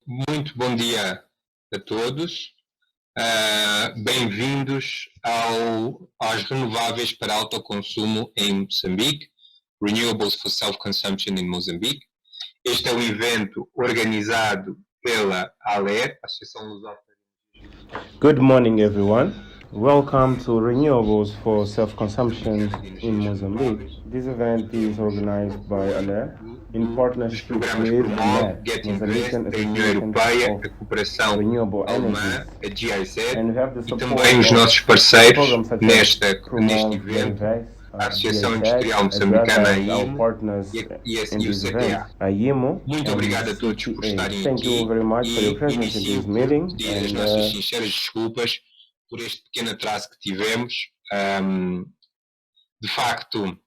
Muito bom dia a todos. Bem-vindos aos Renováveis para Autoconsumo em Moçambique, Renewables for Self-Consumption in Mozambique. Este é um evento organizado pela ALER, Associação Lusófona. Good morning, everyone. Welcome to Renewables for Self-Consumption in Mozambique. This event is organized by ALER in partnership with MED, Mozambican da União Association Europeia, of a Cooperação Renewable Alemã, Energies, a GIZ, and we have the e support também os of nossos parceiros programs such as neste Promote the evento, Invest, a Associação GIZ, Industrial as well Moçambicana, as our Aiemo, partners e in o this event, CTA. Aiemo Muito and obrigado a todos por CTA. estarem Thank aqui you very much for your e presence in inicio this por meeting. pedir as nossas sinceras desculpas por este pequeno atraso que tivemos. De facto,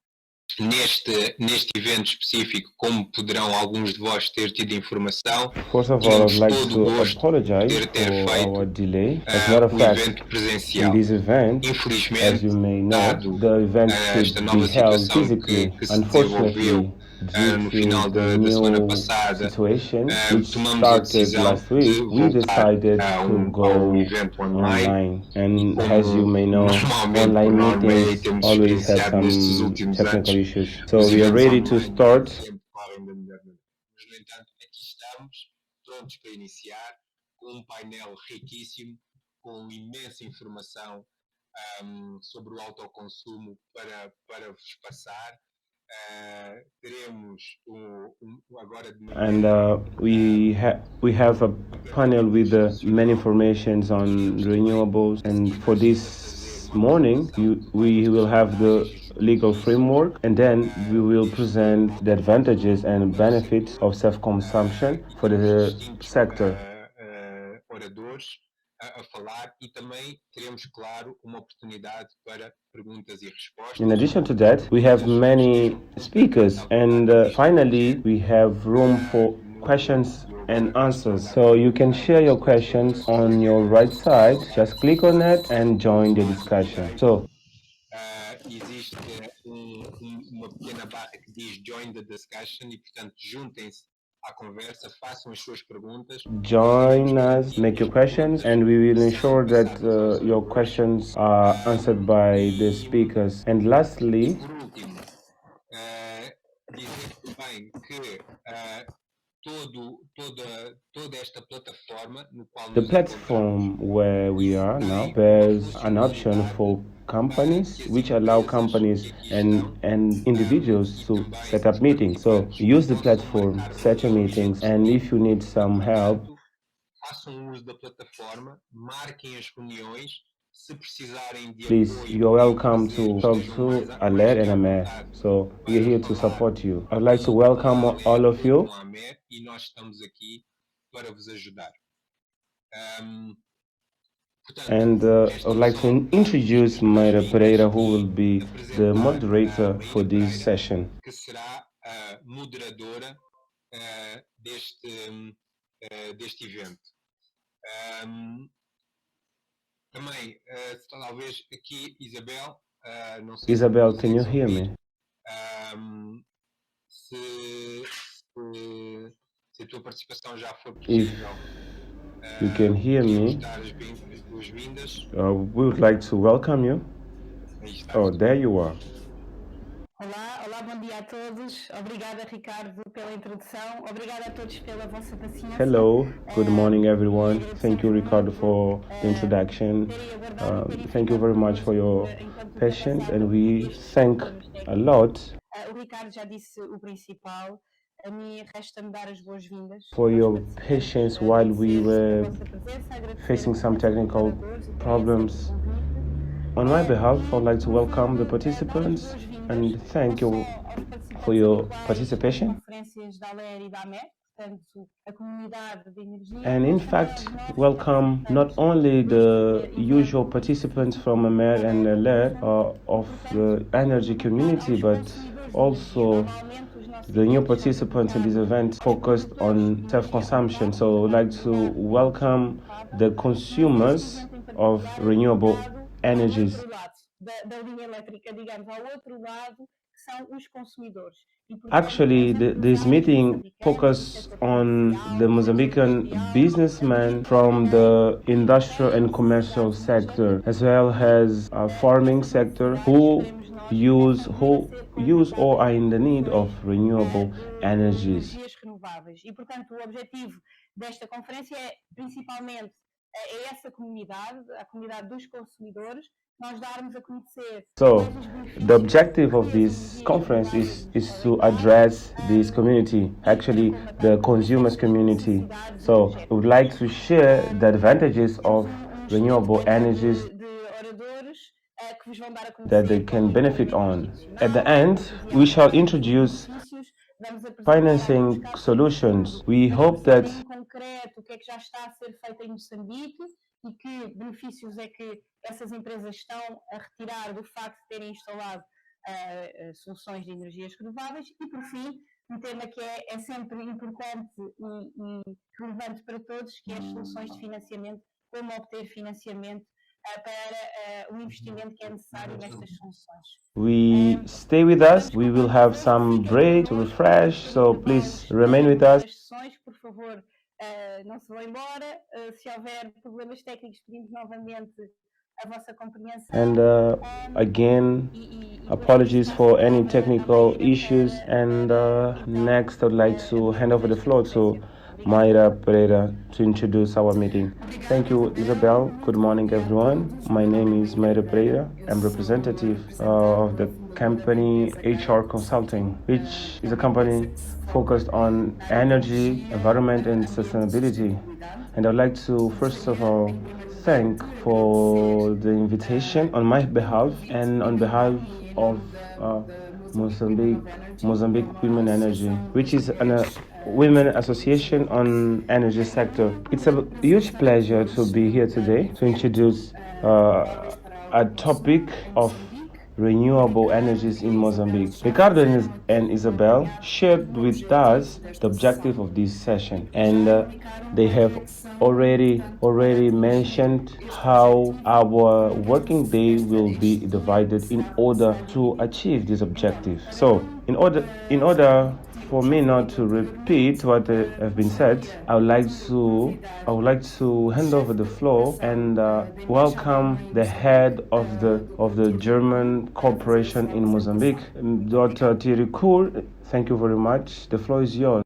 neste evento específico, como poderão alguns de vós ter tido informação, First of all, I'd like todo o to gosto apologize de ter for feito our delay. As a matter of fact, evento in presencial. this event, as Infelizmente, you may know, dado the event esta should nova be held situação physically. que se desenvolveu Unfortunately, no due final to the da semana new passada, situation, which tomamos a started decisão last de week, we voltar decided a to go evento online. online. And Como as you may know, normalmente, online por norma, meetings temos always have experienciado nestes some últimos technical anos, issues. So os we are eventos ready to online start. sempre correm da melhor maneira. Mas, no entanto, aqui estamos, prontos para iniciar, com um painel riquíssimo, com imensa informação sobre o autoconsumo para vos passar. Teremos agora de manhã. And we have a panel with many informations on renewables, and for this morning we will have the legal framework, and then we will present the advantages and benefits of self-consumption for the sector. Oradores a falar, e também teremos, claro, uma oportunidade para perguntas e respostas. In addition to that, we have many speakers, and finally we have room for questions and answers. So you can share your questions on your right side. Just click on it and join the discussion. So existe uma pequena barra que diz Join the Discussion, e portanto juntem-se à conversa, façam as suas perguntas. Join us, make your questions, and we will ensure that your questions are answered by the speakers. And lastly, por último, dizer também que toda esta plataforma no qual the platform where we are now bears an option for companies, which allow companies and individuals to set up meetings. So use the platform, set your meetings, and if you need some help, façam uso da plataforma, marquem as reuniões. Se precisarem de please, you're welcome to talk to Aler and Amer. So we're here to support you. I'd like to welcome all of you. E nós estamos aqui para vos ajudar. And I'd like to introduce Mayra Pereira, who will be the moderator for this session. Que será a moderadora deste evento. Também, talvez aqui, Isabel. Não sei Isabel, can you hear me? Se a tua participação já for possível. If you can hear me, we would like to welcome you. Oh, there you are. Olá, bom dia a todos. Obrigada, Ricardo, pela introdução. Obrigada a todos pela vossa paciência. Hello, good morning, everyone. Thank you, Ricardo, for the introduction. Thank you very much for your patience, and we thank a lot. O Ricardo já disse o principal. A mim resta-me dar as boas-vindas. For your patience while we were facing some technical problems. On my behalf, I would like to welcome the participants and thank you for your participation. And in fact, welcome not only the usual participants from AMER and LER of the energy community, but also the new participants in this event focused on self-consumption. So I would like to welcome the consumers of renewable energies. Da linha elétrica, digamos, ao outro lado, que são os consumidores. Actually, this meeting focused on the Mozambican businessmen from the industrial and commercial sector, as well as farming sector, who use or are in the need of renewable energies. Renováveis. E, portanto, o objetivo desta conferência é principalmente essa comunidade, a comunidade dos consumidores, nós darmos a conhecer. So, the objective of this conference is to address this community, actually the consumers community. So, we would like to share the advantages of renewable energies that they can benefit on. At the end, we shall introduce financing solutions. We hope that concreto o que é que já está a ser feito em Moçambique e que benefícios é que essas empresas estão a retirar do facto de terem instalado soluções de energias renováveis e, por fim, um tema que é sempre importante e relevante para todos, que é as soluções de financiamento, como obter financiamento para o investimento que é necessário nestas soluções. Stay with us. We will have some break to refresh, so please remain with us. Por favor, não se vão embora. Se houver problemas técnicos, pedimos novamente a vossa compreensão. And again, apologies for any technical issues. And next, I'd like to hand over the floor to Mayra Pereira to introduce our meeting. Thank you, Isabel. Good morning, everyone. My name is Mayra Pereira. I'm representative of the company HR Consulting, which is a company focused on energy, environment, and sustainability. And I'd like to, first of all, thank for the invitation on my behalf and on behalf of Mozambique Women Energy, which is a women association on energy sector. It's a huge pleasure to be here today to introduce a topic of renewable energies in Mozambique. Ricardo and Isabel shared with us the objective of this session, and they have already mentioned how our working day will be divided in order to achieve this objective. So, in order for me not to repeat what have been said, I would like to hand over the floor and welcome the head of the German corporation in Mozambique, Dr. Thierry Cour. Thank you very much. The floor is yours.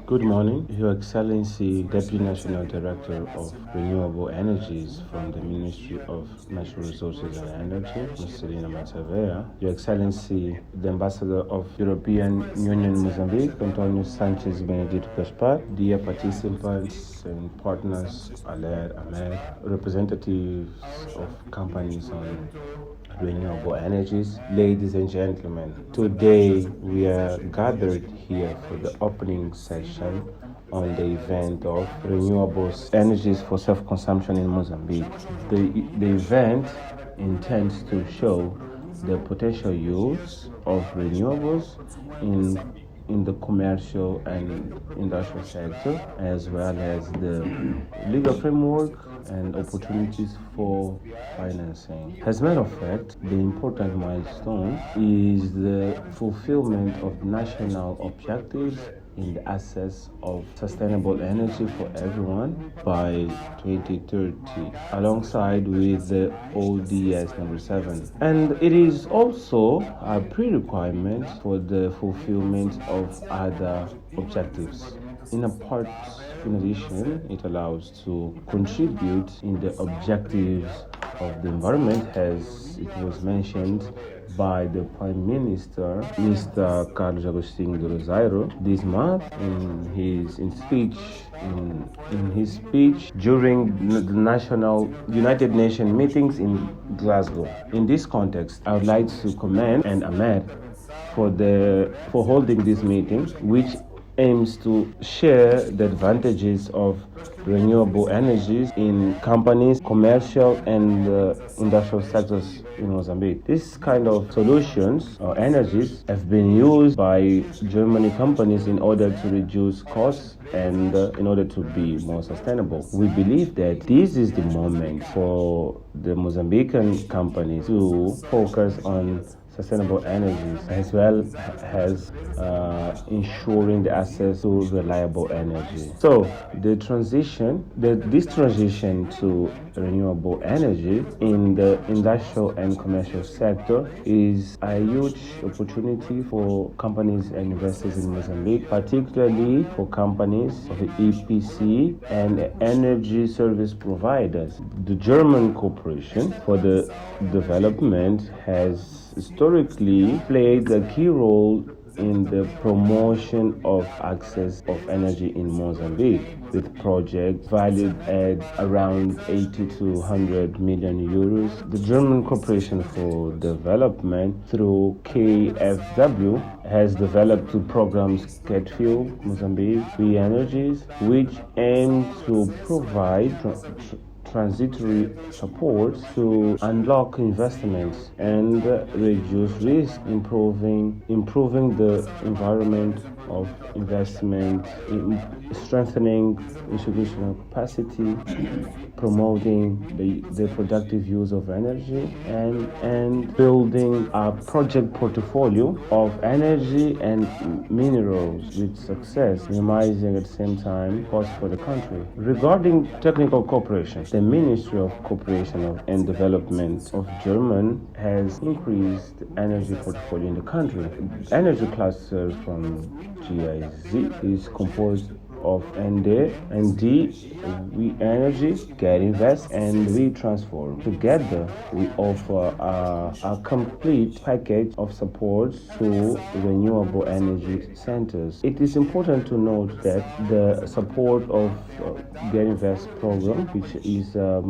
Good morning, Your Excellency, Deputy National Director of Renewable Energies from the Ministry of Natural Resources and Energy, Mr. Lina Matavea, Your Excellency, the Ambassador of European Union Mozambique, Antonio Sanchez Benedito Gaspar, dear participants and partners, Ahmed, representatives of companies on renewable energies, ladies and gentlemen. Today we are gathered here for the opening session on the event of renewables energies for self-consumption in Mozambique. The event intends to show the potential use of renewables in the commercial and industrial sector, as well as the legal framework and opportunities for financing. As a matter of fact, the important milestone is the fulfillment of national objectives in the access of sustainable energy for everyone by 2030, alongside with the ODS number 7. And it is also a pre-requirement for the fulfillment of other objectives. In addition, it allows to contribute in the objectives of the environment, as it was mentioned by the Prime Minister, Mr. Carlos Agostinho de Rosario, this month in his speech during the National United Nations meetings in Glasgow. In this context, I would like to commend Ahmed for holding this meeting, which aims to share the advantages of renewable energies in companies, commercial and industrial sectors in Mozambique. This kind of solutions or energies have been used by German companies in order to reduce costs and in order to be more sustainable. We believe that this is the moment for the Mozambican companies to focus on sustainable energies, as well as ensuring the access to reliable energy. So this transition to renewable energy in the industrial and commercial sector is a huge opportunity for companies and investors in Mozambique, particularly for companies of the EPC and energy service providers. The German Corporation for the Development has historically played a key role in the promotion of access of energy in Mozambique, with projects valued at around 80 to 100 million euros. The German Corporation for Development, through KfW, has developed two programs, Fuel Mozambique, Free Energies, which aim to provide transitory support to unlock investments and reduce risk, improving the environment of investment, strengthening institutional capacity, promoting the productive use of energy, and building a project portfolio of energy and minerals with success, minimizing at the same time costs for the country. Regarding technical cooperation, the Ministry of Cooperation and Development of Germany has increased the energy portfolio in the country. Energy cluster from GIZ is composed of ND, We Energy, Get Invest, and We Transform. Together, we offer a complete package of support to renewable energy centers. It is important to note that the support of Get Invest program, which is a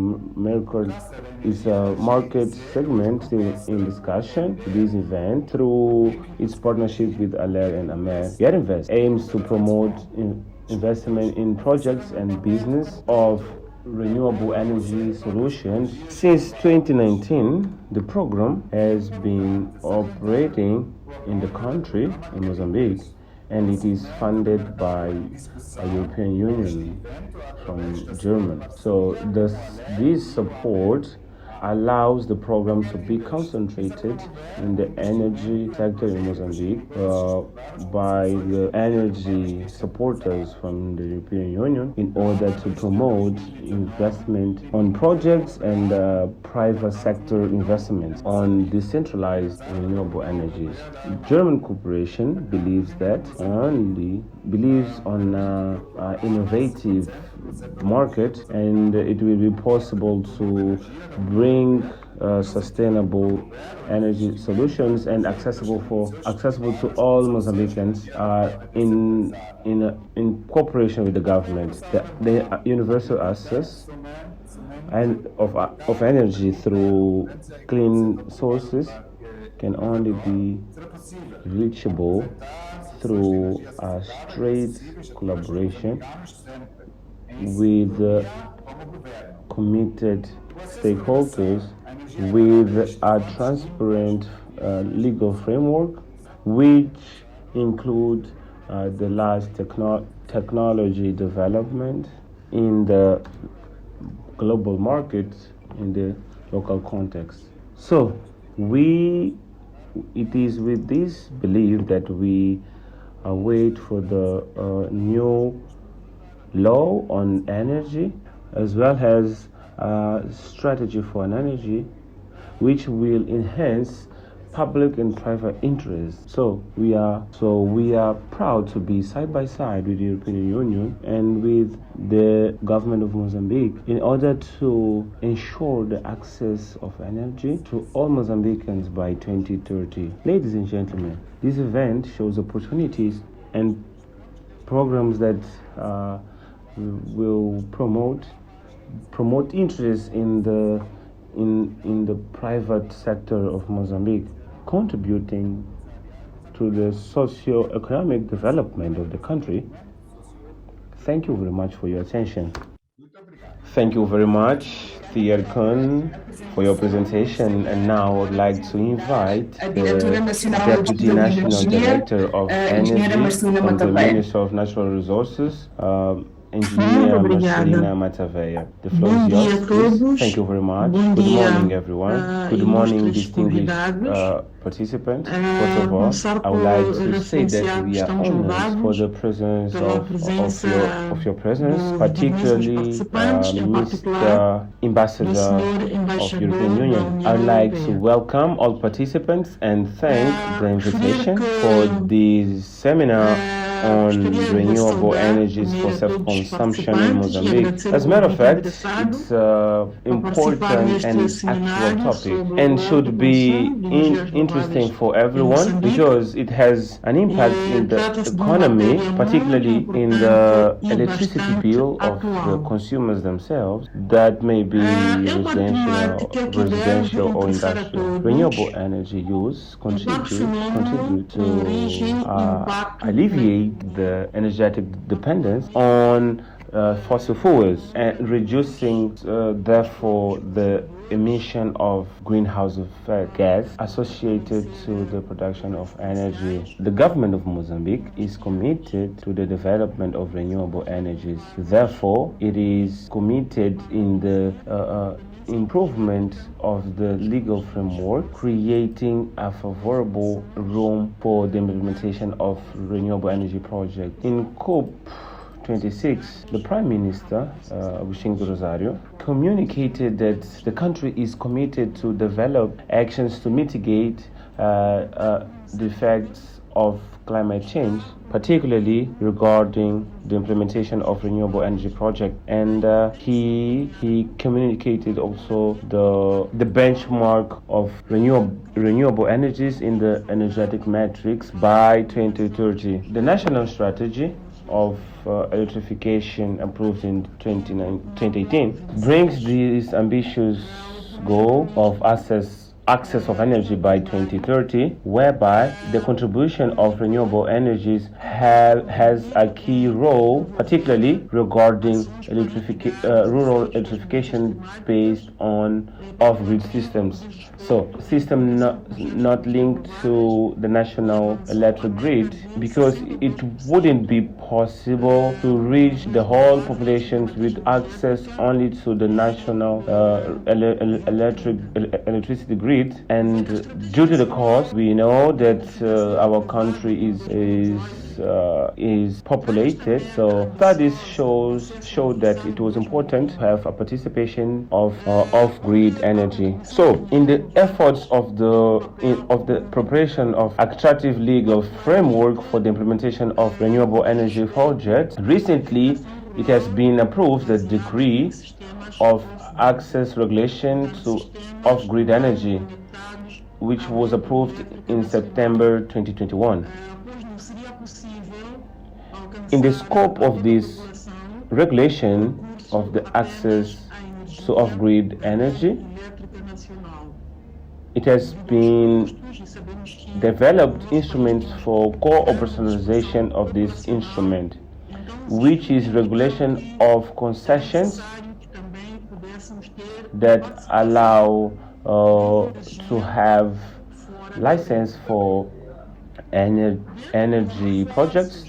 market segment still in discussion to this event, through its partnership with ALER and AMER. Get Invest aims to promote investment in projects and business of renewable energy solutions. Since 2019, the program has been operating in the country, in Mozambique, and it is funded by a European Union from Germany. So this support allows the program to be concentrated in the energy sector in Mozambique by the energy supporters from the European Union in order to promote investment on projects and private sector investments on decentralized renewable energies. German corporation believes on innovative market, and it will be possible to bring sustainable energy solutions and accessible to all Mozambicans in cooperation with the government. The universal access of energy through clean sources can only be reachable through a straight collaboration with committed stakeholders, with a transparent legal framework, which include the last technology development in the global market, in the local context. So it is with this belief that we wait for the new law on energy, as well as strategy for an energy, which will enhance public and private interests. So we are proud to be side by side with the European Union and with the government of Mozambique in order to ensure the access of energy to all Mozambicans by 2030. Ladies and gentlemen, this event shows opportunities and programs that will promote interest in the private sector of Mozambique, contributing to the socio-economic development of the country. Thank you very much for your attention. Thank you very much, Thierry Kuhn, for your presentation. And now I would like to invite the Deputy National Director of Energy from the Ministry of Natural Resources, engineer Marcelina Mataveia. The floor is yours, please. Thank you very much. Good morning, everyone. Good morning, distinguished participants. First of all, I would like to say that we are honored for the presence of your presence, particularly Mr. Ambassador of European Union. I would like to welcome all participants and thank the invitation for this seminar on renewable energies for self-consumption in Mozambique. As a matter of fact, it's an important and actual topic and should be interesting for everyone because it has an impact in the economy, particularly in the electricity bill of the consumers themselves, that may be residential or industrial. Renewable energy use contribute to alleviate the energetic dependence on fossil fuels and reducing therefore the emission of greenhouse effect gas associated to the production of energy. The government of Mozambique is committed to the development of renewable energies. Therefore, it is committed in the improvement of the legal framework, creating a favorable room for the implementation of renewable energy projects. In COP26, the Prime Minister, Agostinho Rosario, communicated that the country is committed to develop actions to mitigate the effects of climate change, particularly regarding the implementation of renewable energy projects. And he communicated also the benchmark of renewable energies in the energetic matrix by 2030. The national strategy of electrification approved in 2018 brings this ambitious goal of access of energy by 2030, whereby the contribution of renewable energies has a key role, particularly regarding rural electrification based on off-grid systems. So, system not linked to the national electric grid, because it wouldn't be possible to reach the whole population with access only to the national electricity grid. And due to the cost, we know that our country is populated, so studies showed that it was important to have a participation of off-grid energy. So, in the efforts of the preparation of attractive legal framework for the implementation of renewable energy projects, recently it has been approved the decree of access regulation to off-grid energy, which was approved in September 2021. In the scope of this regulation of the access to off-grid energy, it has been developed instruments for co-operationalization of this instrument, which is regulation of concessions that allow to have license for energy projects,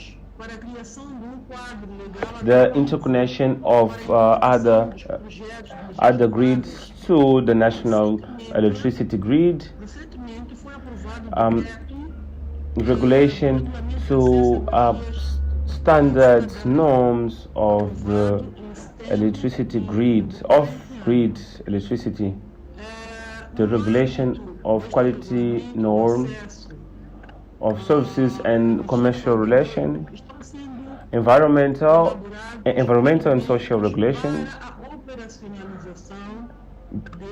the interconnection of other grids to the national electricity grid, regulation to standard norms of the electricity grid, off-grid electricity, the regulation of quality norms of services and commercial relations, environmental and social regulations,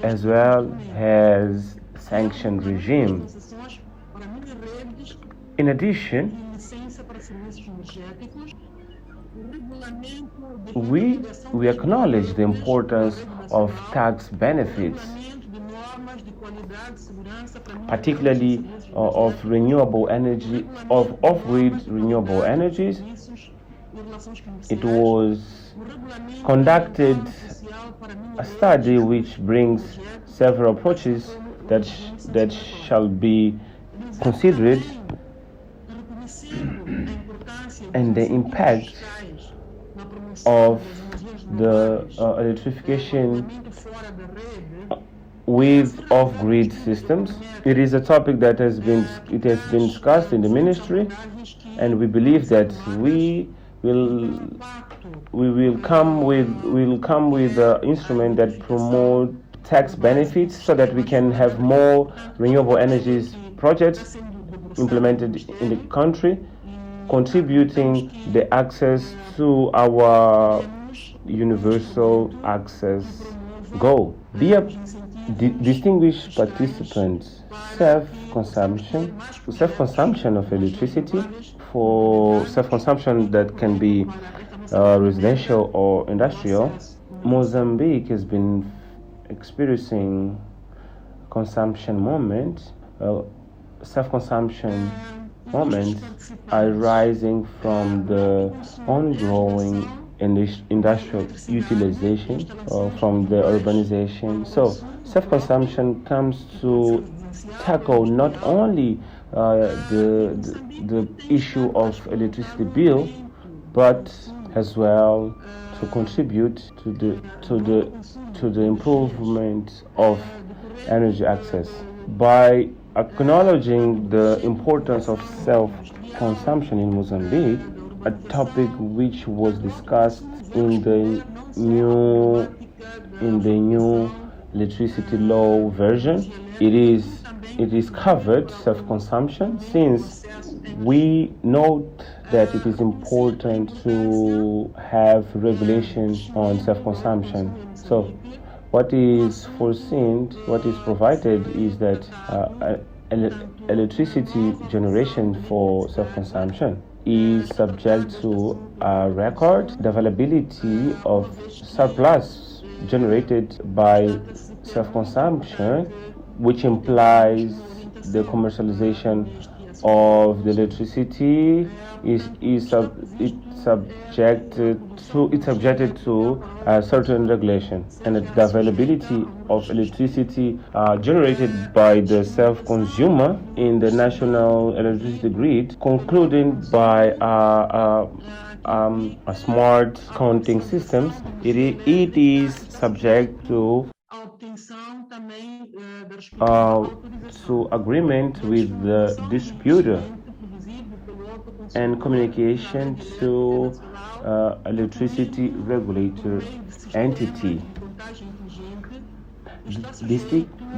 as well as sanction regime. In addition, we acknowledge the importance of tax benefits, particularly of renewable energy, of off-grid renewable energies. It was conducted a study which brings several approaches that shall be considered, and the impact of the electrification with off-grid systems. It is a topic that has been discussed in the ministry, and we believe that we will come with an instrument that promote tax benefits so that we can have more renewable energies projects implemented in the country, contributing the access to our universal access goal. Dear distinguished participants, self-consumption of electricity, for self-consumption that can be residential or industrial, Mozambique has been experiencing consumption moment. Self-consumption moments arising from the ongoing industrial utilization from the urbanization. So self-consumption comes to tackle not only the issue of electricity bill, but as well to contribute to the improvement of energy access. By acknowledging the importance of self-consumption in Mozambique, a topic which was discussed in the new electricity law version, it is covered self-consumption, since we note that it is important to have regulation on self-consumption. So what is foreseen, what is provided is that electricity generation for self-consumption is subject to a record. The availability of surplus generated by self-consumption, which implies the commercialization of the electricity, is subjected to a certain regulation, and the availability of electricity generated by the self-consumer in the national electricity grid, concluded by a smart counting systems, it is subject to agreement with the distributor and communication to electricity regulator entity.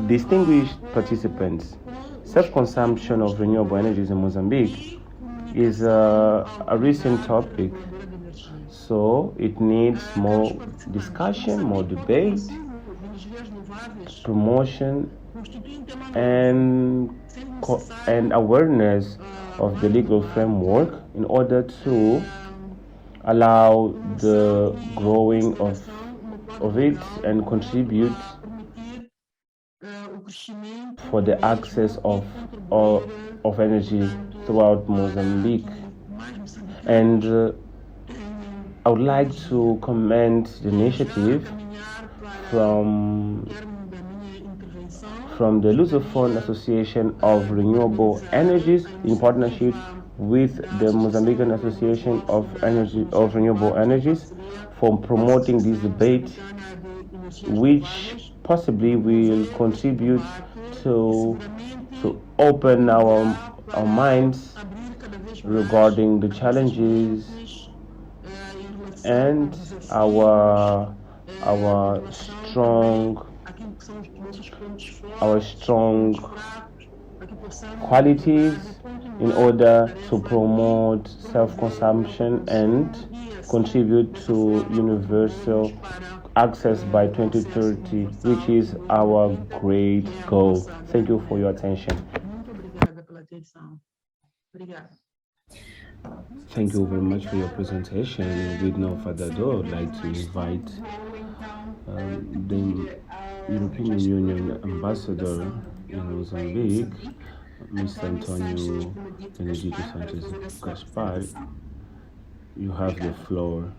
Distinguished participants, self-consumption of renewable energies in Mozambique is a recent topic, so it needs more discussion, more debate, promotion, and awareness of the legal framework in order to allow the growing of it and contribute for the access of energy throughout Mozambique. And I would like to commend the initiative from the Lusophone Association of Renewable Energies in partnership with the Mozambican Association of Renewable Energies for promoting this debate, which possibly will contribute to open our minds regarding the challenges and our strong qualities in order to promote self-consumption and contribute to universal access by 2030, which is our great goal. Thank you for your attention. Thank you very much for your presentation. With no further ado, I'd like to invite the European Union Ambassador in Mozambique, Mr. Antonio Benedito Sanchez Gaspar. You have the floor.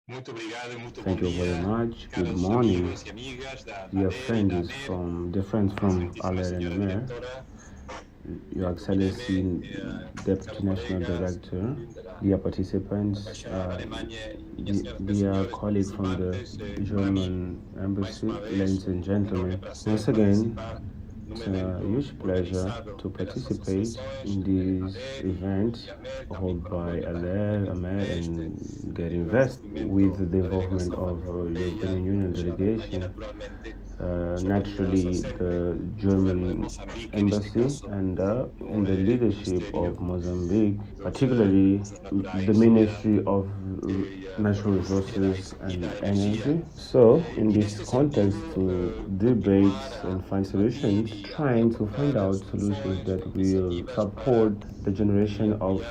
Thank you very much. Good morning, dear friends from Oliveira and Aiemo, Your Excellency, Deputy National Director, dear participants, dear colleague from the German Embassy, ladies and gentlemen. Once again, it's a huge pleasure to participate in this event held by ALER, AMER, and Get Invest with the involvement of European Union delegation. Naturally, the German embassy and in the leadership of Mozambique, particularly the Ministry of Natural Resources and Energy. So, in this context, to debate and find solutions, trying to find out solutions that will support the generation of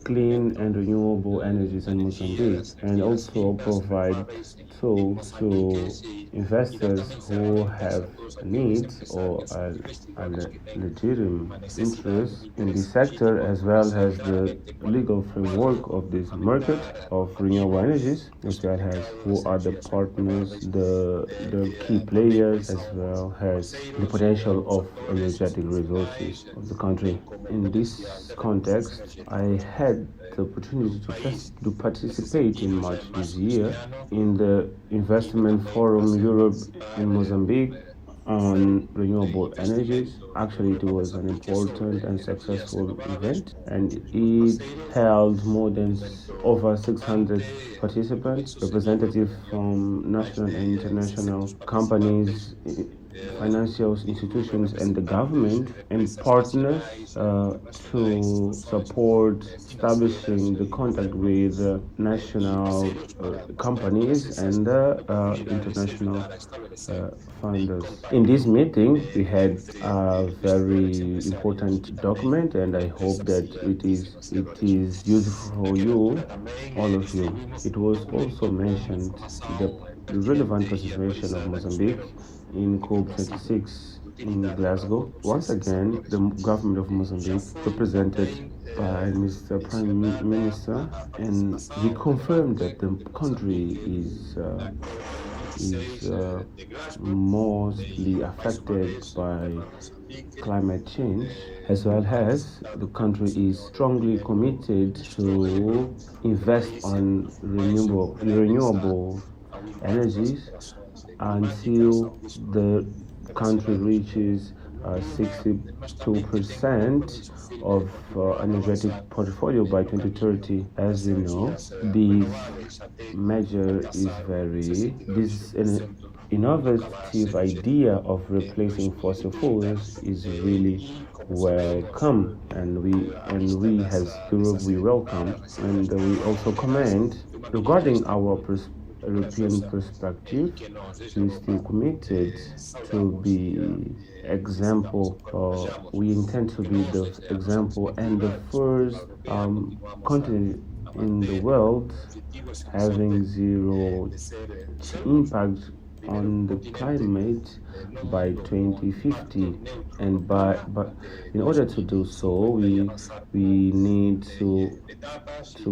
clean and renewable energies in Mozambique, and also provide tools to investors who have needs or a legitimate interest in this sector, as well as the legal framework of this market of renewable energies, as well as who are the partners, the key players, as well as the potential of energetic resources of the country. In this context, I had the opportunity to participate in March this year in the Investment Forum Europe in Mozambique on renewable energies. Actually, it was an important and successful event, and it held more than over 600 participants, representatives from national and international companies, financial institutions, and the government, and partners to support establishing the contact with national companies and international funders. In this meeting, we had a very important document, and I hope that it is useful for you, all of you. It was also mentioned the relevant participation of Mozambique in COP26 in Glasgow. Once again, the government of Mozambique, represented by Mr. Prime Minister, and he confirmed that the country is mostly affected by climate change, as well as the country is strongly committed to invest on renewable energies until the country reaches 62% of energetic portfolio by 2030. As we know, this measure is this innovative idea of replacing fossil fuels is really welcome, and we as Europe, we welcome, and we also commend. Regarding our European perspective, we still committed to be example. We intend to be the example and the first continent in the world having zero impact on the climate by 2050, and but in order to do so, we need to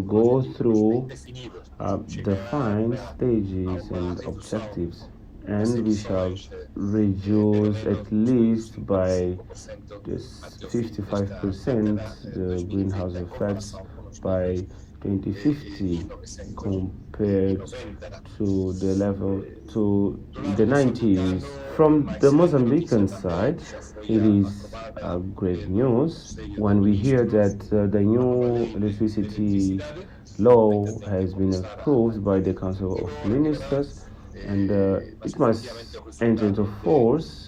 go through defined stages and objectives, and we shall reduce at least by just 55% the greenhouse effects by 2050 compared to the level to the 90s. From the Mozambican side, it is great news when we hear that the new electricity law has been approved by the Council of Ministers, and it must enter into force.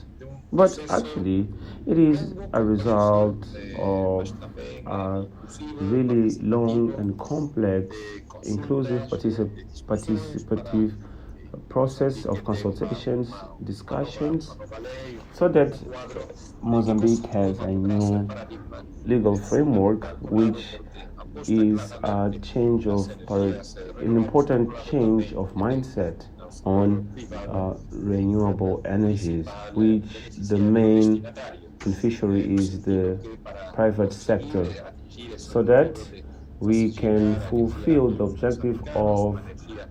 But actually, it is a result of a really long and complex, inclusive, participative process of consultations, discussions, so that Mozambique has a new legal framework, which is an important change of mindset on renewable energies, which the main beneficiary is the private sector, so that we can fulfill the objective of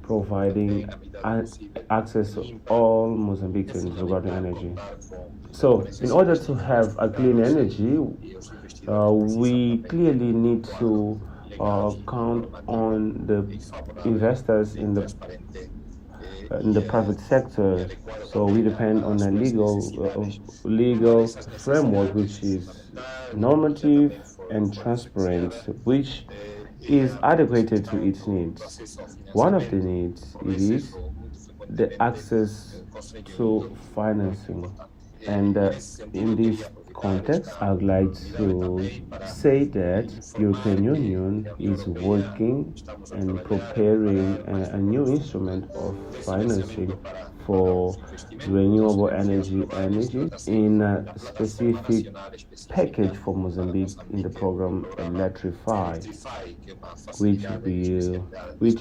providing access to all Mozambicans regarding energy. So, in order to have a clean energy, we clearly need to count on the investors in the private sector. So we depend on a legal framework which is normative and transparent, which is adequate to its needs. One of the needs it is the access to financing. And in this context, I would like to say that European Union is working and preparing a new instrument of financing for renewable energies in a specific package for Mozambique in the program Electrify, which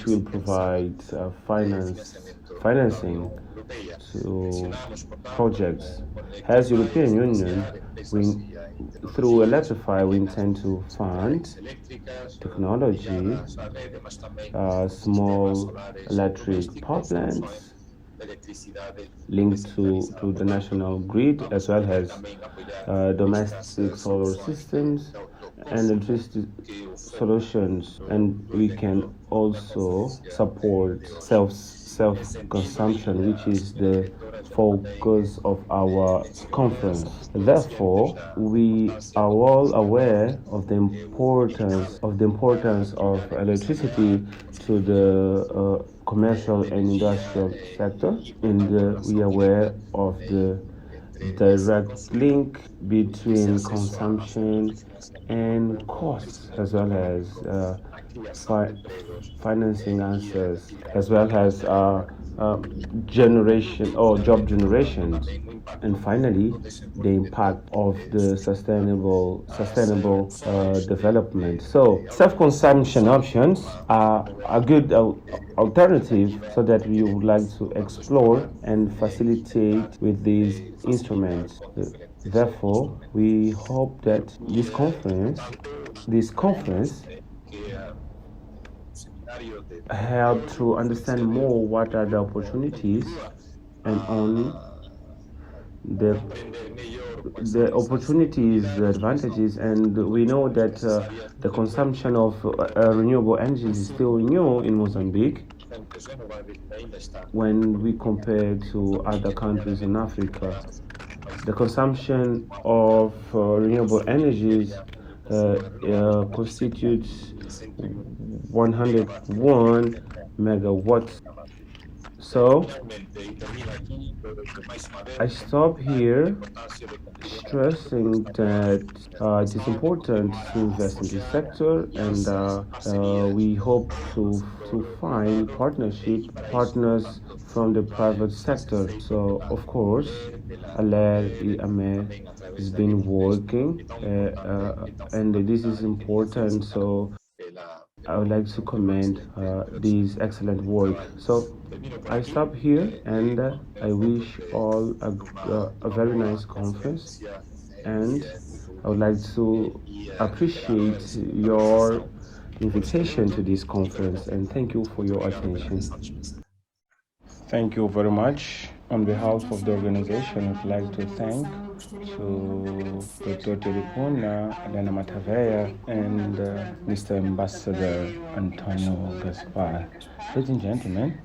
will provide financing to projects. As European Union, through Electrify, we intend to fund technology, small electric power plants linked to the national grid, as well as domestic solar systems and electricity solutions. And we can also support self-consumption, which is the focus of our conference. Therefore, we are all aware of the importance of electricity to the commercial and industrial sector, and we are aware of the direct link between consumption and costs, as well as financing answers, as well as generation or job generations, and finally the impact of the sustainable development. So self-consumption options are a good alternative, so that we would like to explore and facilitate with these instruments. Therefore, we hope that this conference help to understand more what are the opportunities and on the opportunities, the advantages, and we know that the consumption of renewable energy is still new in Mozambique when we compare to other countries in Africa. The consumption of renewable energies constitutes 101 megawatts. So I stop here, stressing that it is important to invest in this sector, and we hope to find partners from the private sector. So of course, Aiemo has been working, and this is important. So I would like to commend this excellent work. So I stop here, and I wish all a very nice conference, and I would like to appreciate your invitation to this conference, and thank you for your attention. Thank you very much. On behalf of the organization, I'd like to thank Dr. Tericuna, Elena Matavea, and Mr. Ambassador Antonio Gaspar. Ladies and gentlemen,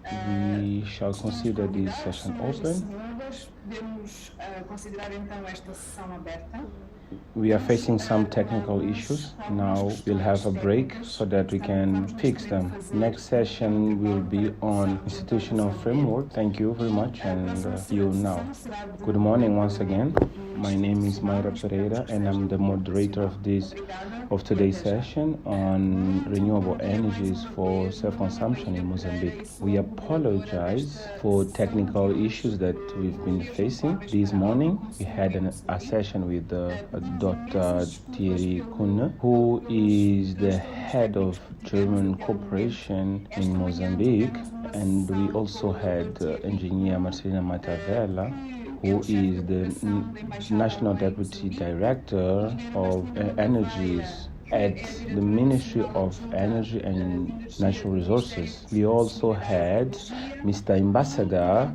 we shall consider this session open. We are facing some technical issues. Now we'll have a break so that we can fix them. Next session will be on institutional framework. Thank you very much, and see you now. Good morning once again. My name is Mayra Pereira, and I'm the moderator of today's session on renewable energies for self-consumption in Mozambique. We apologize for technical issues that we've been facing. This morning, we had a session with Dr. Tericuna, who is the head of German Corporation in Mozambique, and we also had engineer Marcelina Matavella, who is the National Deputy Director of Energies at the Ministry of Energy and Natural Resources. We also had Mr. Ambassador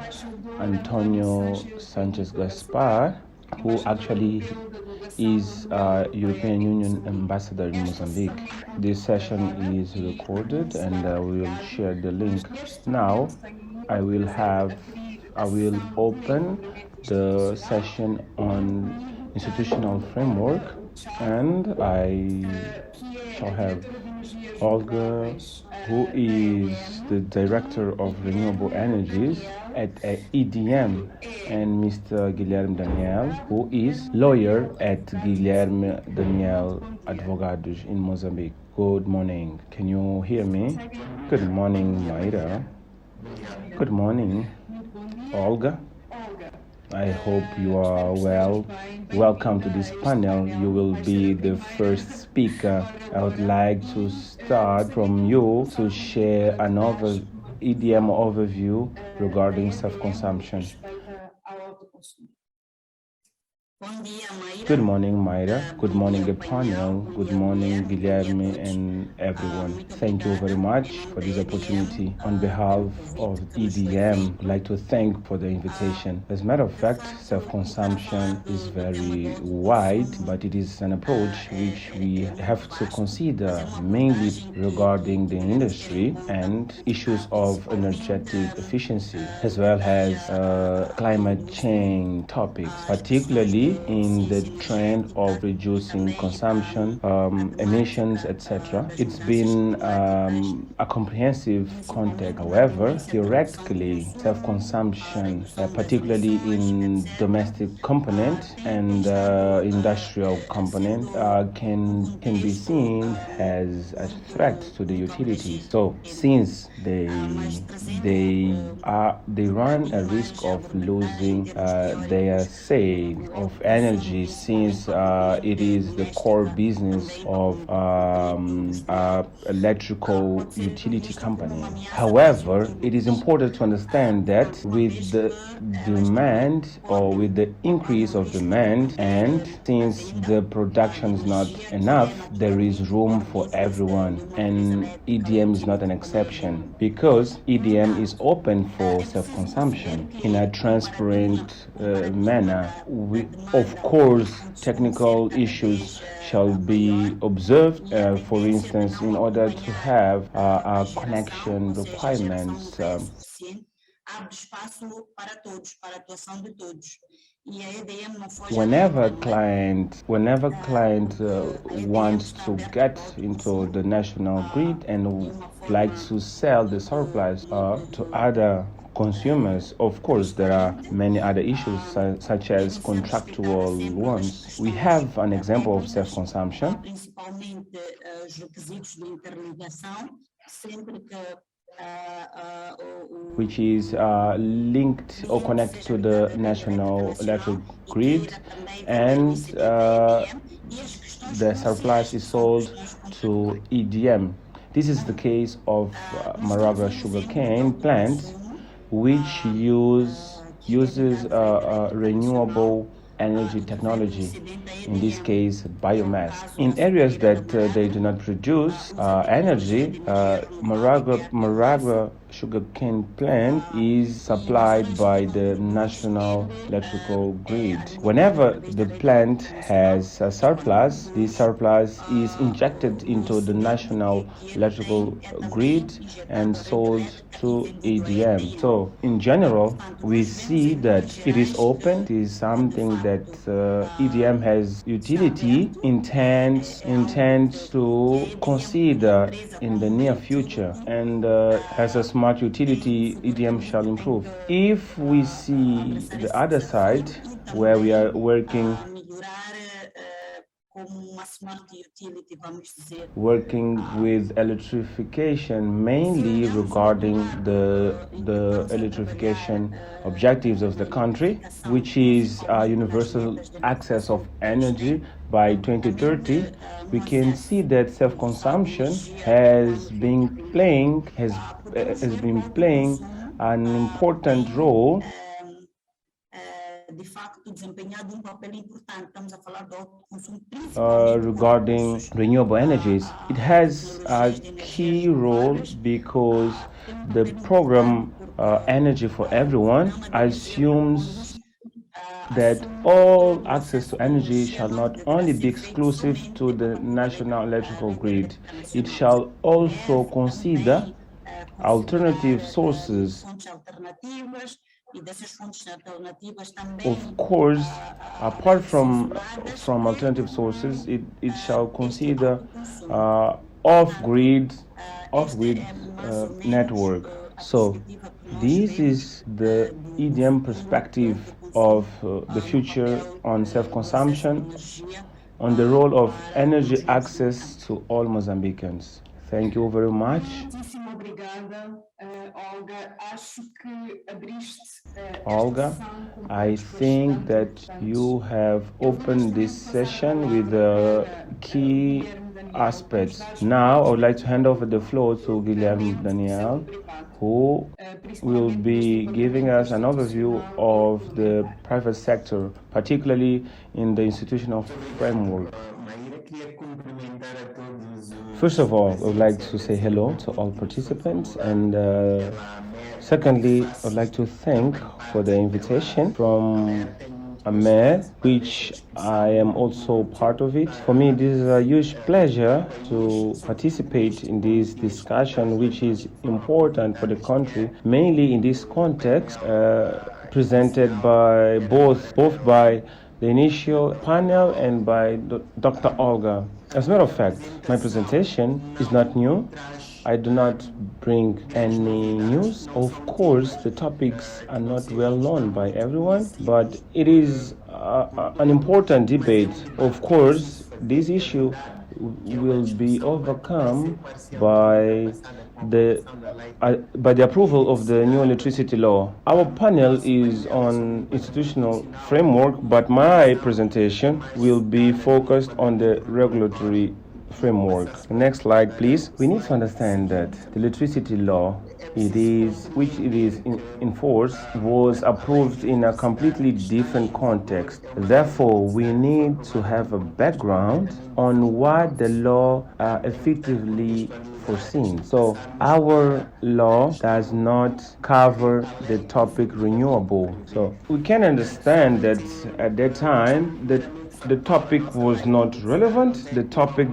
Antonio Sanchez Gaspar, who actually is European Union Ambassador in Mozambique. This session is recorded and we will share the link. Now I will open the session on institutional framework, and I shall have Olga, who is the Director of Renewable Energies at EDM, and Mr. Guilherme Daniel, who is lawyer at Guilherme Daniel Advogados in Mozambique. Good morning. Can you hear me? Good morning, Mayra. Good morning, Olga. I hope you are well. Welcome to this panel. You will be the first speaker. I would like to start from you to share another EDM overview regarding self-consumption. Good morning, Mayra. Good morning, the panel. Good morning, Guilherme and everyone. Thank you very much for this opportunity. On behalf of EDM, I'd like to thank for the invitation. As a matter of fact, self-consumption is very wide, but it is an approach which we have to consider mainly regarding the industry and issues of energetic efficiency, as well as climate change topics, particularly in the trend of reducing consumption, emissions, etc. It's been a comprehensive context. However, theoretically, self-consumption, particularly in domestic component and industrial component, can be seen as a threat to the utilities. So, since they run a risk of losing their sale of energy, since it is the core business of electrical utility company. However, it is important to understand that with the demand or with the increase of demand, and since the production is not enough, there is room for everyone, and EDM is not an exception, because EDM is open for self-consumption in a transparent manner. Of course, technical issues shall be observed, for instance, in order to have connection requirements. Whenever client wants to get into the national grid and like to sell the surplus to other consumers, of course, there are many other issues such as contractual ones. We have an example of self-consumption, which is linked or connected to the national electric grid, and the surplus is sold to EDM. This is the case of Maragua sugarcane plant, which uses renewable energy technology, in this case biomass. In areas that they do not produce energy, Maragua sugarcane plant is supplied by the national electrical grid. Whenever the plant has a surplus, this surplus is injected into the national electrical grid and sold to EDM. So in general, we see that it is open. It is something that EDM has utility, intends to consider in the near future, and as a smart utility, EDM shall improve. If we see the other side, where we are working with electrification, mainly regarding the electrification objectives of the country, which is universal access of energy by 2030, we can see that self-consumption has been playing an important role regarding renewable energies. It has a key role because the program Energy for Everyone assumes that all access to energy shall not only be exclusive to the national electrical grid, it shall also consider alternative sources. Of course, apart from alternative sources, it shall consider off-grid network. So this is the EDM perspective of the future on self-consumption, on the role of energy access to all Mozambicans. Thank you very much. Muitíssimo obrigada, Olga. Acho que abriste Olga, I think that you have opened this session with key aspects. Now, I would like to hand over the floor to Guilherme Daniel, who will be giving us an overview of the private sector, particularly in the institutional framework. First of all, I would like to say hello to all participants, and secondly, I would like to thank for the invitation from AMER, which I am also part of it. For me, this is a huge pleasure to participate in this discussion, which is important for the country, mainly in this context presented by both by the initial panel and by Dr. Olga. As a matter of fact, my presentation is not new. I do not bring any news. Of course, the topics are not well known by everyone, but it is an important debate. Of course, this issue will be overcome by the approval of the new electricity law. Our panel is on institutional framework, but my presentation will be focused on the regulatory framework. Next slide, please. We need to understand that the electricity law, which is in force, was approved in a completely different context. Therefore, we need to have a background on what the law effectively foreseen. So our law does not cover the topic renewable. So we can understand that at that time the topic was not relevant. The topic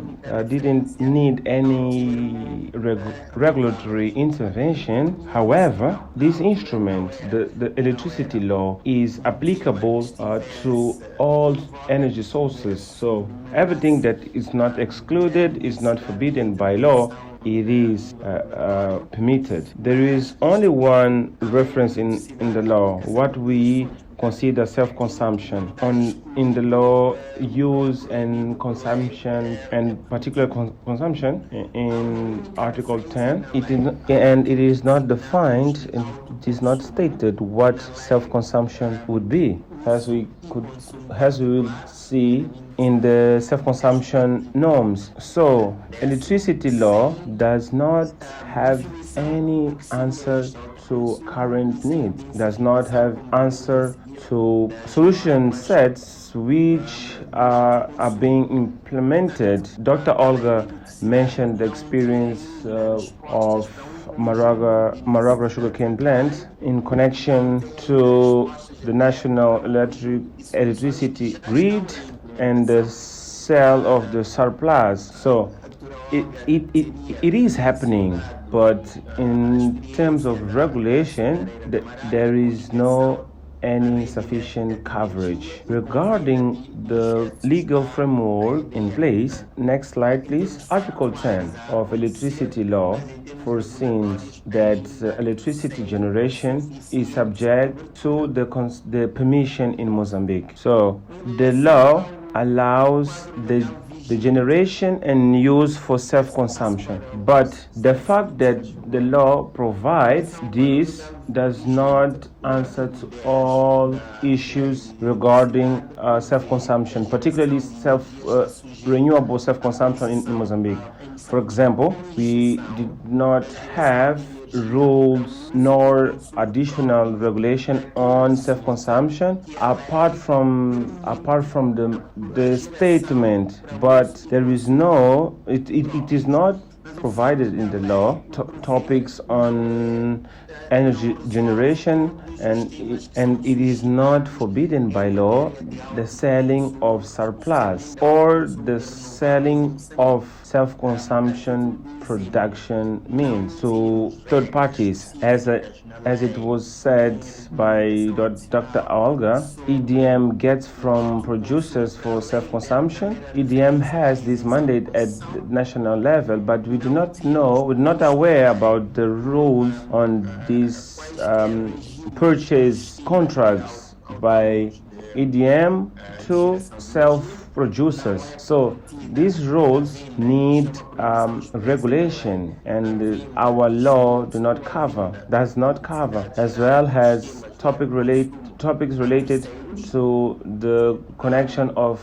didn't need any regulatory intervention. However, this instrument, the electricity law, is applicable to all energy sources. So everything that is not excluded, is not forbidden by law, it is permitted. There is only one reference in the law, what we consider self-consumption. In the law, use and consumption, and particular consumption in Article 10, it is not defined, and it is not stated what self-consumption would be, as we will see in the self-consumption norms. So, electricity law does not have any answer to current needs, does not have answer to solution sets which are being implemented. Dr. Olga mentioned the experience of Maraga sugarcane plant in connection to the national electricity grid and the sale of the surplus. So it is happening, but in terms of regulation, there is no any sufficient coverage. Regarding the legal framework in place, next slide please. Article 10 of electricity law foresees that electricity generation is subject to the permission in Mozambique. So the law allows the generation and use for self-consumption. But the fact that the law provides this does not answer to all issues regarding self-consumption, particularly renewable self-consumption in Mozambique. For example, we did not have rules nor additional regulation on self-consumption apart from the statement, but there is no it is not provided in the law, topics on energy generation, and it is not forbidden by law the selling of surplus or the selling of self-consumption production means to third parties. As it was said by Dr. Olga, EDM gets from producers for self-consumption. EDM has this mandate at the national level, but we're not aware about the rules on these purchase contracts by EDM to self-producers. So these rules need regulation, and our law does not cover, as well as topics related to the connection of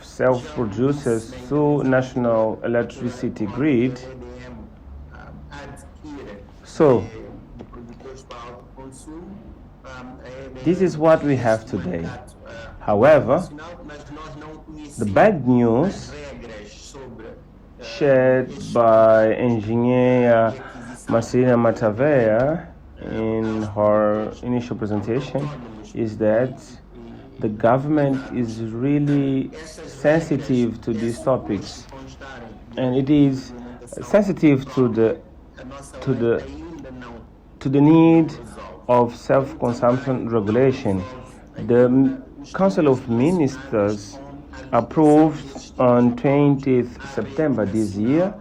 self-producers to national electricity grid. So this is what we have today. However, the bad news shared by Engineer Marcelina Matavea in her initial presentation is that the government is really sensitive to these topics, and it is sensitive to the need of self-consumption regulation. The Council of Ministers approved on 20th September this year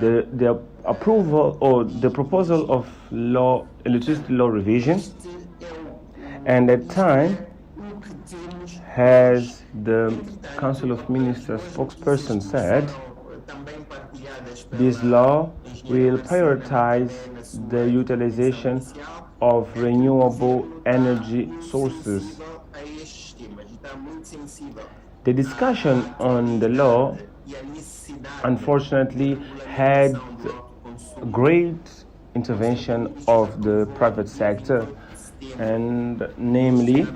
the approval or the proposal of electricity law revision, and at time, as the Council of Ministers spokesperson said, this law will prioritize the utilization of renewable energy sources. The discussion on the law, unfortunately, had great intervention of the private sector, and namely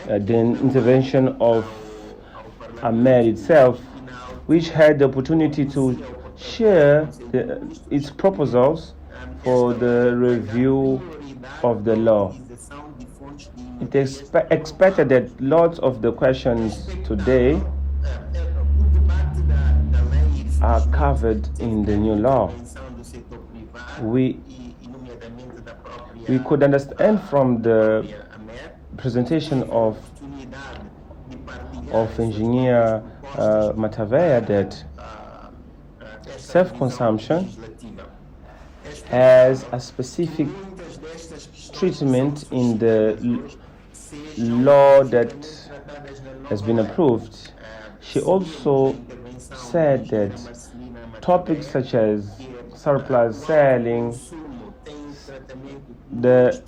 the intervention of AMER itself, which had the opportunity to share its proposals for the review of the law. It is expected that lots of the questions today are covered in the new law. We could understand from the presentation of Engineer Matavea that self-consumption has a specific treatment in the law that has been approved. She also said that topics such as surplus selling, the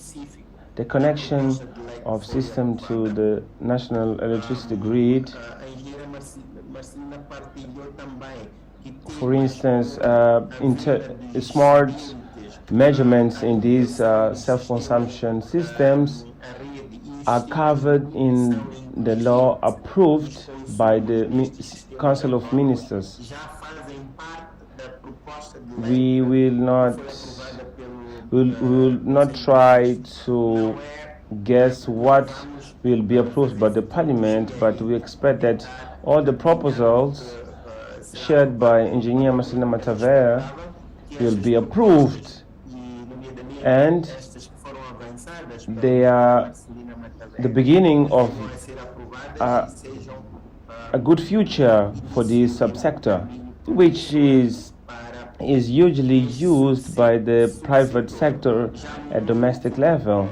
connection of system to the national electricity grid, for instance, smart measurements in these self-consumption systems are covered in the law approved by the Council of Ministers. We will not try to guess what will be approved by the Parliament, but we expect that all the proposals shared by Engineer Marcelina Matavea will be approved, and they are the beginning of a good future for this subsector, which is usually used by the private sector at domestic level,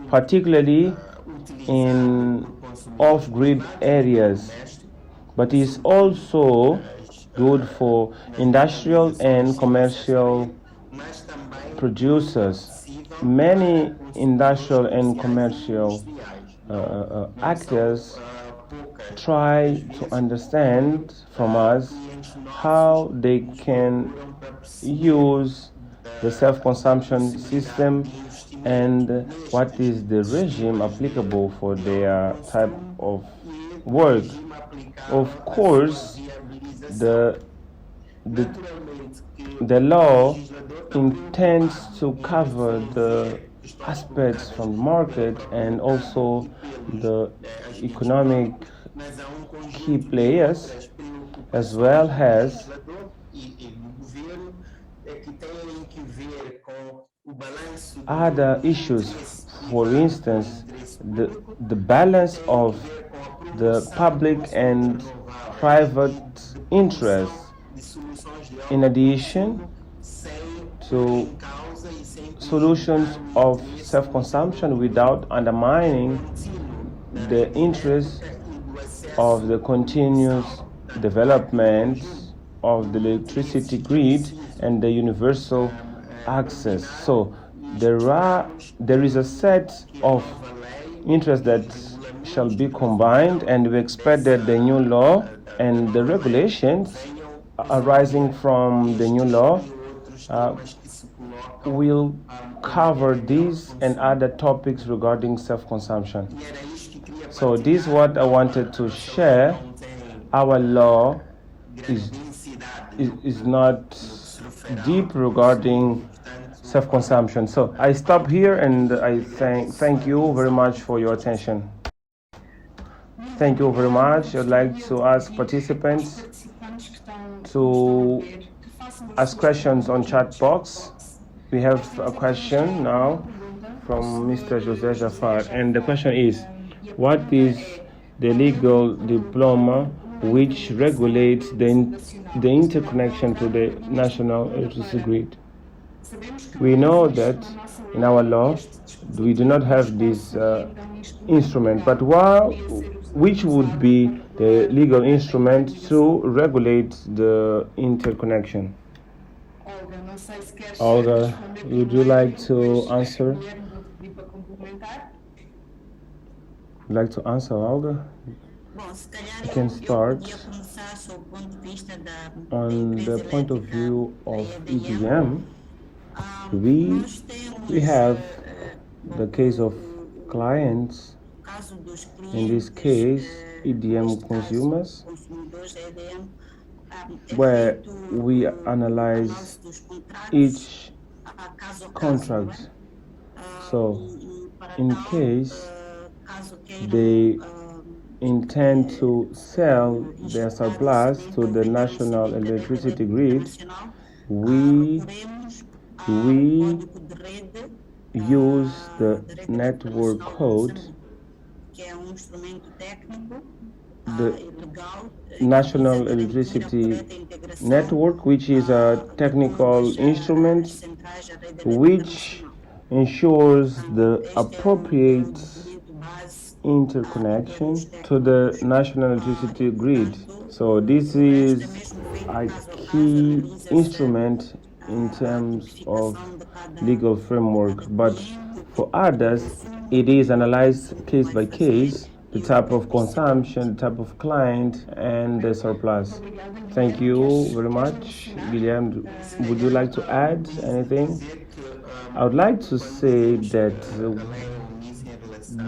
particularly in off-grid areas, but is also good for industrial and commercial producers. Many industrial and commercial actors try to understand from us how they can use the self-consumption system and what is the regime applicable for their type of work. Of course, the the law intends to cover the aspects from the market and also the economic key players, as well as other issues. For instance, the balance of the public and private interests, in addition to solutions of self-consumption without undermining the interests of the continuous development of the electricity grid and the universal access. So there is a set of interests that shall be combined, and we expect that the new law and the regulations arising from the new law will cover these and other topics regarding self-consumption. So this is what I wanted to share. Our law is not deep regarding self-consumption. So I stop here, and I thank you very much for your attention. Thank you very much. I'd like to ask participants to ask questions on chat box. We have a question now from Mr. José Jafar, and the question is, what is the legal diploma which regulates the interconnection to the national electricity grid? We know that in our law we do not have this instrument, but which would be the legal instrument to regulate the interconnection? Olga, would you like to answer? Olga? You can start. On the point of view of EDM, we have the case of clients, in this case EDM consumers, where we analyze each contract. So in case they intend to sell their surplus to the national electricity grid, we use the network code, the National Electricity Network, which is a technical instrument which ensures the appropriate interconnection to the national electricity grid. So this is a key instrument in terms of legal framework, but for others it is analyzed case by case, the type of consumption, the type of client, and the surplus. Thank you very much. Guilherme, would you like to add anything? I would like to say that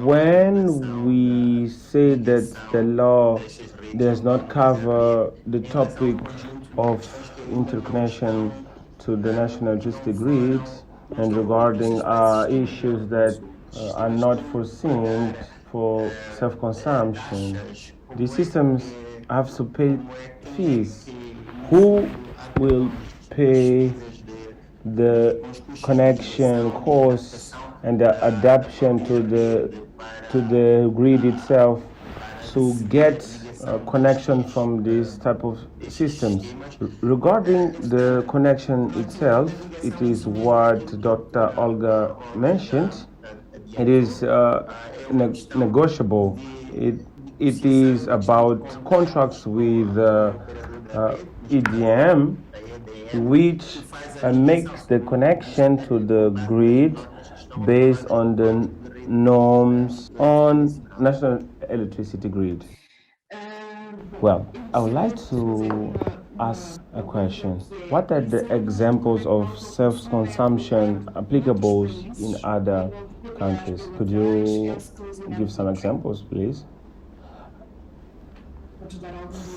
when we say that the law does not cover the topic of interconnection to the national electricity grid and regarding issues that are not foreseen for self-consumption, the systems have to pay fees. Who will pay the connection costs and the adaptation to the grid itself to get connection from this type of systems? Regarding the connection itself, it is what Dr. Olga mentioned. It is negotiable. It is about contracts with EDM, which makes the connection to the grid based on the norms on national electricity grid. Well, I would like to ask a question. What are the examples of self-consumption applicable in other countries? Could you give some examples, please?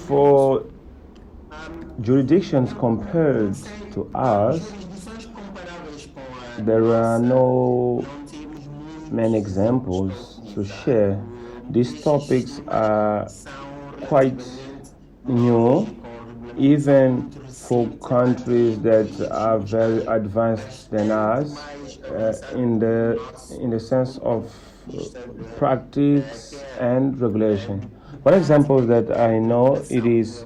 For jurisdictions compared to us, there are no many examples to share. These topics are quite new, even for countries that are very advanced than us, in the sense of practice and regulation. One example that I know it is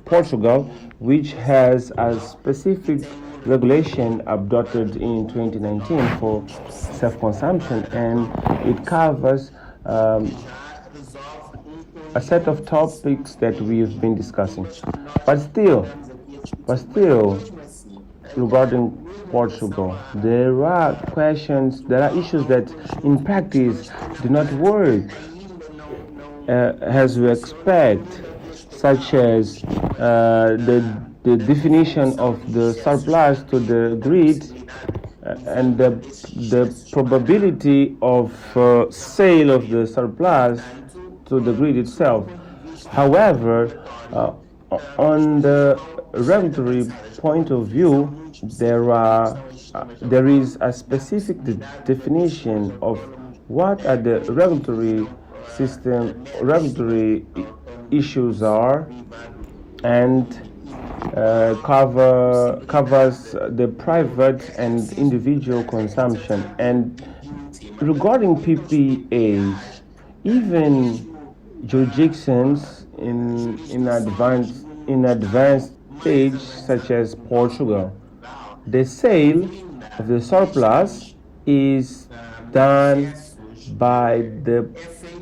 Portugal, which has a specific regulation adopted in 2019 for self-consumption, and it covers a set of topics that we've been discussing. But still, regarding Portugal, there are issues that in practice do not work as we expect, such as the definition of the surplus to the grid and the probability of sale of the surplus to the grid itself. However, on the regulatory point of view, there is a specific definition of what are the regulatory issues are, and covers the private and individual consumption. And regarding PPAs, even jurisdictions in advanced stage such as Portugal, the sale of the surplus is done by the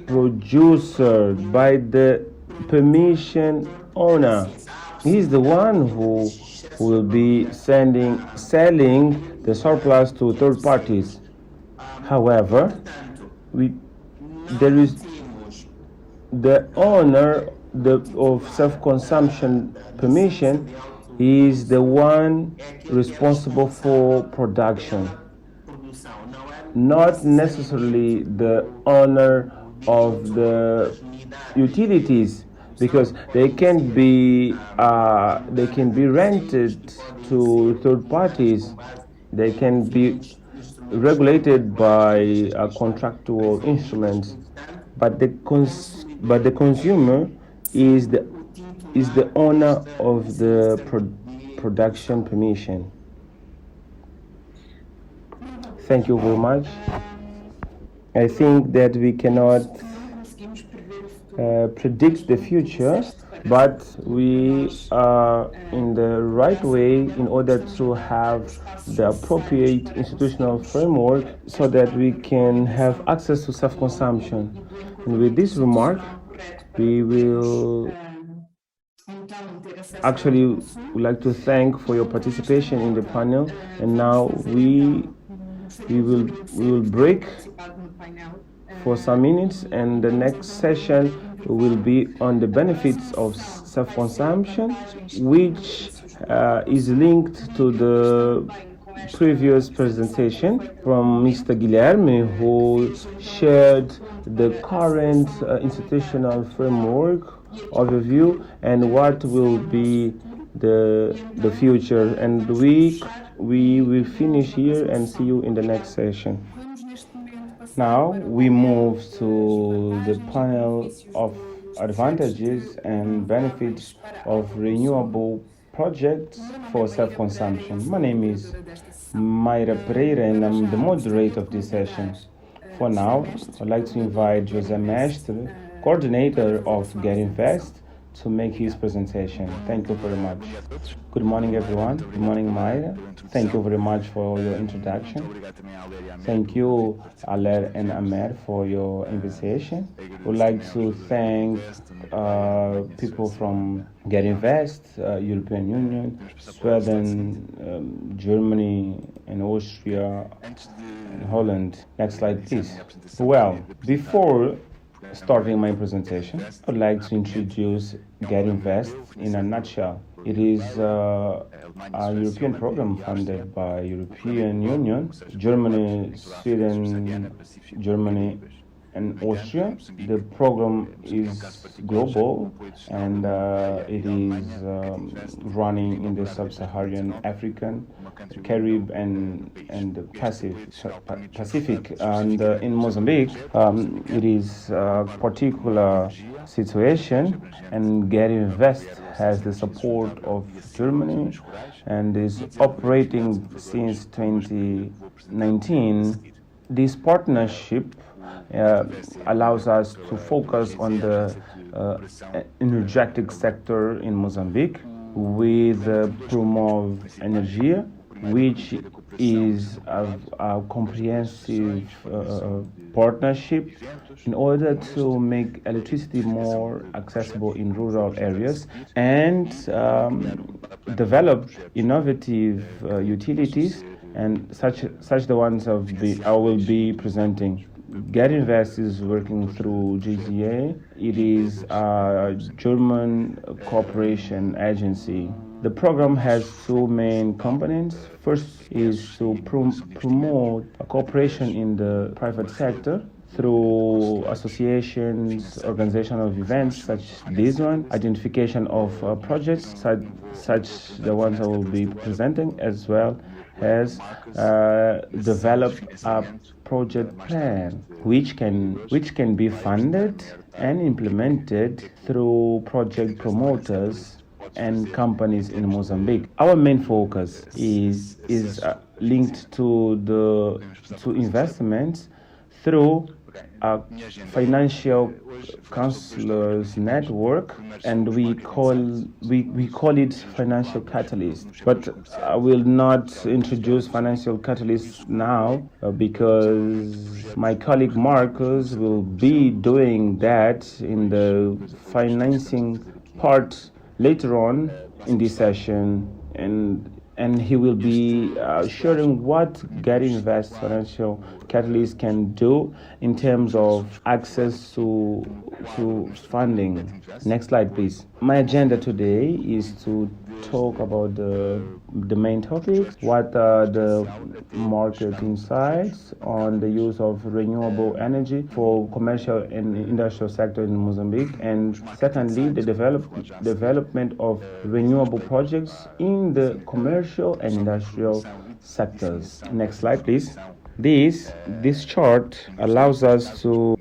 producer, by the permission owner. He's the one who will be selling the surplus to third parties. However, there is the owner of self-consumption permission is the one responsible for production, not necessarily the owner of the utilities, because they can be rented to third parties. They can be regulated by contractual instruments, but the consumer is the owner of the production permission. Thank you very much. I think that we cannot predict the future, but we are in the right way in order to have the appropriate institutional framework so that we can have access to self-consumption. And with this remark, we will actually would like to thank for your participation in the panel, and now we will break for some minutes, and the next session will be on the benefits of self-consumption, which is linked to the previous presentation from Mr. Guilherme, who shared the current institutional framework overview and what will be the future. And we will finish here and see you in the next session. Now we move to the panel of advantages and benefits of renewable projects for self-consumption. My name is Mayra Pereira and I'm the moderator of this session. For now, I'd like to invite José Mestre, coordinator of Get Invest, to make his presentation. Thank you very much. Good morning, everyone. Good morning, Mayra. Thank you very much for your introduction. Thank you, Aller and Amer, for your invitation. Would like to thank people from Get Invest, European Union, Sweden, Germany, and Austria, and Holland. Next slide, please. Well, before starting my presentation, I'd like to introduce Get Invest in a nutshell. It is a European program funded by European Union, Germany, Sweden, Germany, and Austria. The program is global, and it is running in the sub-Saharan African, Caribbean, and the Pacific. And in Mozambique, it is a particular situation, and Get Invest has the support of Germany and is operating since 2019. This partnership allows us to focus on the energetic sector in Mozambique with Promove Energia, which is a comprehensive partnership in order to make electricity more accessible in rural areas and develop innovative utilities, and such the ones I will be presenting. Get Invest is working through GZA. It is a German cooperation agency. The program has two main components. First is to promote a cooperation in the private sector through associations, organization of events such this one, identification of projects such the ones I will be presenting, as well as develop a project plan which can be funded and implemented through project promoters and companies in Mozambique. Our main focus is linked to investments through a financial counselors network, and we call it financial catalyst. But I will not introduce financial catalyst now because my colleague Marcus will be doing that in the financing part later on in this session, and he will be sharing what Get Invest Financial Catalyst can do in terms of access to funding. Next slide, please. My agenda today is to talk about the main topics. What are the market insights on the use of renewable energy for commercial and industrial sector in Mozambique, and secondly, the development of renewable projects in the commercial and industrial sectors. Next slide, please. This chart allows to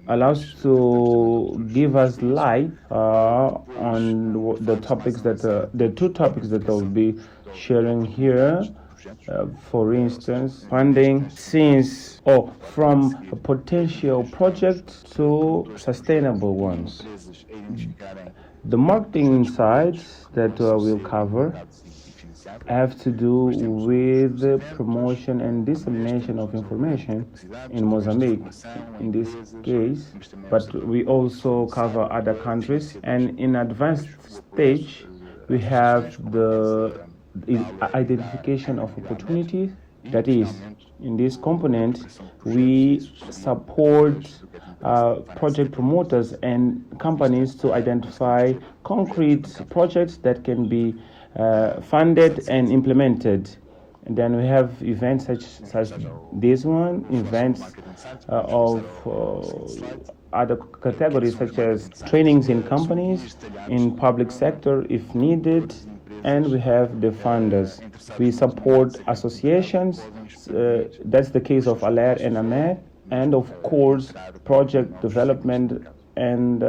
give us light on the topics the two topics that I'll be sharing here. For instance, funding from a potential project to sustainable ones. The marketing insights that we'll cover have to do with the promotion and dissemination of information in Mozambique in this case, but we also cover other countries, and in advanced stage we have the identification of opportunities. That is, in this component we support project promoters and companies to identify concrete projects that can be funded and implemented. And then we have events such this one, events of other categories such as trainings in companies, in public sector if needed, and we have the funders. We support associations, that's the case of ALER and AMER, and of course project development and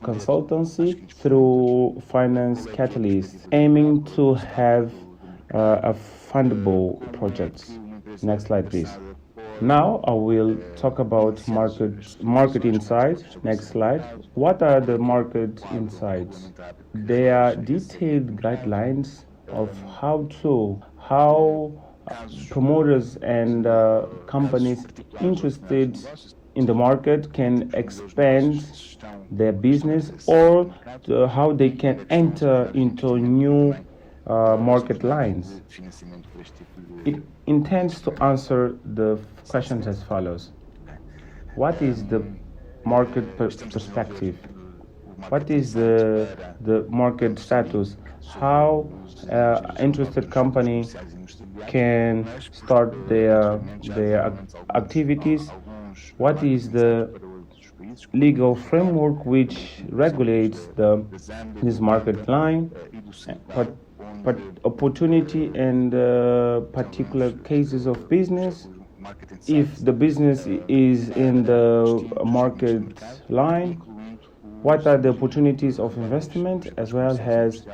consultancy through finance catalyst, aiming to have a fundable projects. Next slide, please. Now I will talk about market insights. Next slide. What are the market insights? They are detailed guidelines of how promoters and companies interested in the market can expand their business, or how they can enter into new market lines. It intends to answer the questions as follows. What is the market perspective? What is the market status? How interested company can start their activities? What is the legal framework which regulates this market line, but opportunity and particular cases of business. If the business is in the market line, what are the opportunities of investment as well as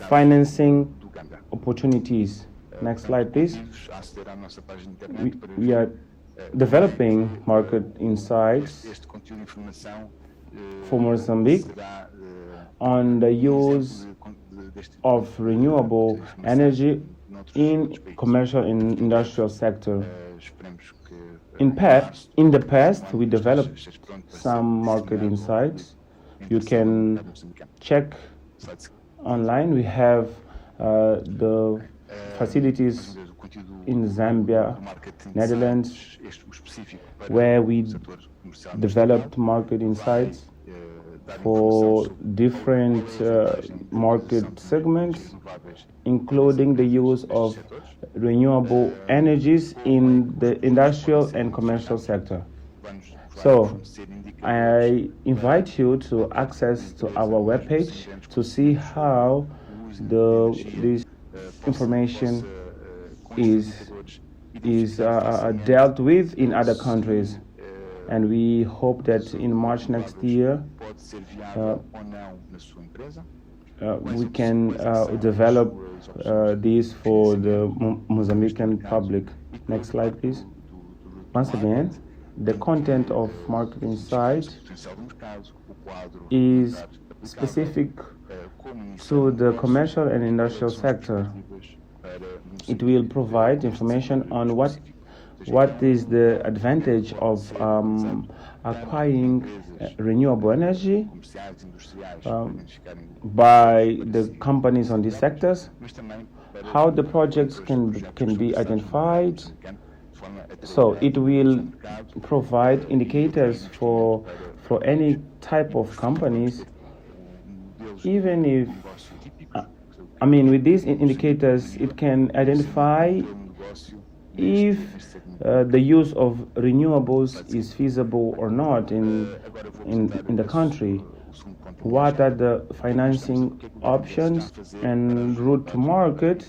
financing opportunities? Next slide, please. We are developing market insights for Mozambique on the use of renewable energy in commercial and industrial sector. In the past, we developed some market insights. You can check online. We have the facilities in Zambia, Netherlands, where we developed market insights for different market segments, including the use of renewable energies in the industrial and commercial sector. So I invite you to access to our webpage to see how this information is dealt with in other countries, and we hope that in March next year we can develop this for the Mozambican public. Next slide, please. Once again, the content of market insight is specific to the commercial and industrial sector. It will provide information on what is the advantage of acquiring renewable energy by the companies on these sectors, how the projects can be identified. So it will provide indicators for any type of companies, even if with these indicators it can identify if the use of renewables is feasible or not in the country. What are the financing options and route to market,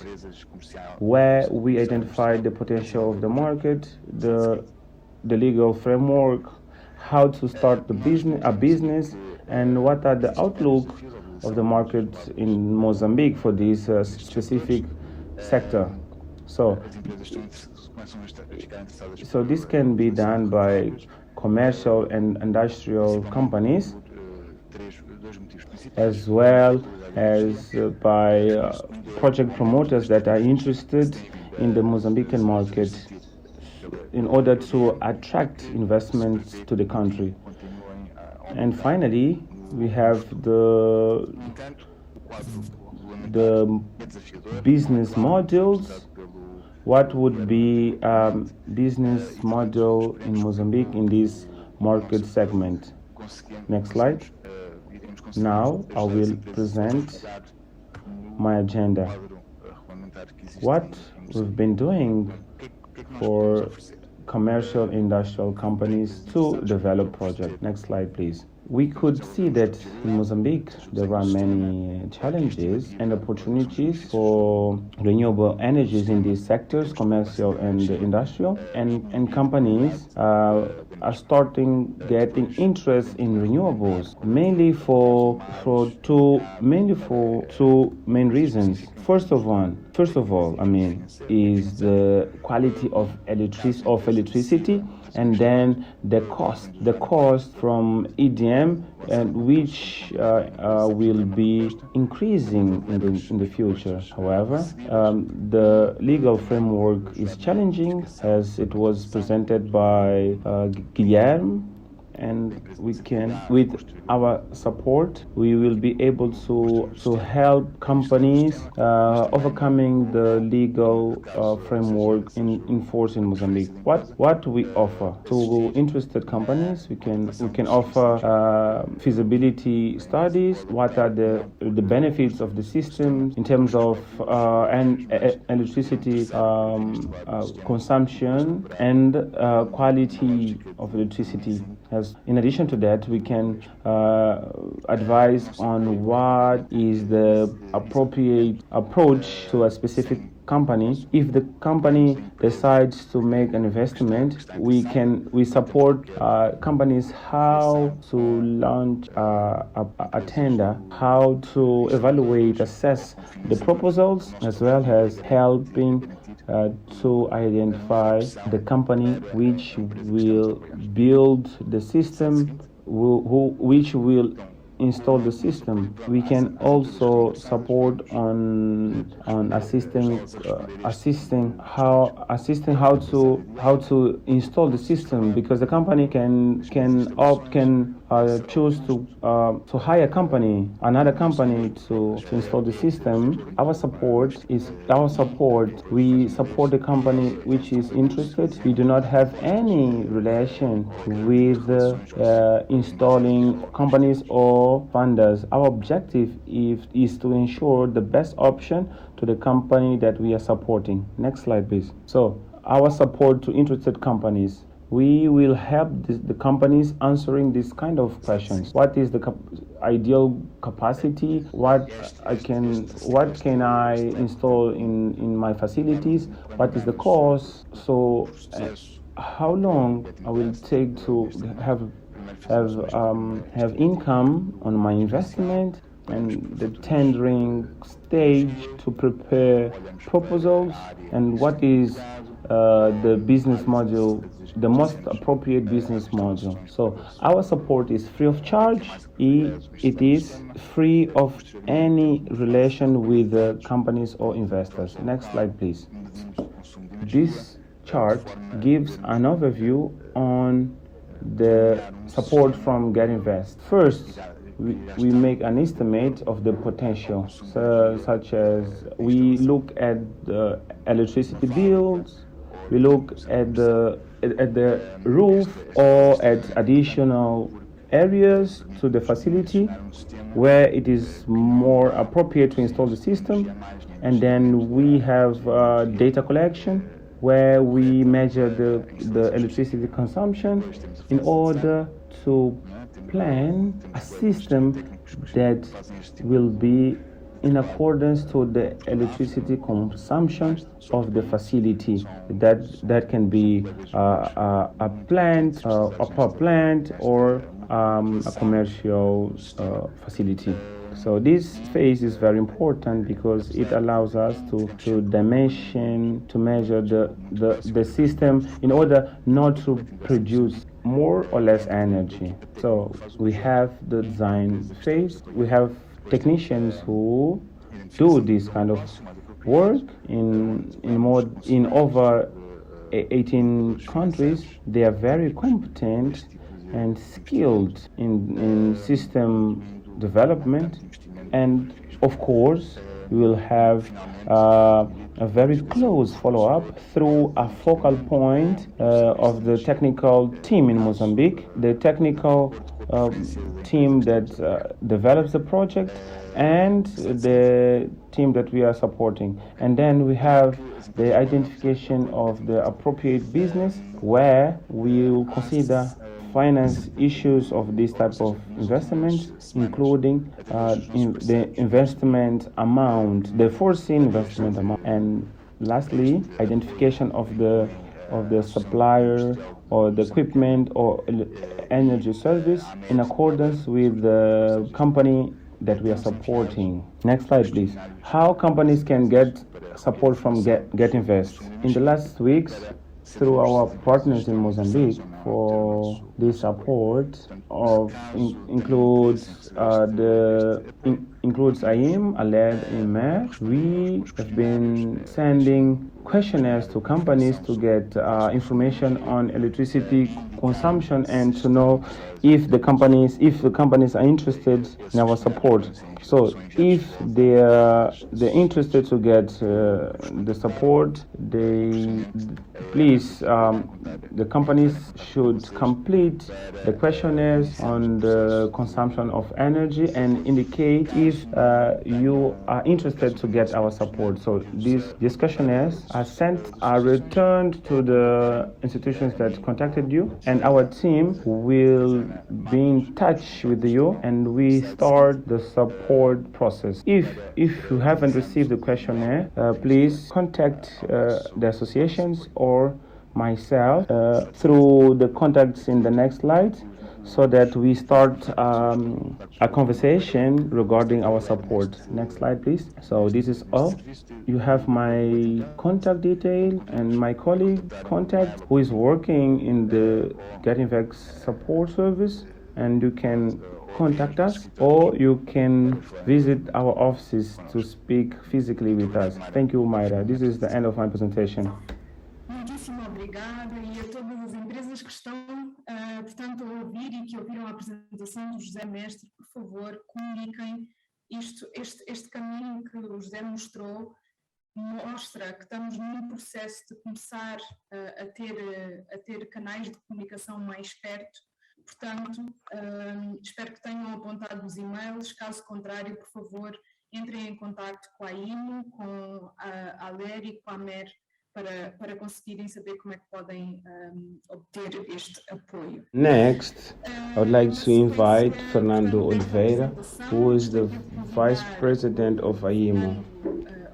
where we identify the potential of the market, the legal framework, how to start a business, and what are the outlook of the market in Mozambique for this specific sector. So this can be done by commercial and industrial companies, as well as by project promoters that are interested in the Mozambican market in order to attract investments to the country. And finally, we have the business models. What would be a business model in Mozambique in this market segment? Next slide. Now I will present my agenda. What we've been doing for commercial industrial companies to develop projects. Next slide, please. We could see that in Mozambique there are many challenges and opportunities for renewable energies in these sectors, commercial and industrial, and companies are starting getting interest in renewables, mainly for two main reasons. First of all, is the quality of electricity, and then the cost from EDM, and which will be increasing in the future. However, the legal framework is challenging, as it was presented by Guilherme, and with our support, we will be able to help companies overcoming the legal framework in force in Mozambique. What we offer to interested companies, we can offer feasibility studies. What are the benefits of the system in terms of electricity consumption and quality of electricity as us. In addition to that, we can advise on what is the appropriate approach to a specific company. If the company decides to make an investment, we support companies how to launch a tender, how to evaluate, assess the proposals, as well as helping to identify the company which will build the system, which will install the system. We can also support on assisting how to install the system, because the company can choose to hire another company to install the system. We support the company which is interested. We do not have any relation with installing companies or funders. Our objective is to ensure the best option to the company that we are supporting. Next slide, please. So, our support to interested companies. We will help the companies answering this kind of questions. What is the ideal capacity? What can I install in my facilities? What is the cost? So, how long I will take to have income on my investment, and the tendering stage to prepare proposals, and what is the business model, the most appropriate business model. So our support is free of charge. It is free of any relation with companies or investors. Next slide, please. This chart gives an overview on the support from Get Invest. First, we make an estimate of the potential, such as we look at the electricity bills, we look at the roof or at additional areas to the facility where it is more appropriate to install the system, and then we have data collection where we measure the electricity consumption in order to plan a system that will be in accordance to the electricity consumption of the facility. That can be a plant, a power plant, or a commercial facility. So this phase is very important because it allows us to dimension, to measure the system in order not to produce more or less energy. So we have the design phase. We have technicians who do this kind of work in over 18 countries. They are very competent and skilled in system development, and of course we will have a very close follow-up through a focal point of the technical team in Mozambique, the technical team that develops the project, and the team that we are supporting. And then we have the identification of the appropriate business, where we will consider finance issues of this type of investments, including the investment amount, the foreseen investment amount, and lastly, identification of the supplier or the equipment or energy service in accordance with the company that we are supporting. Next slide, please. How companies can get support from Get Invest. In the last weeks, through our partners in Mozambique, for this support includes Aiemo, Oliveira. We have been sending questionnaires to companies to get information on electricity consumption and to know if the companies are interested in our support. So if they're interested to get the support, the companies should complete the questionnaires on the consumption of energy and indicate if if you are interested to get our support. So these questionnaires are returned to the institutions that contacted you, and our team will be in touch with you, and we start the support process. If you haven't received the questionnaire, please contact the associations or myself through the contacts in the next slide, so that we start a conversation regarding our support. Next slide, please. So this is all. You have my contact detail and my colleague contact who is working in the Getting Vex support service, and you can contact us, or you can visit our offices to speak physically with us. Thank you, Mayra. This is the end of my presentation. Muitíssimo obrigada, e a todas as empresas que estão, portanto, a ouvir e que ouviram a apresentação do José Mestre, por favor, comuniquem este caminho que o José mostrou, mostra que estamos num processo de começar a ter canais de comunicação mais perto. Portanto, espero que tenham apontado os e-mails. Caso contrário, por favor, entrem em contato com a Aiemo, com a LER e com a MER, para conseguirem saber como é que podem obter este apoio. Next, I would like to invite Fernando Oliveira, who is the Vice President of Aiemo.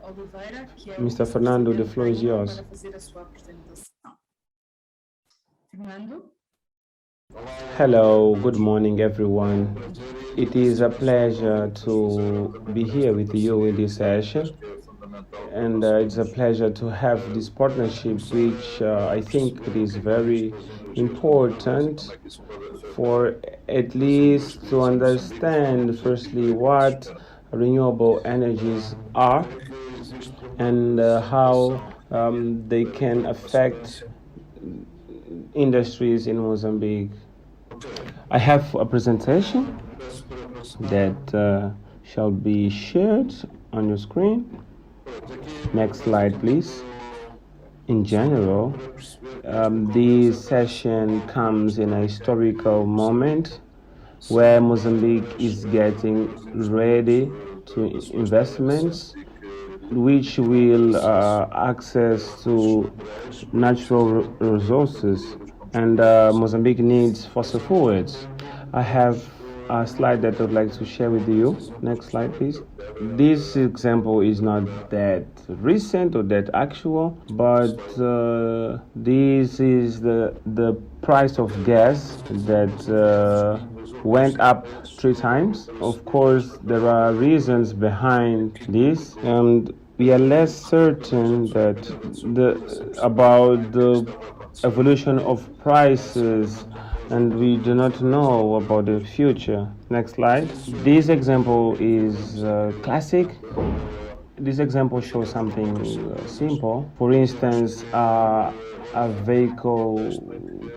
Oliveira, que é Mr. Fernando, the floor is yours. para fazer a sua apresentação. Fernando? Hello, good morning everyone. It is a pleasure to be here with you in this session, and it's a pleasure to have this partnership, which I think it is very important for at least to understand firstly what renewable energies are and how they can affect industries in Mozambique. I have a presentation that shall be shared on your screen. Next slide, please. In general, this session comes in a historical moment where Mozambique is getting ready to investments which will access to natural resources, and Mozambique needs fossil fuels. I have a slide that I would like to share with you. Next slide, please. This example is not that recent or that actual, but this is the price of gas that went up 3 times. Of course, there are reasons behind this, and we are less certain that about the evolution of prices, and we do not know about the future. Next slide. This example is classic. This example shows something simple. For instance, a vehicle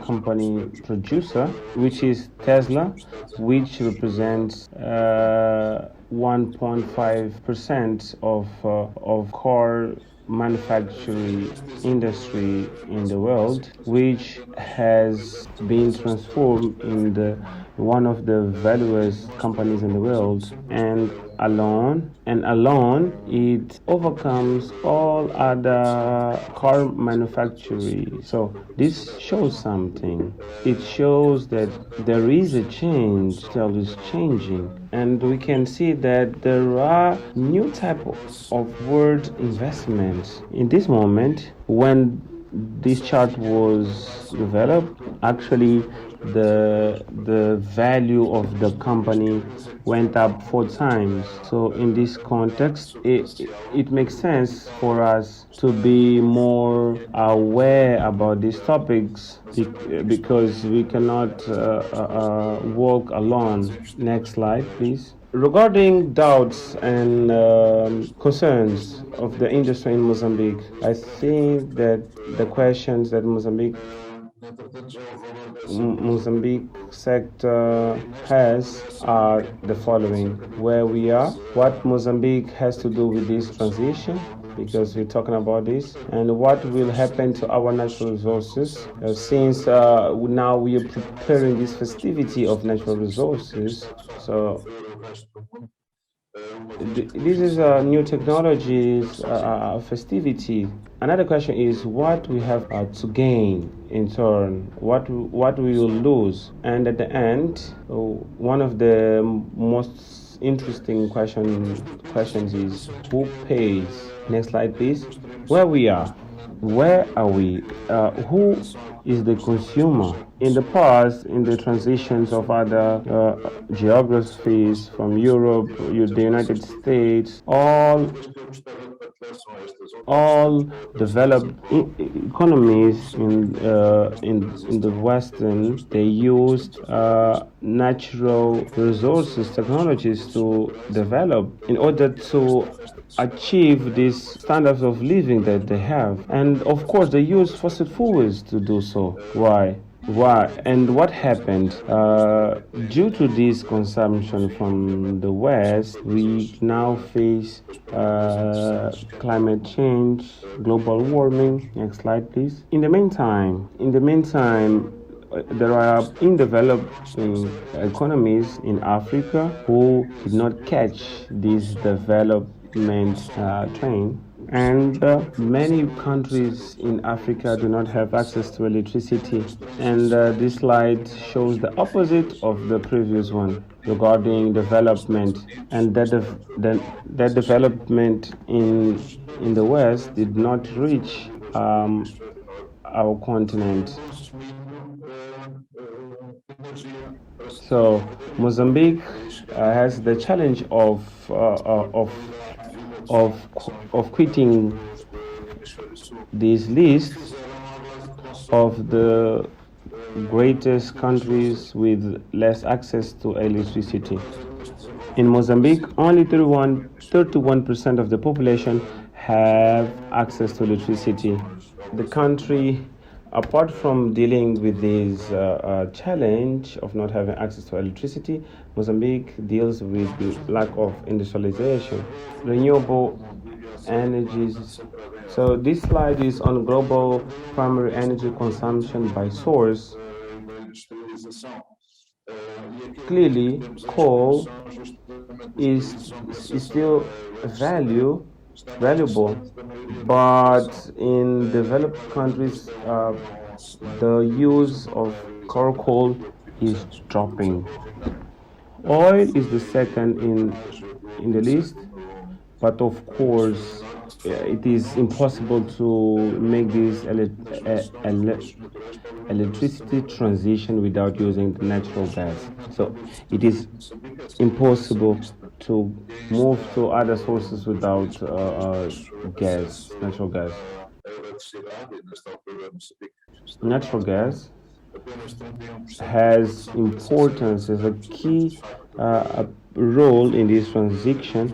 company producer, which is Tesla, which represents 1.5% of car manufacturing industry in the world, which has been transformed in one of the valueless companies in the world, and alone it overcomes all other car manufacturing. So this shows something. It shows that there is a change, still is changing, and we can see that there are new type of world investments. In this moment, when this chart was developed, actually the value of the company went up 4 times. So in this context, it makes sense for us to be more aware about these topics, because we cannot walk alone. Next slide, please. Regarding doubts and concerns of the industry in Mozambique, I think that the questions that Mozambique sector has are the following: where we are, what Mozambique has to do with this transition, because we're talking about this, and what will happen to our natural resources, since now we are preparing this festivity of natural resources. So This is new technologies, festivity. Another question is what we have to gain in turn, what we will lose, and at the end, one of the most interesting questions is who pays. Next slide, please. Where we are. Where are we? Who is the consumer? In the past, in the transitions of other geographies from Europe, the United States, all developed economies in the Western, they used natural resources, technologies to develop in order to achieve these standards of living that they have. And of course, they use fossil fuels to do so. Why? And what happened? Due to this consumption from the West, we now face climate change, global warming. Next slide, please. In the meantime, there are developing economies in Africa who did not catch this development train. And many countries in Africa do not have access to electricity. And this slide shows the opposite of the previous one regarding development. And that development in the West did not reach our continent. So Mozambique has the challenge of quitting this list of the greatest countries with less access to electricity. In Mozambique, only 31% of the population have access to electricity. The country, apart from dealing with this challenge of not having access to electricity, Mozambique deals with the lack of industrialization, renewable energies. So this slide is on global primary energy consumption by source. Clearly, coal is still valuable, but in developed countries, the use of coal is dropping. Oil is the second in the list, but of course, it is impossible to make this electricity transition without using natural gas. So it is impossible to move to other sources without natural gas. Natural gas has importance as a key role in this transition,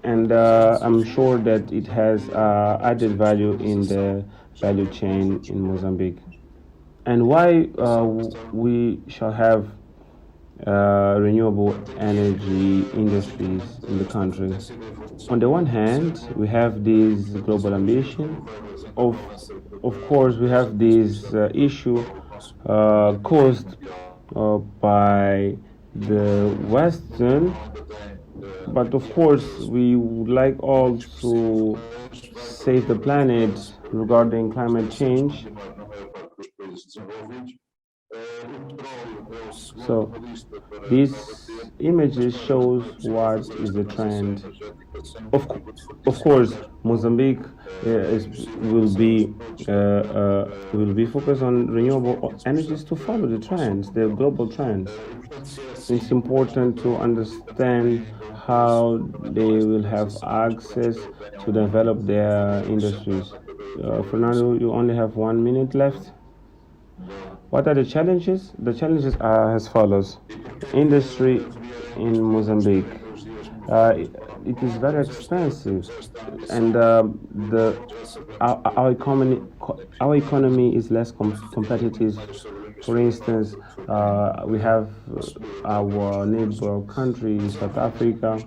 and I'm sure that it has added value in the value chain in Mozambique. And why we shall have renewable energy industries in the country. On the one hand, we have this global ambition. Of course, we have this issue caused by the Western, but of course, we would like all to save the planet regarding climate change. So this images shows what is the trend. Of course, Mozambique will be focused on renewable energies to follow the trends, the global trends. It's important to understand how they will have access to develop their industries. Fernando, you only have 1 minute left. What are the challenges? The challenges are as follows. Industry in Mozambique. It is very expensive, and our economy is less competitive. For instance, we have our neighbor country, South Africa.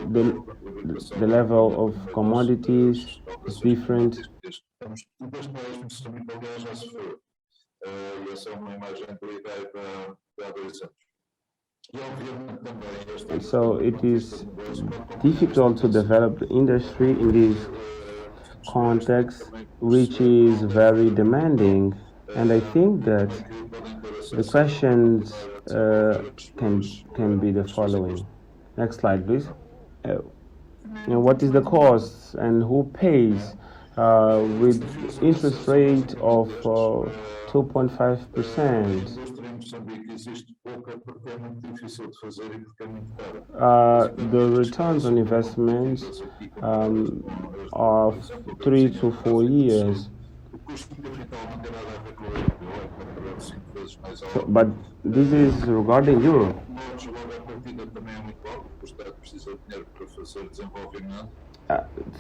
The level of commodities is different. E essa é uma imagem que eu ideia para há 2 anos. So it is difficult to develop the industry in this context, which is very demanding. And I think that the questions can be the following. Next slide, please. And what is the cost and who pays with interest rate of 2.5%? The returns on investments of 3 to 4 years. So, but this is regarding euro.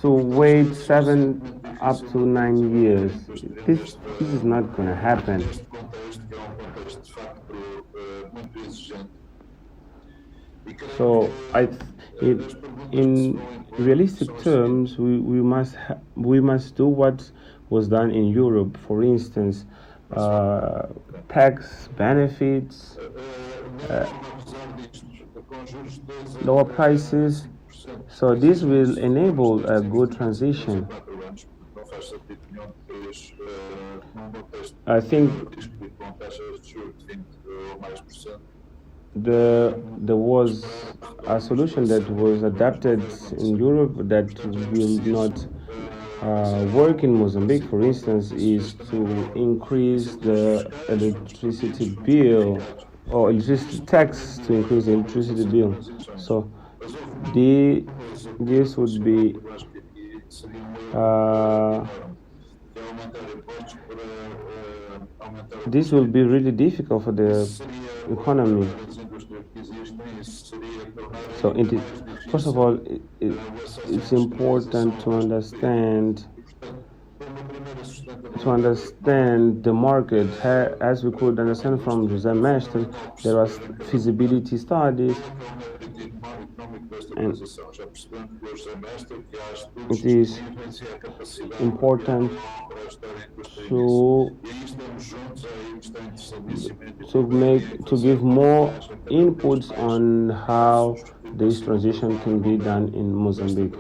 To wait 7 up to 9 years, this is not going to happen. So in realistic terms, we must do what was done in Europe. For instance, tax benefits, lower prices. So this will enable a good transition. I think there was a solution that was adapted in Europe that will not work in Mozambique, for instance, is to increase the electricity bill or electricity tax to increase the electricity bill. So this would be this will be really difficult for the economy. So first of all, it's important to understand the market. As we could understand from the semester, there was feasibility studies, and it is important to give more inputs on how this transition can be done in Mozambique.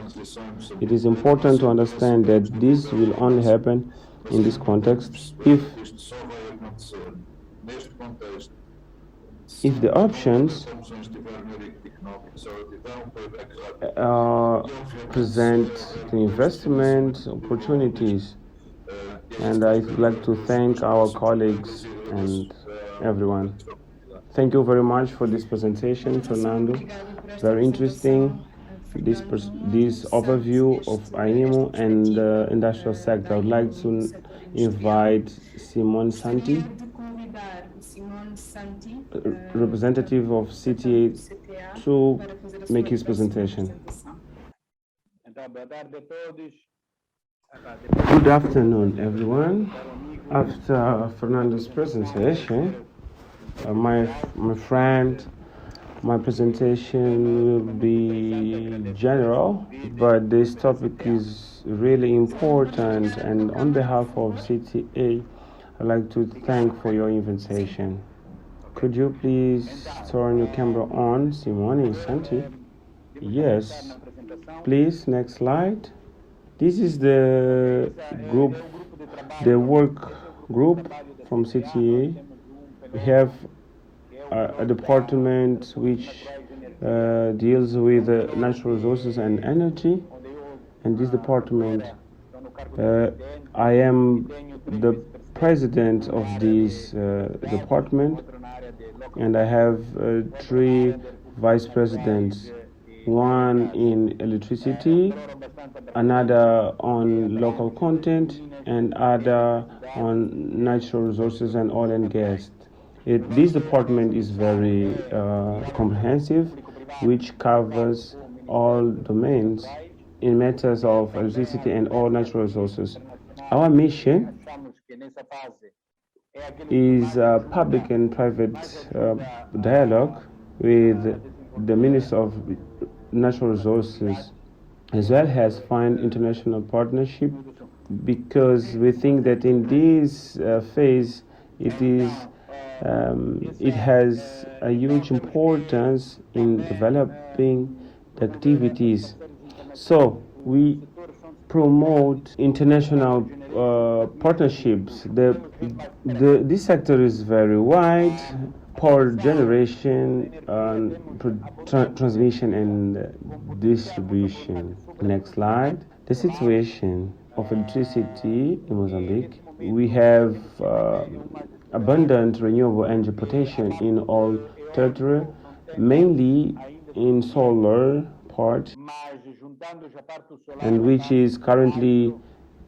It is important to understand that this will only happen in this context if the options present the investment opportunities. And I'd like to thank our colleagues and everyone. Thank you very much for this presentation, Fernando. Very interesting, this overview of Aiemo and the industrial sector. I would like to invite Simone Santi, representative of CTA, to make his presentation. Good afternoon, everyone. After Fernando's presentation, my presentation will be general, but this topic is really important, and on behalf of CTA, I'd like to thank for your invitation. Could you please turn your camera on, Simone Santi? Yes. Please, next slide. This is the group, the work group from CTA. We have a department which deals with natural resources and energy. And this department, I am the president of this department, and I have 3 vice presidents, one in electricity, another on local content, and other on natural resources and oil and gas. This department is very comprehensive, which covers all domains in matters of electricity and all natural resources. Our mission is public and private dialogue with the Minister of Natural Resources, as well as find international partnership, because we think that in this phase it is it has a huge importance in developing the activities. So we promote international partnerships. This sector is very wide: power generation, transmission, and distribution. Next slide. The situation of electricity in Mozambique. We have abundant renewable energy potential in all territory, mainly in solar part, and which is currently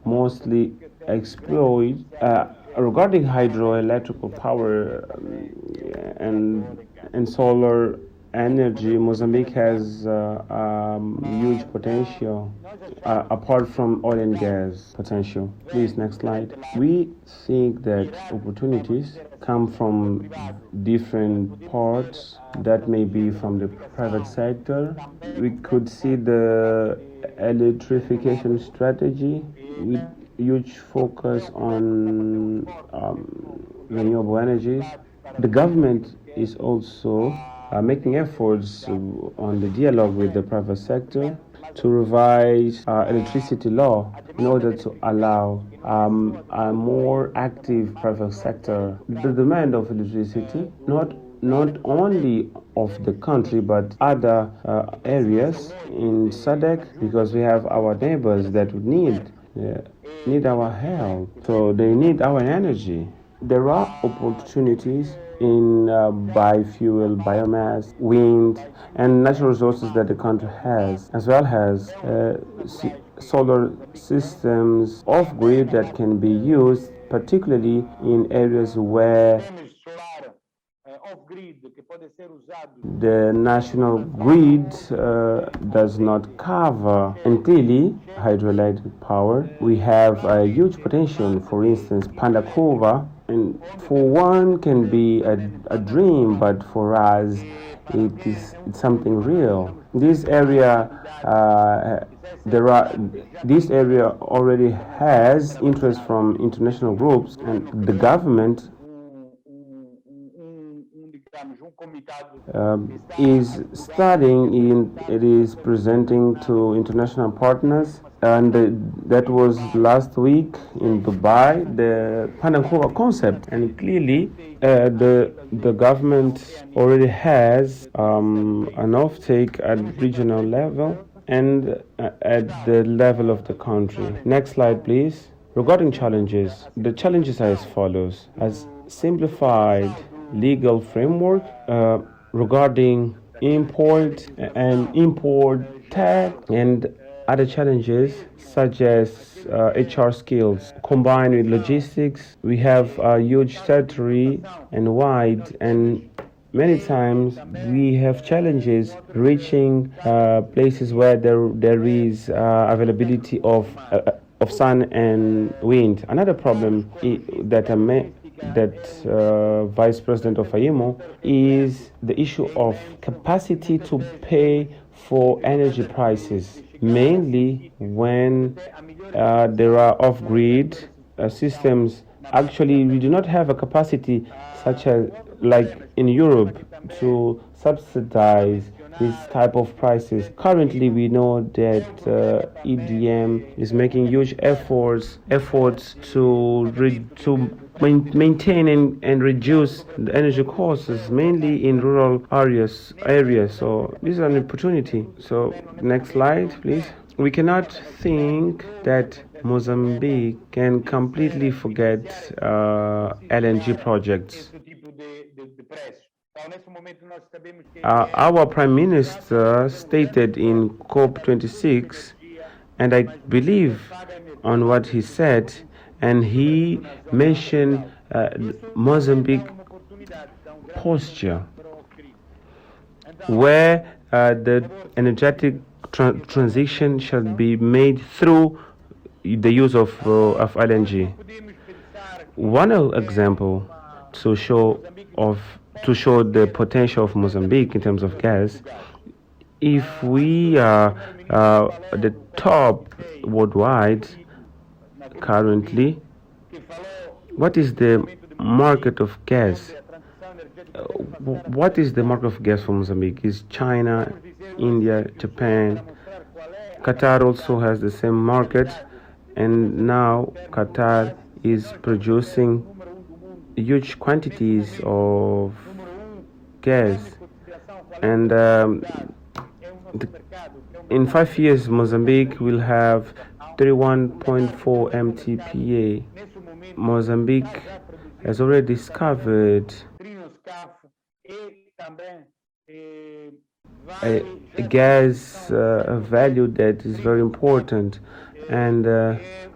mostly exploited. Regarding hydroelectrical power and solar energy, Mozambique has huge potential apart from oil and gas potential. Please, next slide. We think that opportunities come from different parts, that may be from the private sector. We could see the electrification strategy with huge focus on renewable energies. The government is also making efforts on the dialogue with the private sector to revise electricity law in order to allow a more active private sector. The demand of electricity, not only of the country but other areas in SADC, because we have our neighbors that would need our help, so they need our energy. There are opportunities in biofuel, biomass, wind, and natural resources that the country has, as well as solar systems off-grid that can be used, particularly in areas where the national grid does not cover entirely hydroelectric power. We have a huge potential. For instance, Pandakova, and for one can be a dream, but for us it's something real. This area this area already has interest from international groups, and the government is studying it is presenting to international partners, and that was last week in Dubai, the Panankova concept, and clearly the government already has an offtake at regional level and at the level of the country. Next slide, please. Regarding challenges, the challenges are as follows: as simplified legal framework regarding import tax, and other challenges such as HR skills combined with logistics. We have a huge territory and wide, and many times we have challenges reaching places where there is availability of sun and wind. Another problem that Vice President of Aiemo is the issue of capacity to pay for energy prices, mainly when there are off-grid systems. Actually, we do not have a capacity such as like in Europe to subsidize this type of prices. Currently, we know that EDM is making huge efforts to maintain and reduce the energy costs, mainly in rural areas. So this is an opportunity. So next slide, please. We cannot think that Mozambique can completely forget LNG projects. Our Prime Minister stated in COP26, and I believe on what he said, and he mentioned Mozambique posture, where the energetic transition shall be made through the use of LNG. One example to show the potential of Mozambique in terms of gas, if we are the top worldwide currently, what is the market of gas. What is the market of gas for Mozambique? Is China, India, Japan? Qatar also has the same market, and now Qatar is producing huge quantities of gas, and in 5 years Mozambique will have 31.4 MTPA. Mozambique has already discovered a gas value that is very important, and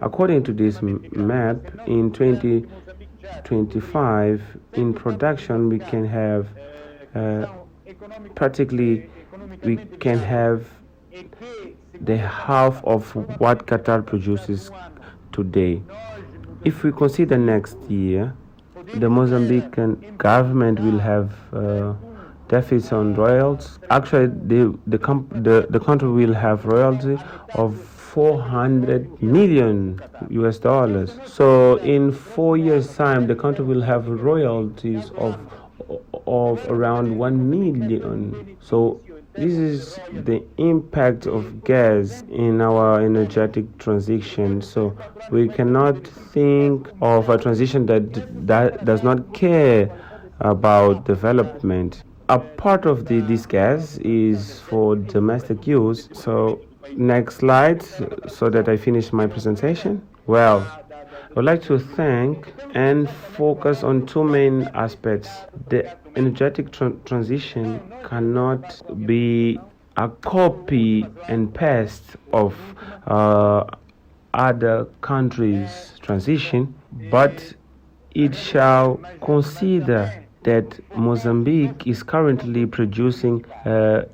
according to this map, in 2025 in production we can have practically we can have the half of what Qatar produces today. If we consider next year, the Mozambican government will have deficits on royalties. Actually, the country will have royalty of 400 million US dollars. So in 4 years' time, the country will have royalties of around 1 million. So this is the impact of gas in our energetic transition. So we cannot think of a transition that does not care about development. A part of this gas is for domestic use. So next slide, so that I finish my presentation. Well, I would like to thank and focus on two main aspects. The energetic transition cannot be a copy and paste of other countries' transition, but it shall consider that Mozambique is currently producing a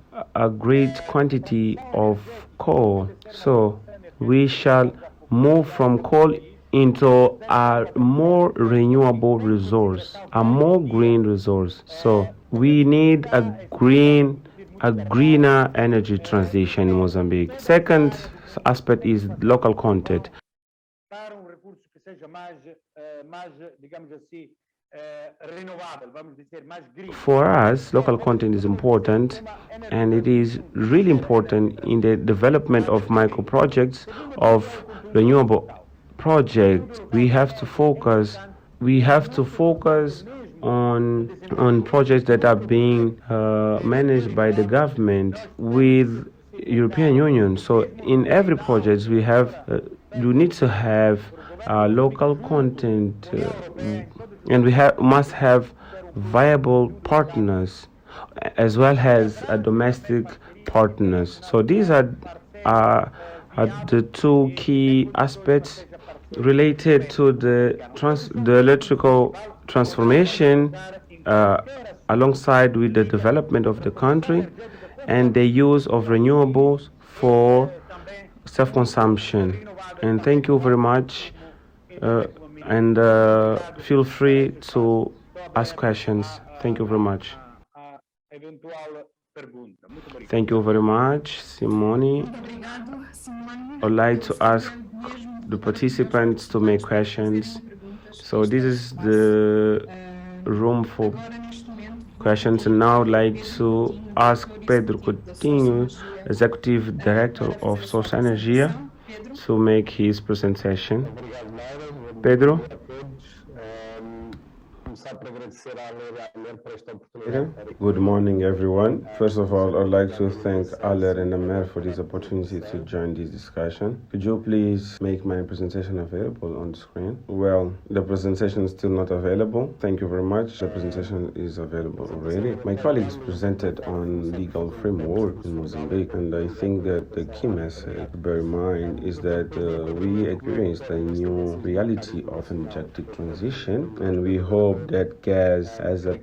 great quantity of coal. So we shall move from coal into a more renewable resource, a more green resource. So we need a greener energy transition in Mozambique. Second aspect is local content. For us, local content is important, and it is really important in the development of micro projects, of renewable projects. We have to focus on projects that are being managed by the government with European Union. So in every project we have you need to have local content, and we must have viable partners as well as domestic partners. So these are the two key aspects related to the electrical transformation alongside with the development of the country and the use of renewables for self-consumption. And thank you very much, and feel free to ask questions. Thank you very much. Thank you very much, Simone. I'd like to ask the participants to make questions. So this is the room for questions, and now I'd like to ask Pedro Coutinho, Executive Director of Source Energia, to make his presentation. Pedro? Good morning, everyone. First of all, I'd like to thank Aller and Amer for this opportunity to join this discussion. Could you please make my presentation available on the screen? Well, the presentation is still not available. Thank you very much. The presentation is available already. My colleagues presented on legal framework in Mozambique, and I think that the key message to bear in mind is that we experienced a new reality of energetic transition, and we hope that gas has a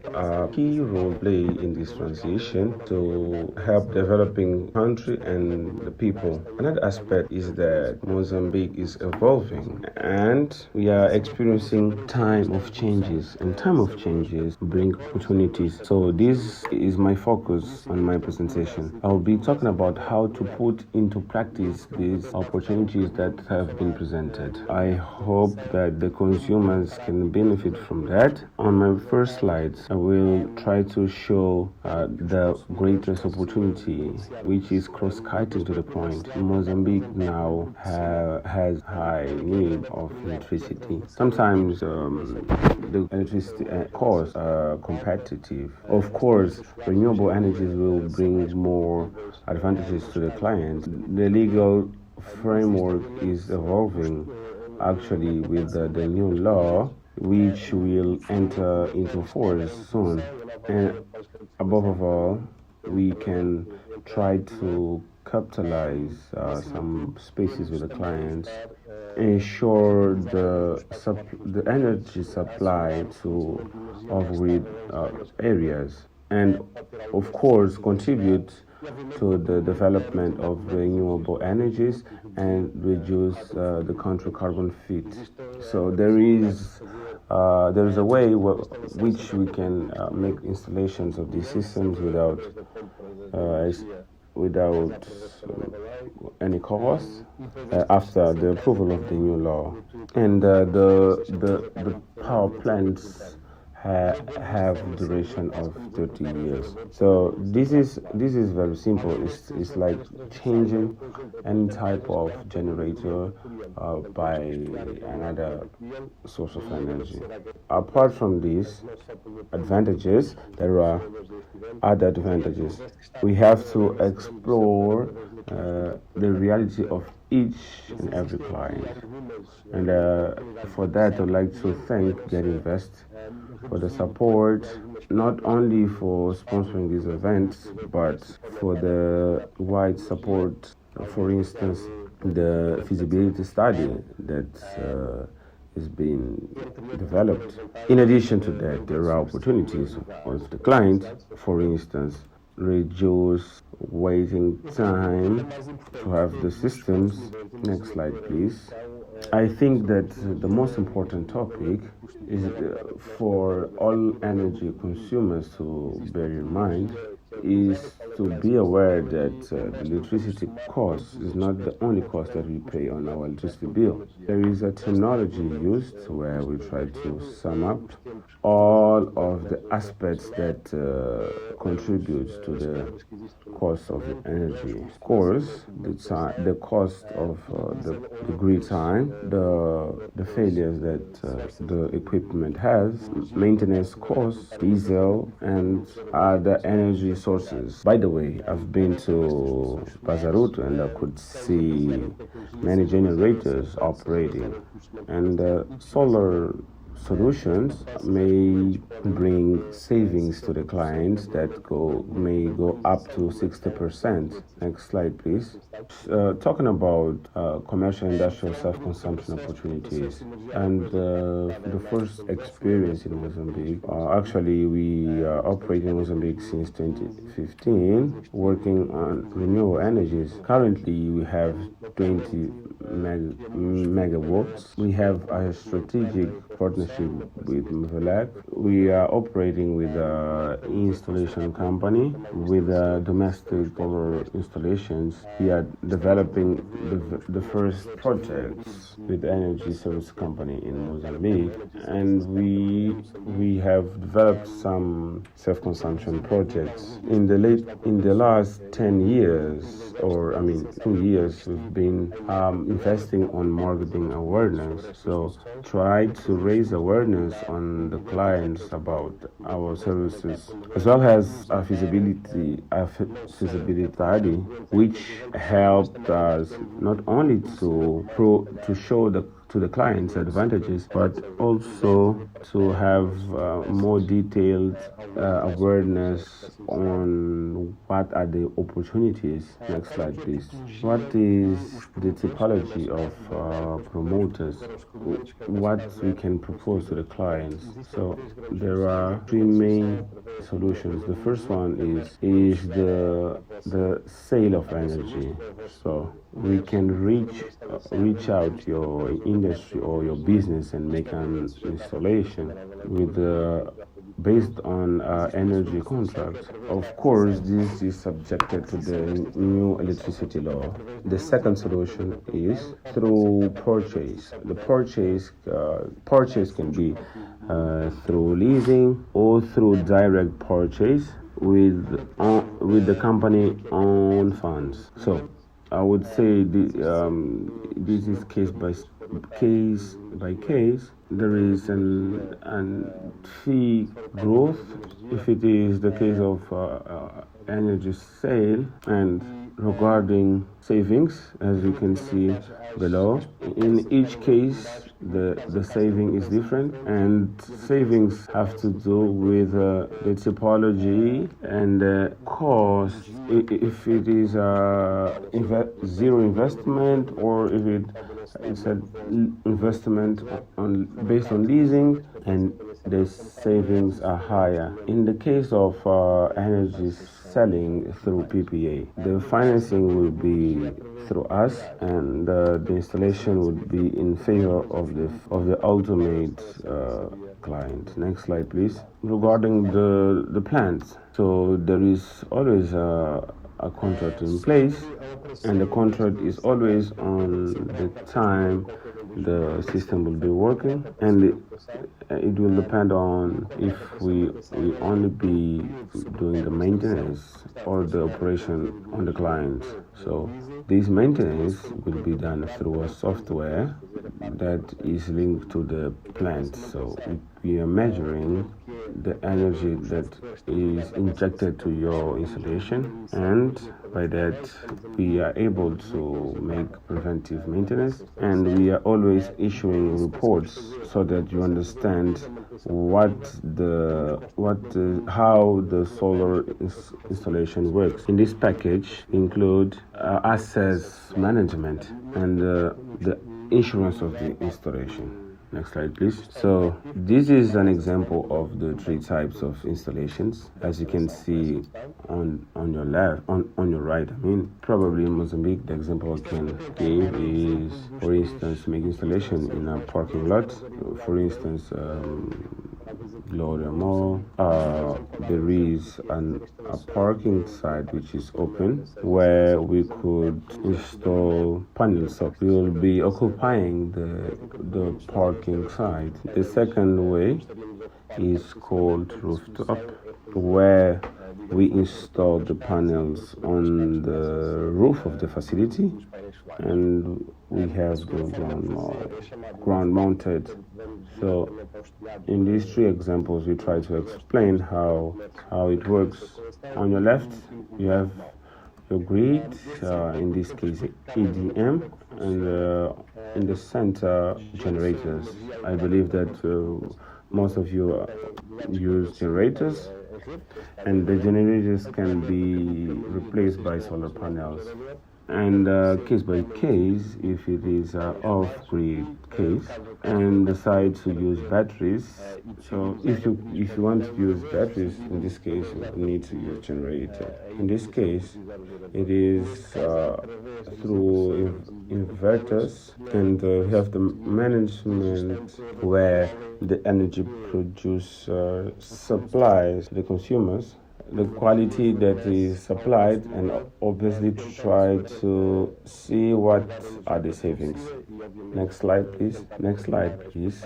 key role play in this transition to help developing country and the people. Another aspect is that Mozambique is evolving and we are experiencing time of changes, and time of changes bring opportunities. So this is my focus on my presentation. I'll be talking about how to put into practice these opportunities that have been presented. I hope that the consumers can benefit from that. On my first slide, I will try to show the greatest opportunity, which is cross-cutting to the point. Mozambique now has high need of electricity. Sometimes the electricity costs are competitive. Of course, renewable energies will bring more advantages to the client. The legal framework is evolving actually with the new law, which will enter into force soon. And above all, we can try to capitalize some spaces with the clients, ensure the energy supply to off-grid areas, and of course contribute to the development of renewable energies and reduce the country carbon footprint. So there is a way which we can make installations of these systems without any cost after the approval of the new law. And the power plants have duration of 30 years. So this is very simple. It's like changing any type of generator by another source of energy. Apart from these advantages, there are other advantages. We have to explore the reality of each and every client. And for that, I'd like to thank Get Invest for the support, not only for sponsoring these events, but for the wide support. For instance, the feasibility study that is being developed. In addition to that, there are opportunities of the client, for instance, reduce waiting time to have the systems. Next slide, please. I think that the most important topic is for all energy consumers to bear in mind is to be aware that the electricity cost is not the only cost that we pay on our electricity bill. There is a terminology used where we try to sum up all of the aspects that contribute to the cost of energy. Of course, the cost of the grid time, the failures that the equipment has, maintenance costs, diesel, and other energy sources. By the way, I've been to Bazaruto and I could see many generators operating, and solar solutions may bring savings to the clients that may go up to 60%. Next slide, please. Talking about commercial industrial self-consumption opportunities, and the first experience in Mozambique. Actually, we operate in Mozambique since 2015, working on renewable energies. Currently, we have 20 megawatts. We have a strategic partnership with Mvelak. We are operating with an installation company with domestic power installations. We are developing the first projects with energy service company in Mozambique, and we have developed some self-consumption projects. In the last 10 years, 2 years, we've been investing on marketing awareness. So try to raise awareness on the clients about our services, as well as a feasibility study, which helped us not only to to the client's advantages, but also to have more detailed awareness on what are the opportunities. Next slide, please. What is the typology of promoters? What we can propose to the clients? So there are three main solutions. The first one is the sale of energy. So we can reach out your industry or your business and make an installation with based on energy contract. Of course, this is subjected to the new electricity law. The second solution is through purchase. The purchase can be through leasing or through direct purchase with the company own funds. So I would say this is case by case. There is an fee growth if it is the case of energy sale, and regarding savings, as you can see below, in each case the saving is different, and savings have to do with the typology and the cost. If it is zero investment, or if it's an investment based on leasing, and the savings are higher. In the case of energy selling through PPA, the financing will be through us, and the installation would be in favor of the ultimate client. Next slide, please. Regarding the plants, so there is always a contract in place, and the contract is always on the time the system will be working, and it will depend on if we only be doing the maintenance or the operation on the client. So this maintenance will be done through a software that is linked to the plant. So we are measuring the energy that is injected to your installation, and by that we are able to make preventive maintenance, and we are always issuing reports so that you understand how the solar installation works. In this package include assets management and the insurance of the installation. Next slide, please. So this is an example of the three types of installations. As you can see on your left, on your right, I mean, probably in Mozambique, the example I can give is, for instance, make installation in a parking lot. For instance, Gloria Mall. There is a parking site which is open where we could install panels. So we will be occupying the parking site. The second way is called rooftop, where we install the panels on the roof of the facility, and we have the ground mounted. So in these three examples, we try to explain how it works. On your left, you have your grid, in this case EDM, and in the center, generators. I believe that most of you use generators, and the generators can be replaced by solar panels. And case by case, if it is off-grid case and decide to use batteries, so if you want to use batteries, in this case you need to use generator. In this case, it is through inverters, and we have the management where the energy producer supplies the consumers the quality that is supplied, and obviously to try to see what are the savings. Next slide, please. Next slide, please.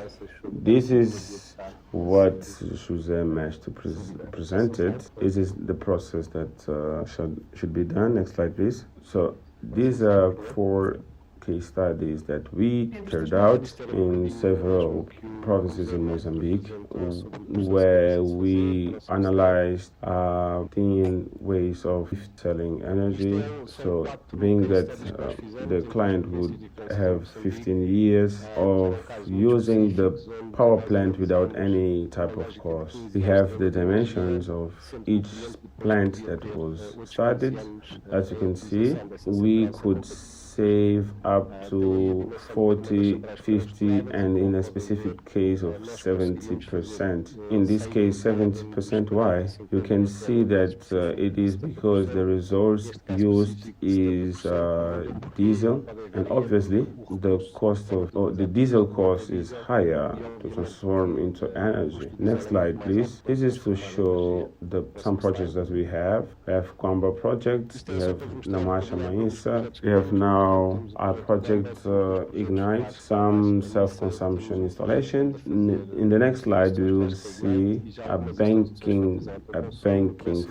This is what José managed to present it. This is the process that should be done. Next slide, please. So these are 4 case studies that we carried out in several provinces in Mozambique, where we analyzed 10 ways of selling energy. So being that the client would have 15 years of using the power plant without any type of cost. We have the dimensions of each plant that was started. As you can see, we could save up to 40, 50, and in a specific case of 70%. In this case, 70%. Why? You can see that it is because the resource used is diesel, and obviously the cost of the diesel cost is higher to transform into energy. Next slide, please. This is to show some projects that we have. We have Farm Projects, we have Namasha Maisa, we have now our project Ignite, some self-consumption installation. In the next slide, we will see a banking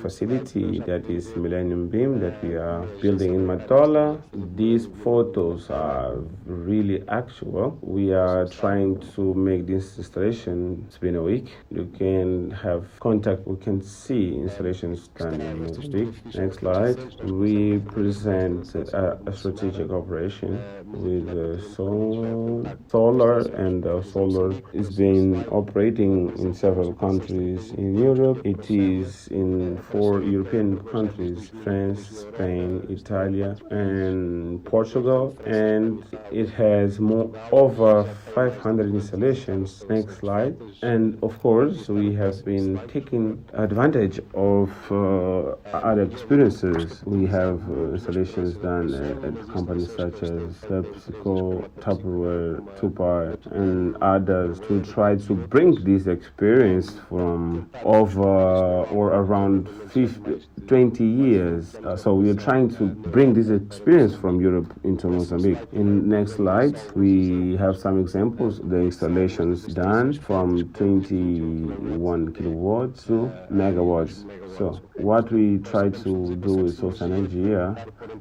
facility that is Millennium Beam that we are building in Matola. These photos are really actual. We are trying to make this installation. It's been a week. You can have contact. We can see installations done in Mozambique. Next slide. We present a strategic operation with solar, and solar is being operating in several countries in Europe. It is in 4 European countries: France, Spain, Italy, and Portugal, and it has over 500 installations. Next slide. And of course, we have been taking advantage of other experiences. We have installations done at companies such as PepsiCo, Tupperware, Tupar, and others to try to bring this experience from over or around 20 years. So we are trying to bring this experience from Europe into Mozambique. In next slide, we have some examples of the installations done from 21 kilowatts to megawatts. So what we try to do with Source Energy here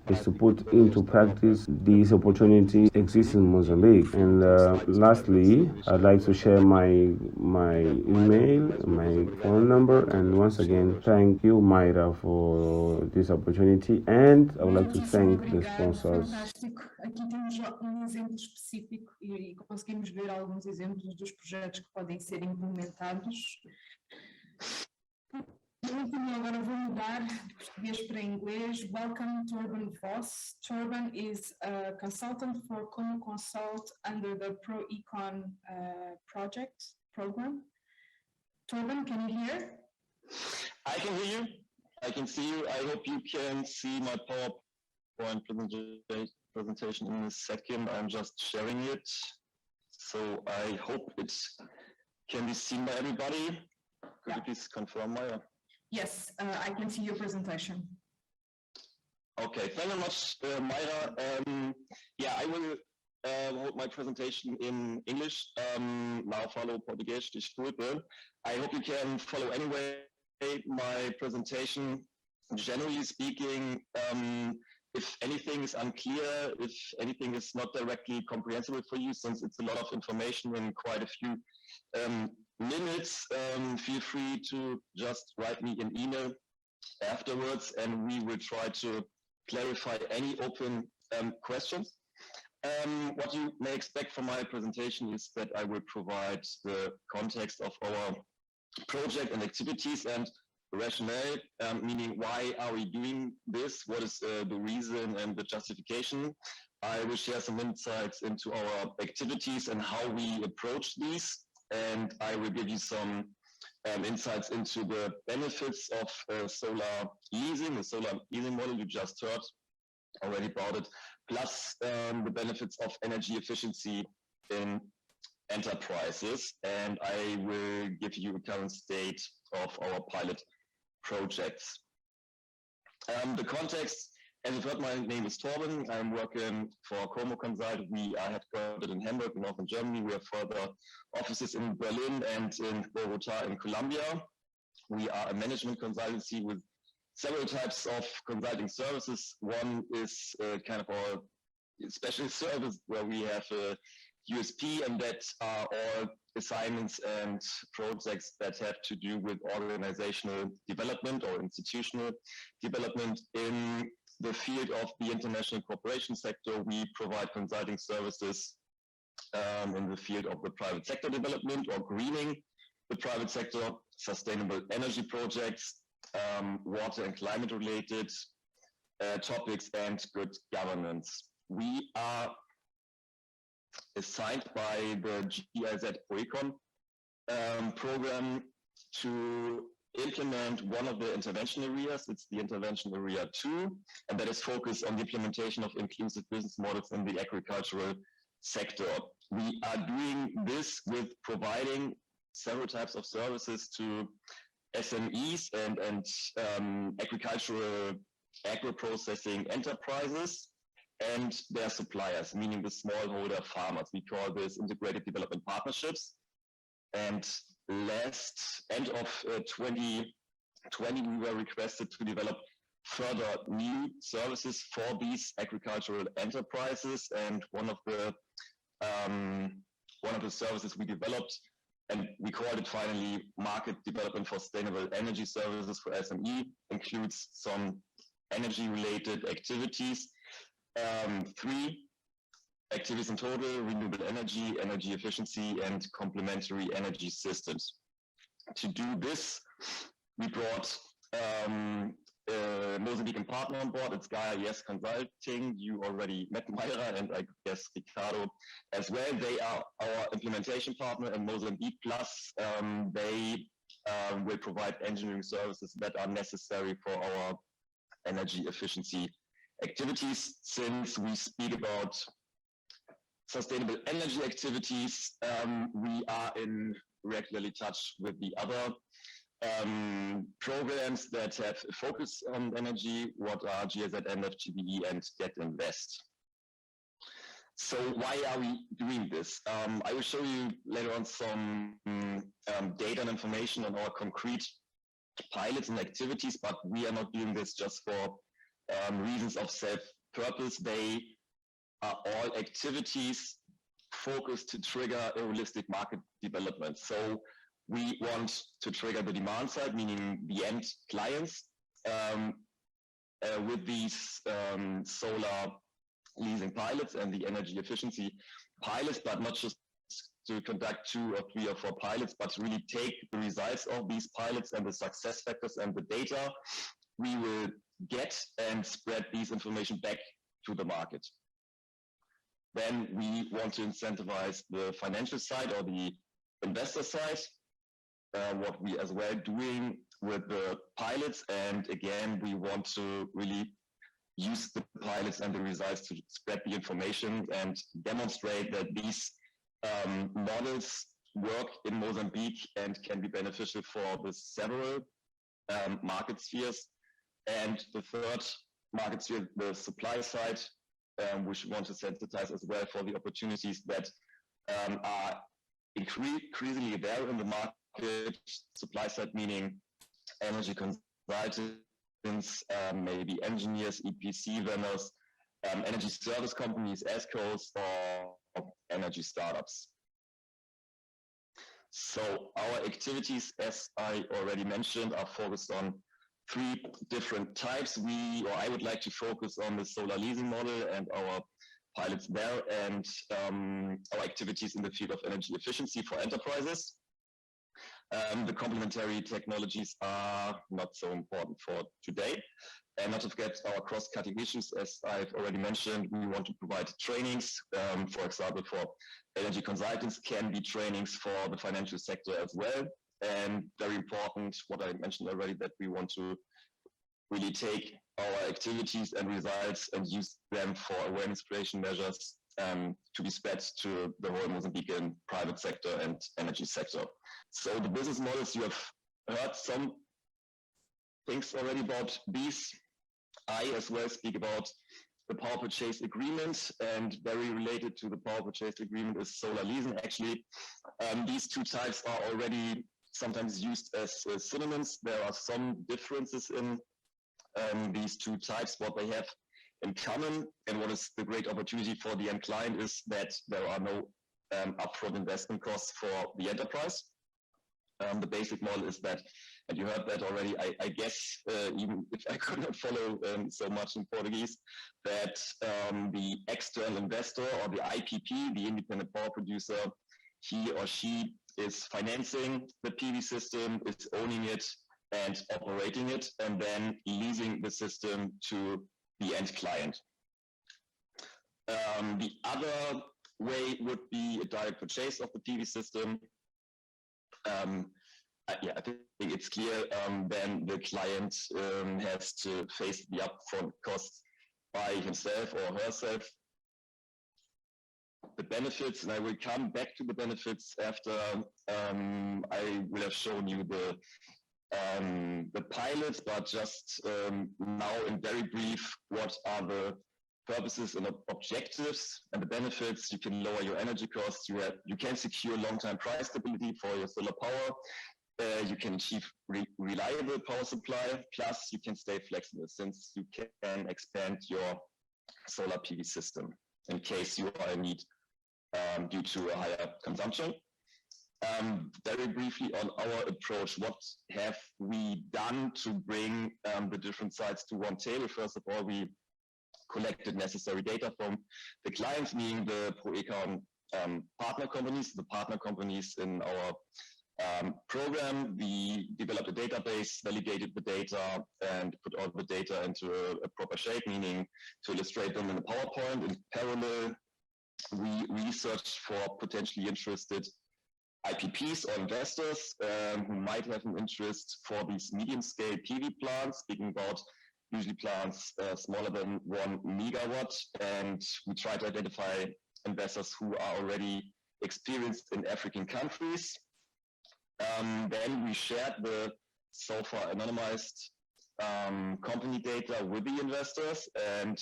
is to put into practice these opportunities exist in Mozambique. And lastly, I'd like to share my email, my phone number, and once again, thank you, Mayra, for this opportunity, and I would like to thank the sponsors. Fantástico. Aqui temos exemplo específico e conseguimos ver alguns exemplos dos projetos que podem ser implementados. Agora vou mudar de português para inglês. Welcome, Torben Voss. Torben is a consultant for Como Consult under the ProEcon project program. Torben, can you hear? I can hear you. I can see you. I hope you can see my PowerPoint presentation in a second. I'm just sharing it. So I hope it can be seen by everybody. Could you please confirm, Maya? Yes, I can see your presentation. Okay, thank you very much, Mayra. Yeah, I will hold my presentation in English. Now follow Portuguese, desculpe. I hope you can follow anyway my presentation. Generally speaking, if anything is unclear, if anything is not directly comprehensible for you, since it's a lot of information in quite a few minutes, feel free to just write me an email afterwards, and we will try to clarify any open questions. What you may expect from my presentation is that I will provide the context of our project and activities and rationale, meaning why are we doing this, what is the reason and the justification. I will share some insights into our activities and how we approach these, and I will give you some insights into the benefits of solar leasing, the solar leasing model you just heard already about it, plus the benefits of energy efficiency in enterprises, and I will give you a current state of our pilot projects. The context, as you've heard, my name is Torben. I'm working for Como Consult. We are headquartered in Hamburg, northern Germany. We have further offices in Berlin and in Bogota in Colombia. We are a management consultancy with several types of consulting services. One is kind of our special service where we have a USP, and that are all assignments and projects that have to do with organizational development or institutional development. In the field of the international cooperation sector, we provide consulting services in the field of the private sector development or greening the private sector, sustainable energy projects, water and climate related topics, and good governance. We are assigned by the GIZ ProEcon program to implement one of the intervention areas. It's the intervention area 2, and that is focused on the implementation of inclusive business models in the agricultural sector. We are doing this with providing several types of services to SMEs and agricultural agro-processing enterprises and their suppliers, meaning the smallholder farmers. We call this integrated development partnerships. And last end of 2020, we were requested to develop further new services for these agricultural enterprises. And one of the services we developed, and we called it finally Market Development for Sustainable Energy Services for SME, includes some energy-related activities. 3 activities in total: renewable energy, energy efficiency, and complementary energy systems. To do this, we brought a Mozambican partner on board. It's Yes Consulting. You already met Mayra and I guess Ricardo as well. They are our implementation partner in Mozambique. Plus, they will provide engineering services that are necessary for our energy efficiency activities. Since we speak about sustainable energy activities, we are in regularly touch with the other programs that have a focus on energy, what are GIZN, FGBE, and Get Invest. So why are we doing this? I will show you later on some data and information on our concrete pilots and activities, but we are not doing this just for reasons of self-purpose. They are all activities focused to trigger a holistic market development. So we want to trigger the demand side, meaning the end clients, with these solar leasing pilots and the energy efficiency pilots, but not just to conduct 2 or 3 or 4 pilots, but to really take the results of these pilots and the success factors and the data we will get and spread these information back to the market. Then we want to incentivize the financial side or the investor side, what we as well doing with the pilots. And again, we want to really use the pilots and the results to spread the information and demonstrate that these models work in Mozambique and can be beneficial for the several market spheres. And the third market sphere, the supply side, which we want to sensitize as well for the opportunities that are increasingly there in the market. Supply side meaning energy consultants, maybe engineers, EPC vendors, energy service companies, ESCOs, or energy startups. So our activities, as I already mentioned, are focused on 3 different types. I would like to focus on the solar leasing model and our pilots there, and our activities in the field of energy efficiency for enterprises. The complementary technologies are not so important for today. And not to forget our cross-cutting issues, as I've already mentioned, we want to provide trainings, for example, for energy consultants, can be trainings for the financial sector as well. And very important, what I mentioned already, that we want to really take our activities and results and use them for awareness creation measures to be spread to the whole Mozambican private sector and energy sector. So the business models, you have heard some things already about these. I as well speak about the power purchase agreement, and very related to the power purchase agreement is solar leasing. Actually, these 2 types are already sometimes used as synonyms. There are some differences in these 2 types. What they have in common, and what is the great opportunity for the end client, is that there are no upfront investment costs for the enterprise. The basic model is that, and you heard that already, I guess, even if I could not follow so much in Portuguese, that the external investor or the IPP, the independent power producer, he or she is financing the PV system, is owning it and operating it, and then leasing the system to the end client. The other way would be a direct purchase of the PV system. Yeah, I think it's clear. Then the client has to face the upfront costs by himself or herself. The benefits, and I will come back to the benefits after I will have shown you the pilots, but just now in very brief, what are the purposes and objectives and the benefits? You can lower your energy costs. You can secure long-term price stability for your solar power. You can achieve reliable power supply. Plus, you can stay flexible since you can expand your solar PV system in case you are in need due to a higher consumption. Very briefly on our approach, what have we done to bring the different sides to one table? First of all, we collected necessary data from the clients, meaning the ProEcon partner companies. The partner companies in our program, we developed a database, validated the data, and put all the data into a proper shape, meaning to illustrate them in a PowerPoint. In parallel, we researched for potentially interested IPPs or investors who might have an interest for these medium-scale PV plants, speaking about usually plants smaller than 1 megawatt, and we try to identify investors who are already experienced in African countries. Then we shared the so far anonymized company data with the investors and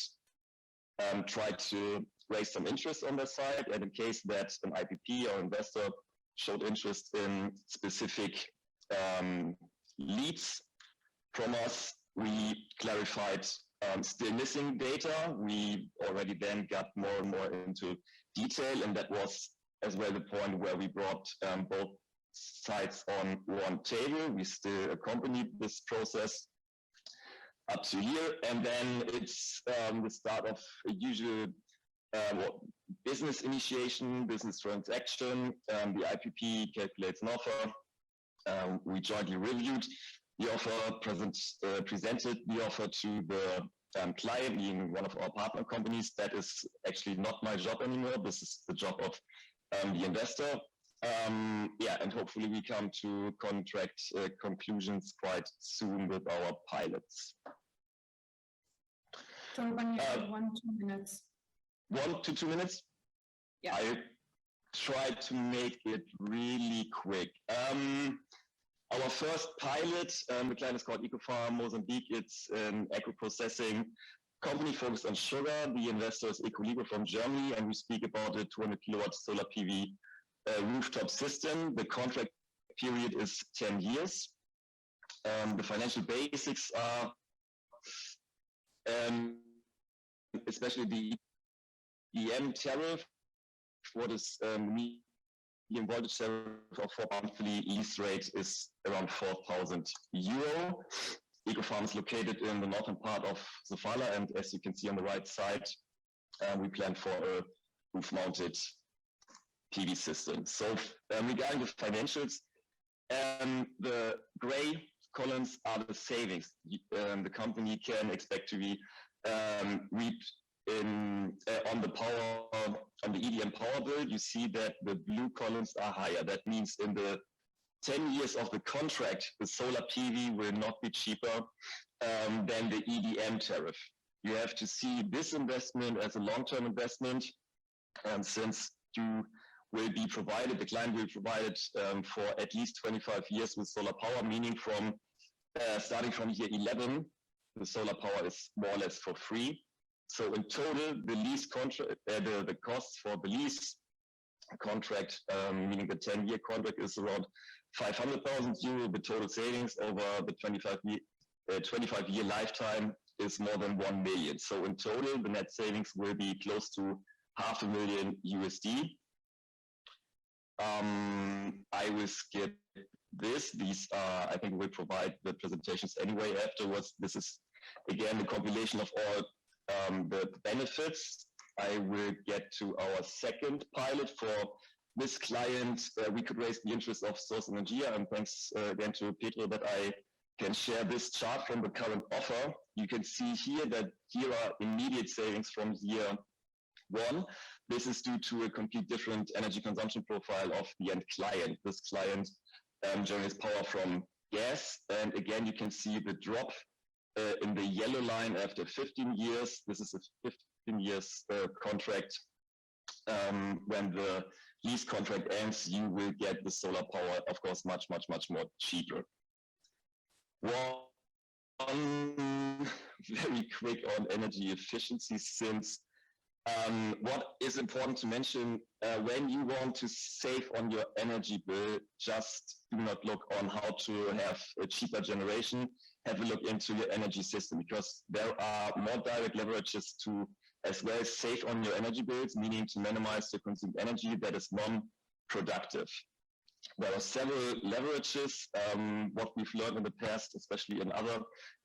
tried to raise some interest on their side. And in case that an IPP or investor showed interest in specific leads from us, we clarified still missing data. We already then got more and more into detail, and that was as well the point where we brought both sides on one table. We still accompanied this process up to here, and then it's the start of a usual business initiation, business transaction. The IPP calculates an offer. We jointly reviewed the offer, presented the offer to the client, being one of our partner companies. That is actually not my job anymore. This is the job of the investor. Yeah, and hopefully we come to contract conclusions quite soon with our pilots. So when you have 1 to 2 minutes. 1 to 2 minutes? Yeah. I try to make it really quick. Our first pilot, the client is called Farm Mozambique. It's an agro-processing company focused on sugar. The investor is Equilibre from Germany, and we speak about a 200 kilowatt solar PV rooftop system. The contract period is 10 years. The financial basics are especially the EM tariff, what is medium voltage tariff of 4 monthly lease rate is around 4,000 euro. Ecofarm is located in the northern part of Sofala, and as you can see on the right side, we plan for a roof-mounted PV system. So regarding the financials, the gray columns are the savings the company can expect to be reaped on the EDM power bill. You see that the blue columns are higher. That means in the 10 years of the contract, the solar PV will not be cheaper than the EDM tariff. You have to see this investment as a long-term investment, since you will be provided, the client will be provided for at least 25 years with solar power, meaning from starting from year 11, the solar power is more or less for free. So in total, the lease contract, the costs for the lease contract, meaning the 10-year contract, is around 500,000 euro. The total savings over the 25-year lifetime is more than 1 million. So in total, the net savings will be close to $500,000 USD. I will skip this. These are, I think we'll provide the presentations anyway afterwards. This is, again, the compilation of all the benefits. I will get to our second pilot. For this client, we could raise the interest of Source Energia, and thanks again to Pedro that I can share this chart from the current offer. You can see here that here are immediate savings from year one. This is due to a complete different energy consumption profile of the end client. This client generates power from gas, and again, you can see the drop in the yellow line after 15 years. This is a 15 years contract. When the lease contract ends, you will get the solar power, of course, much more cheaper. One very quick on energy efficiency, since what is important to mention, when you want to save on your energy bill, just do not look on how to have a cheaper generation. Have a look into your energy system, because there are more direct leverages to as well save on your energy bills, meaning to minimize the consumed energy that is non-productive. There are several leverages. What we've learned in the past, especially in other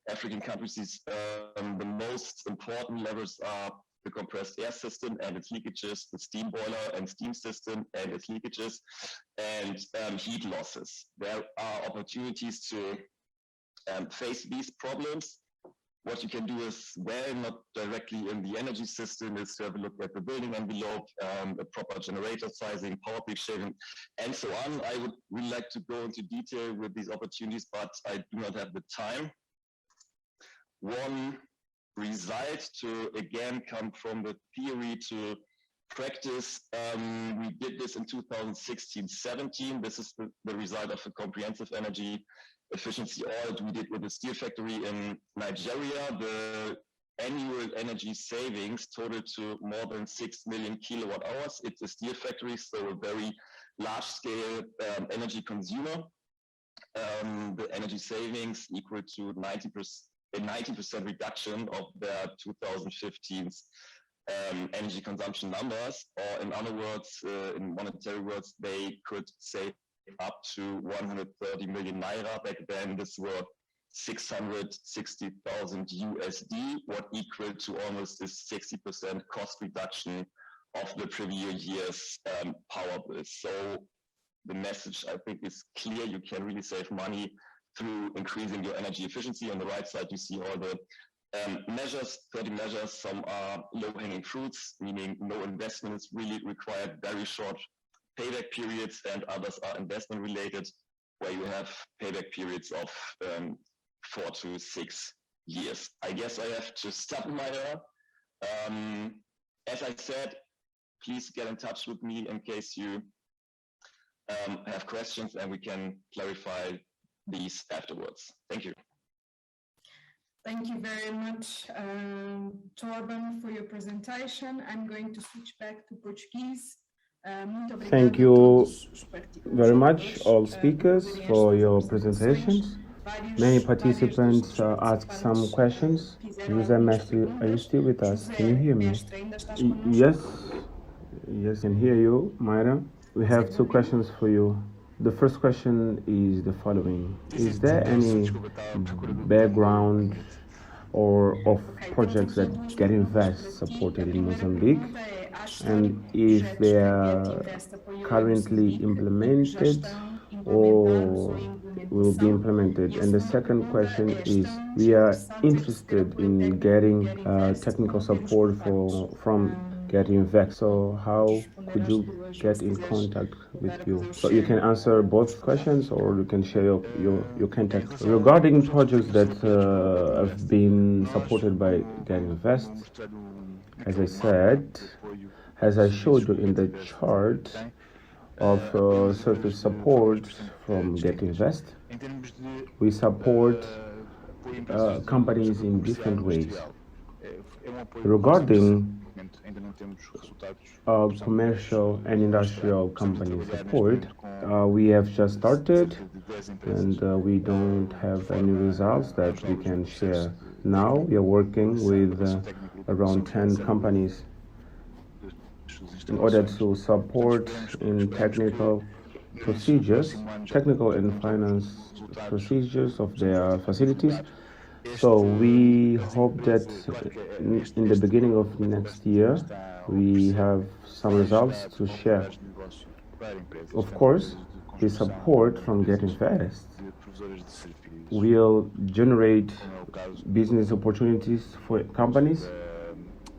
African countries, is the most important levers are the compressed air system and its leakages, the steam boiler and steam system and its leakages, and heat losses. There are opportunities to face these problems. What you can do is, well, not directly in the energy system, is to have a look at the building envelope, a proper generator sizing, power peak shaving, and so on. I would really like to go into detail with these opportunities, but I do not have the time. One result to, again, come from the theory to practice. We did this in 2016-17. This is the result of a comprehensive energy efficiency audit we did with a steel factory in Nigeria. The annual energy savings totaled to more than 6 million kilowatt hours. It's a steel factory, so a very large scale energy consumer. The energy savings equal to 90% reduction of their 2015's energy consumption numbers, or in other words, in monetary words, they could save up to 130 million naira. Back then, this were 660,000 USD, what equal to almost a 60% cost reduction of the previous year's power bill. So the message, I think, is clear. You can really save money through increasing your energy efficiency. On the right side, you see all the measures, 30 measures. Some are low-hanging fruits, meaning no investments, really required very short payback periods, and others are investment related, where you have payback periods of 4 to 6 years. I guess I have to stop my as I said, please get in touch with me in case you have questions, and we can clarify these afterwards. Thank you. Thank you very much, Torben, for your presentation. I'm going to switch back to Portuguese. Thank you very much, all speakers, for your presentations. Many participants asked some questions. Jose Mestre, are you still with us? Can you hear me? Yes, I can hear you, Mayra. We have two questions for you. The first question is the following. Is there any background or of projects that Get Invest supported in Mozambique, and if they are currently implemented or will be implemented? And the second question is, we are interested in getting technical support from Get Invest. So how could you get in contact with you? So you can answer both questions, or you can share your contact. Regarding projects that have been supported by Get Invest, as I said, as I showed you in the chart of surface support from Get Invest, we support companies in different ways. Regarding commercial and industrial company support, we have just started, and we don't have any results that we can share now. We are working with around 10 companies in order to support in technical and finance procedures of their facilities. So we hope that in the beginning of next year we have some results to share. Of course, the support from Getting Fast will generate business opportunities for companies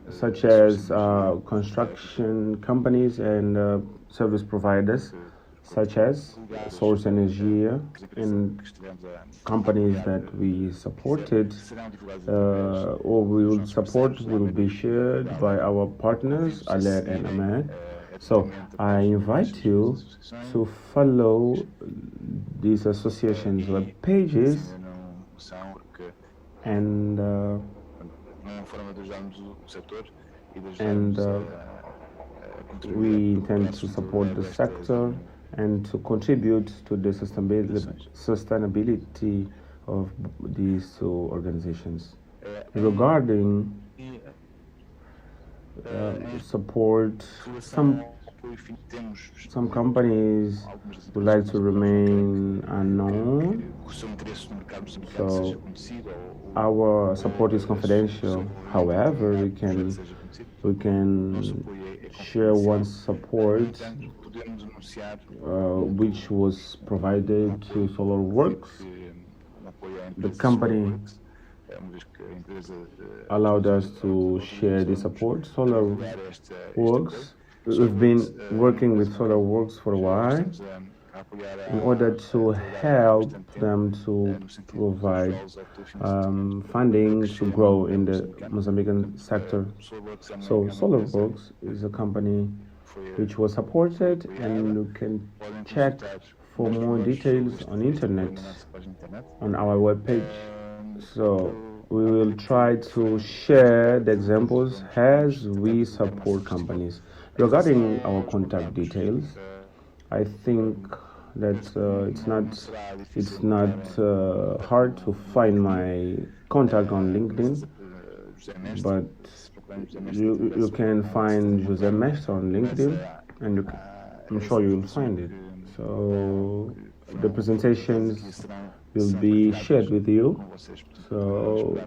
such as construction companies and service providers such as Source Energy and companies that we supported or we will support will be shared by our partners Alert and Ahmed. So I invite you to follow these associations' web pages and we intend to support the sector and to contribute to the sustainability of these two organizations. Regarding support, some companies would like to remain unknown, so our support is confidential. However, we can share one support which was provided to Solar Works. The company allowed us to share the support. Solar Works, we've been working with Solar Works for a while in order to help them to provide funding to grow in the Mozambican sector. So Solar Works is a company which was supported, and you can check for more details on internet on our webpage. So we will try to share the examples as we support companies. Regarding our contact details, I think that it's not hard to find my contact on LinkedIn, but you can find José Mestre on LinkedIn, and I'm sure you'll find it. So the presentations will be shared with you. So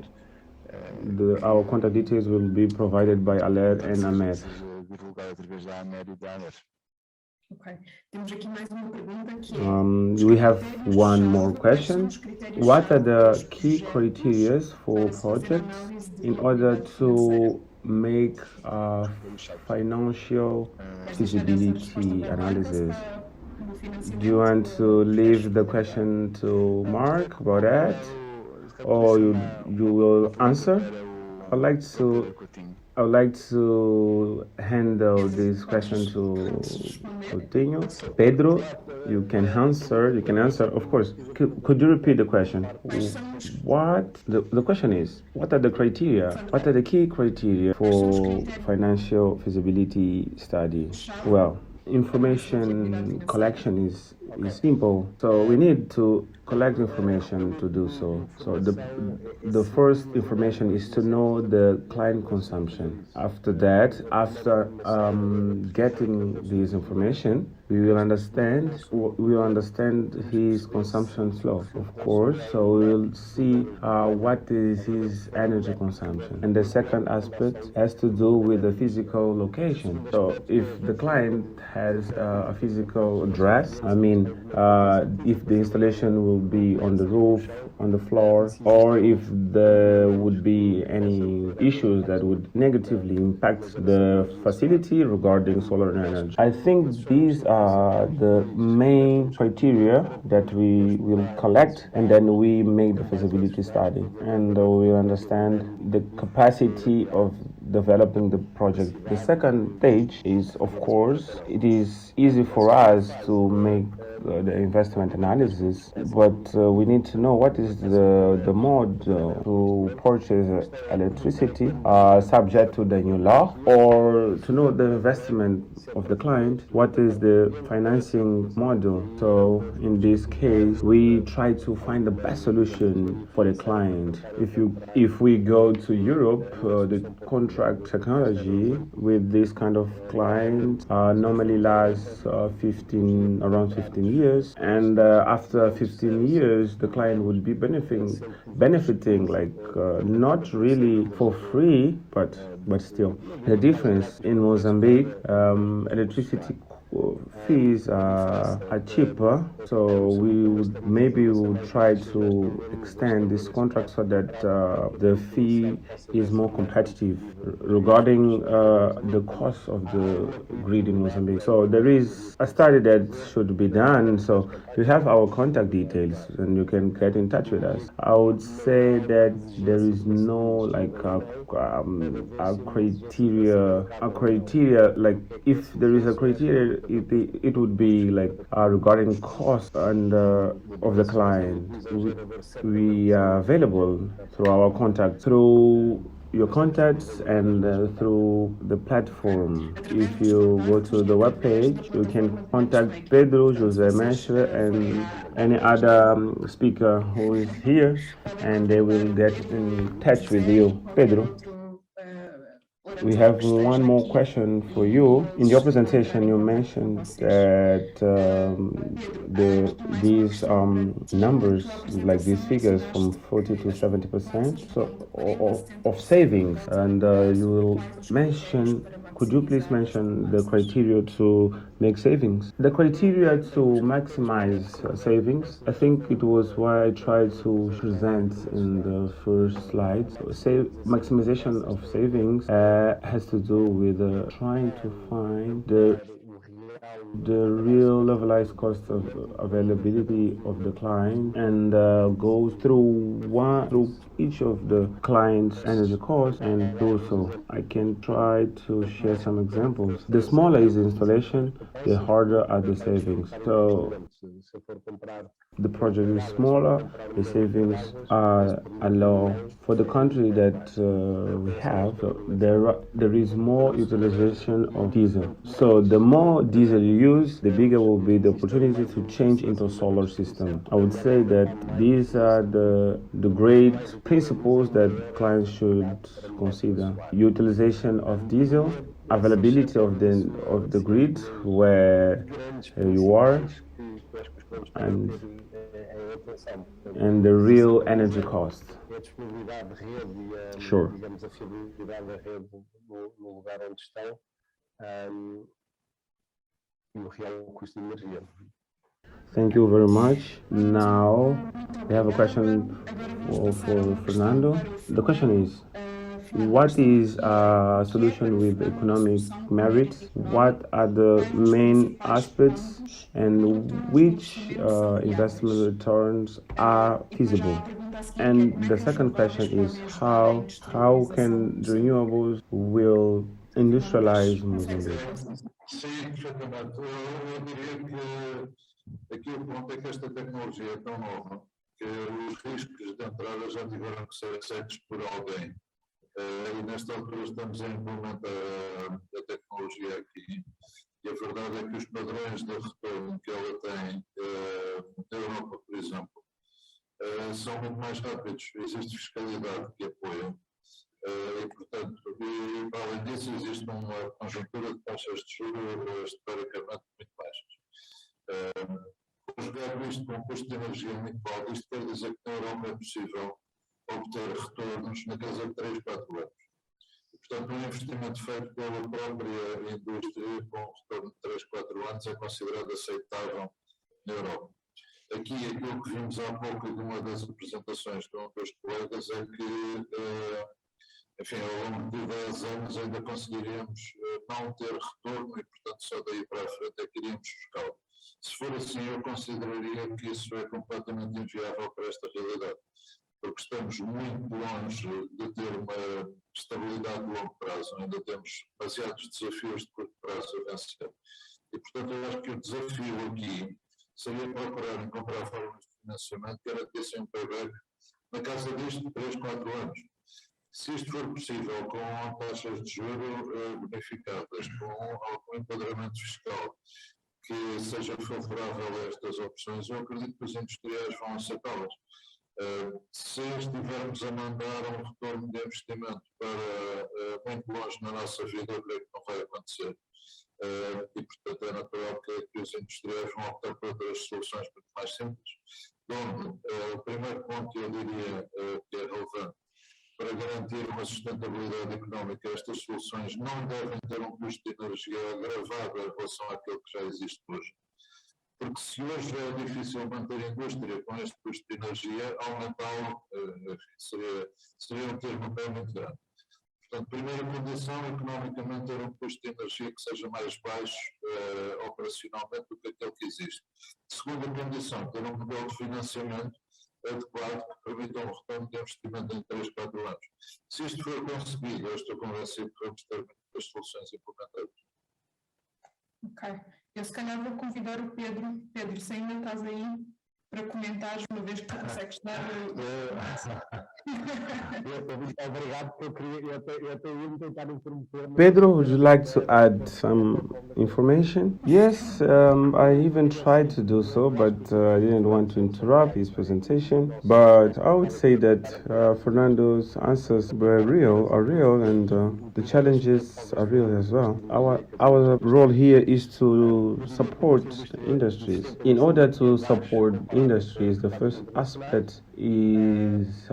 our contact details will be provided by Alert and Ahmed. Ok. Temos aqui mais uma pergunta que we have one more question. What are the key criteria for projects in order to make a financial feasibility analysis? Do you want to leave the question to Mark about that, or you will answer? I'd like to handle this question to Coutinho. Pedro, you can answer. Of course. Could you repeat the question? What the question is? What are the criteria? What are the key criteria for financial feasibility study? Well, information collection is simple. So we need to collect information to do so. So the first information is to know the client consumption. After that, after getting this information, we will understand his consumption flow, of course. So we will see what is his energy consumption. And the second aspect has to do with the physical location. So if the client has a physical address, if the installation will be on the roof, on the floor, or if there would be any issues that would negatively impact the facility regarding solar energy. I think these are the main criteria that we will collect, and then we make the feasibility study, and we understand the capacity of developing the project. The second stage is, of course, it is easy for us to make the investment analysis, but we need to know what is the mode to purchase electricity subject to the new law, or to know the investment of the client, what is the financing model. So in this case, we try to find the best solution for the client. If we go to Europe, the contract technology with this kind of client normally lasts around 15 years, and after 15 years the client would be benefiting like not really for free, but still. The difference in Mozambique, electricity fees are cheaper, so we would try to extend this contract so that the fee is more competitive regarding the cost of the grid in Mozambique. So there is a study that should be done, so you have our contact details and you can get in touch with us. I would say that there is no like a criteria, like if there is a criteria, it would be like regarding cost and of the client. We are available through our contact, through your contacts, and through the platform. If you go to the webpage, you can contact Pedro, José Mestre, and any other speaker who is here, and they will get in touch with you. Pedro, we have one more question for you. In your presentation, you mentioned that these numbers, like these figures, from 40 to 70%, of savings, and you will mention. Could you please mention the criteria to make savings? The criteria to maximize savings, I think it was what I tried to present in the first slide. So, maximization of savings has to do with trying to find the real levelized cost of availability of the client, and go through each of the client's energy costs and do so. I can try to share some examples. The smaller is the installation, the harder are the savings. So the project is smaller, the savings are low. For the country that we have, there is more utilization of diesel. So the more diesel you use, the bigger will be the opportunity to change into a solar system. I would say that these are the great principles that clients should consider: utilization of diesel, availability of the grid where you are, and the real energy cost. Sure. Thank you very much. Now we have a question for Fernando. The question is, what is a solution with economic merit? What are the main aspects, and which investment returns are feasible? And the second question is, how can renewables will industrialize Mozambique? Sim, perfeitamente. Eu diria que aqui o ponto é que esta tecnologia é tão nova que os riscos de entrada já tiveram que ser aceitos por alguém. E nesta altura estamos a implementar a tecnologia aqui. E a verdade é que os padrões de retorno que ela tem na Europa, por exemplo, são muito mais rápidos. Existe fiscalidade que apoia. E, portanto, para além disso, existe uma conjuntura de taxas de juros historicamente muito baixas. Conjugado isto com um custo de energia muito alto, isto quer dizer que na Europa é possível obter retornos na casa de 3, 4 anos. E, portanto, um investimento feito pela própria indústria com um retorno de 3, 4 anos é considerado aceitável na Europa. Aqui, aquilo que vimos há pouco de uma das apresentações de um dos colegas é que enfim, ao longo de 10 anos ainda conseguiríamos não ter retorno e, portanto, só daí para a frente é que iríamos buscá-lo. Se for assim, eu consideraria que isso é completamente inviável para esta realidade, porque estamos muito longe de ter uma estabilidade de longo prazo, ainda temos demasiados desafios de curto prazo a vencer. E, portanto, eu acho que o desafio aqui seria procurarem comprar formas de financiamento que garantissem um payback na casa disto de 3, 4 anos. Se isto for possível com taxas de juros bonificadas, com algum enquadramento fiscal que seja favorável a estas opções, eu acredito que os industriais vão aceitá-las. Se estivermos a mandar um retorno de investimento para muito longe na nossa vida, eu creio que não vai acontecer. E, portanto, é natural que os industriais vão optar por outras soluções muito mais simples. Onde o primeiro ponto, eu diria, que é relevante para garantir uma sustentabilidade económica, estas soluções não devem ter um custo de energia agravado em relação àquele que já existe hoje. Porque se hoje é difícil manter a indústria com este custo de energia, aumentá-lo seria um termo bem muito grande. Portanto, primeira condição, economicamente, ter um custo de energia que seja mais baixo operacionalmente do que aquele que existe. Segunda condição, ter um modelo de financiamento adequado que permita um retorno de investimento em 3, 4 anos. Se isto for conseguido, eu estou convencido que vamos ter muitas soluções implementadas. Ok. Eu se calhar vou convidar o Pedro. Pedro, se ainda estás aí para comentares, uma vez que tu consegues dar Obrigado, porque eu estou indo tentar intrometer. Pedro, would you like to add some information? Yes, I even tried to do so, but I didn't want to interrupt his presentation. But I would say that Fernando's answers are real, and the challenges are real as well. Our role here is to support industries. In order to support industries, the first aspect is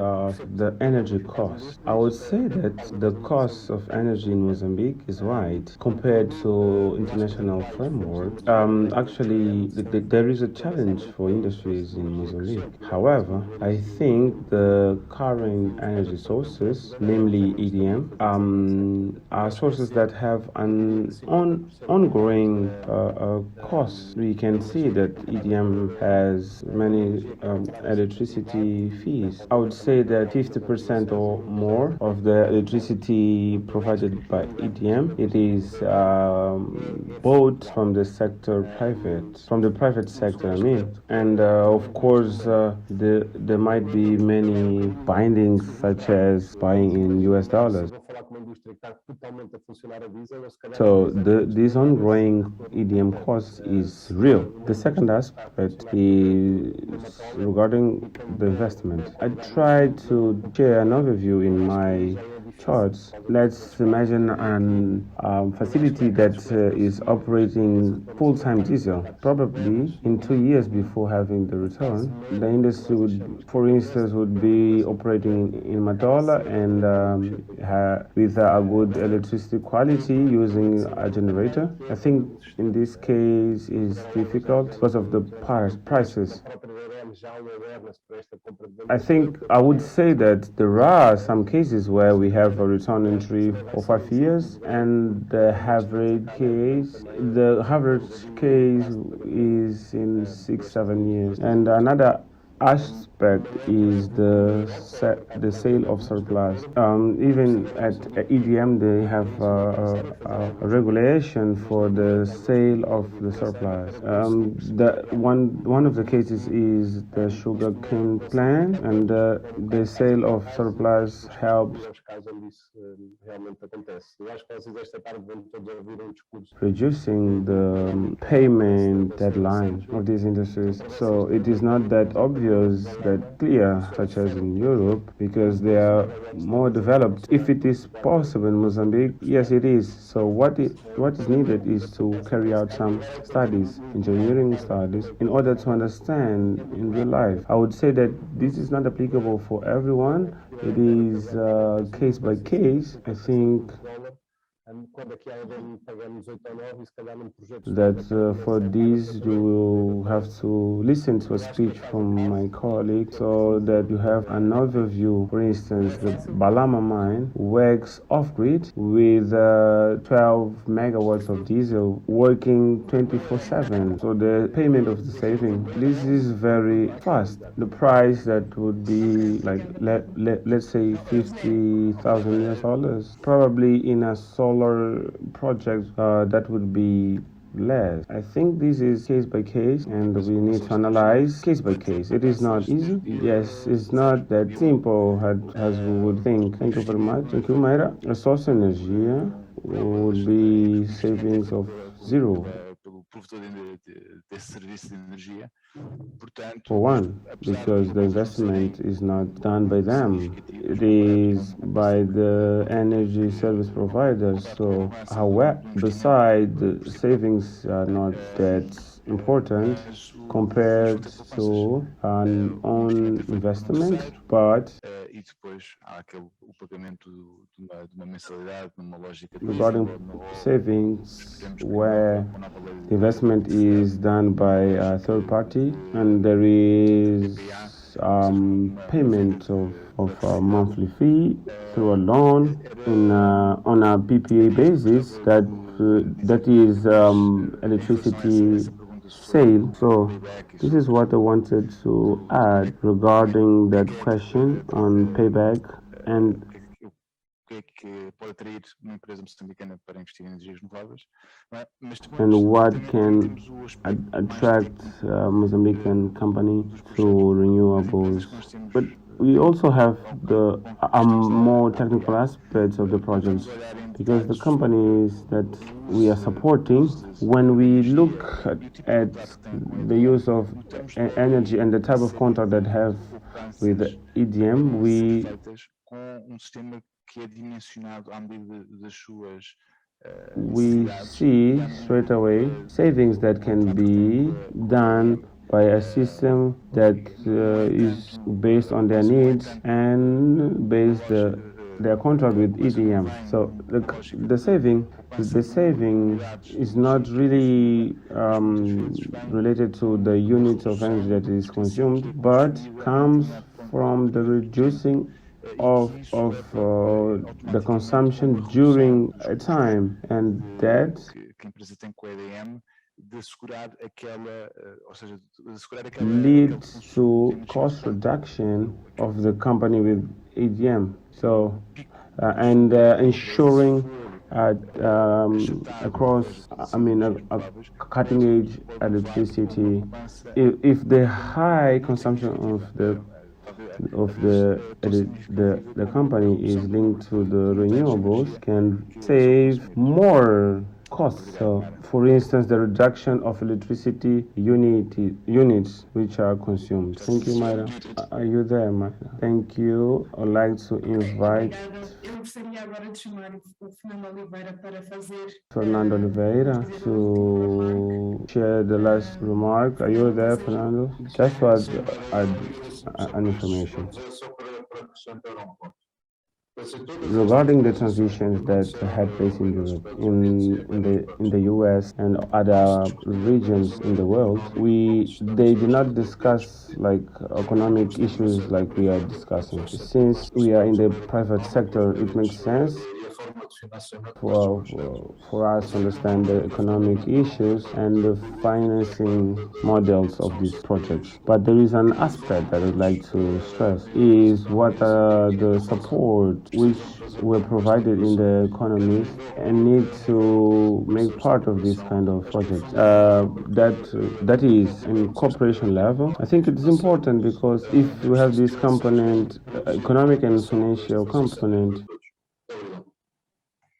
the energy cost. I would say that the cost of energy in Mozambique is wide compared to international framework. Actually, there is a challenge for industries in Mozambique. However, I think the current energy sources, namely EDM, are sources that have an ongoing cost. We can see that EDM has many electricity fees. I would say that 50% or more of the electricity provided by EDM, it is bought from the private sector, I mean. And of course, there might be many bindings, such as buying in US dollars. So this ongoing EDM cost is real. The second aspect is regarding the investment. I tried to share an overview in my charts. Let's imagine a facility that is operating full-time diesel. Probably in 2 years before having the return, the industry would, for instance, would be operating in Matola and with a good electricity quality using a generator. I think in this case is difficult because of the prices. I think I would say that there are some cases where we have a return in 3 or 5 years, and the average case is in 6, 7 years. And another aspect is the sale of surplus. Even at EDM, they have a regulation for the sale of the surplus. One of the cases is the sugarcane plant, and the sale of surplus helps reducing the payment deadline of these industries. So it is not that obvious, that clear, such as in Europe, because they are more developed. If it is possible in Mozambique, yes, it is. So what is needed is to carry out some studies, engineering studies, in order to understand in real life. I would say that this is not applicable for everyone. It is case by case. I think that for this you will have to listen to a speech from my colleague so that you have an overview. For instance, the Balama mine works off-grid with 12 megawatts of diesel working 24/7. So the payment of the saving, this is very fast. The price that would be like, let's say $50,000 US, probably in a solar project that would be less. I think this is case by case, and we need to analyze case by case. It is not easy. Yes, it's not that simple as we would think. Thank you very much. Thank you, Mayra. A source energia would be savings of zero. For one, because the investment is not done by them, it is by the energy service providers. So, however, besides, the savings are not that important compared to an own investment, but regarding savings where the investment is done by a third party and there is payment of a monthly fee through a loan on a PPA basis that is electricity sale. So this is what I wanted to add regarding that question on payback and what can attract Mozambican company to renewables. But we also have the more technical aspects of the projects, because the companies that we are supporting, when we look at the use of energy and the type of contract that have with EDM, we see straight away savings that can be done by a system that is based on their needs and based their contract with EDM. So the saving is not really related to the units of energy that is consumed, but comes from the reducing of the consumption during a time, and that leads to cost reduction of the company with EDM. So and ensuring across, a cutting edge electricity. If the high consumption of the company is linked to the renewables, can save more costs. So, for instance, the reduction of electricity units which are consumed. Thank you, Mayra. Are you there, Mayra? Thank you. I'd like to invite Fernando Oliveira to share the last remark. Are you there, Fernando? Just to add an information regarding the transitions that had place in Europe, in the US and other regions in the world. They did not discuss like economic issues like we are discussing. Since we are in the private sector, it makes sense for us to understand the economic issues and the financing models of these projects. But there is an aspect that I'd like to stress, is what are the support which were provided in the economies and need to make part of this kind of project. That is in corporation level. I think it's important because if we have this component, economic and financial component,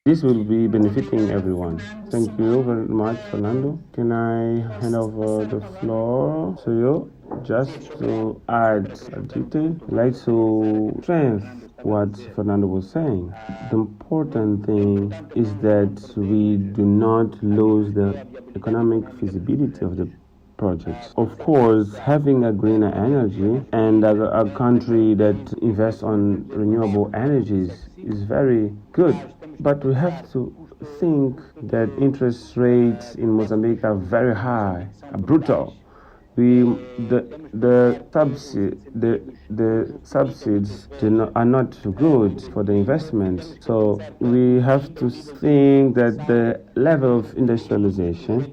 this will be benefiting everyone. Thank you very much, Fernando. Can I hand over the floor to you just to add a detail? I'd like to strengthen what Fernando was saying. The important thing is that we do not lose the economic feasibility of the projects. Of course, having a greener energy and a country that invests on renewable energies is very good. But we have to think that interest rates in Mozambique are very high, brutal. The subsidies are not good for the investment. So we have to think that the level of industrialization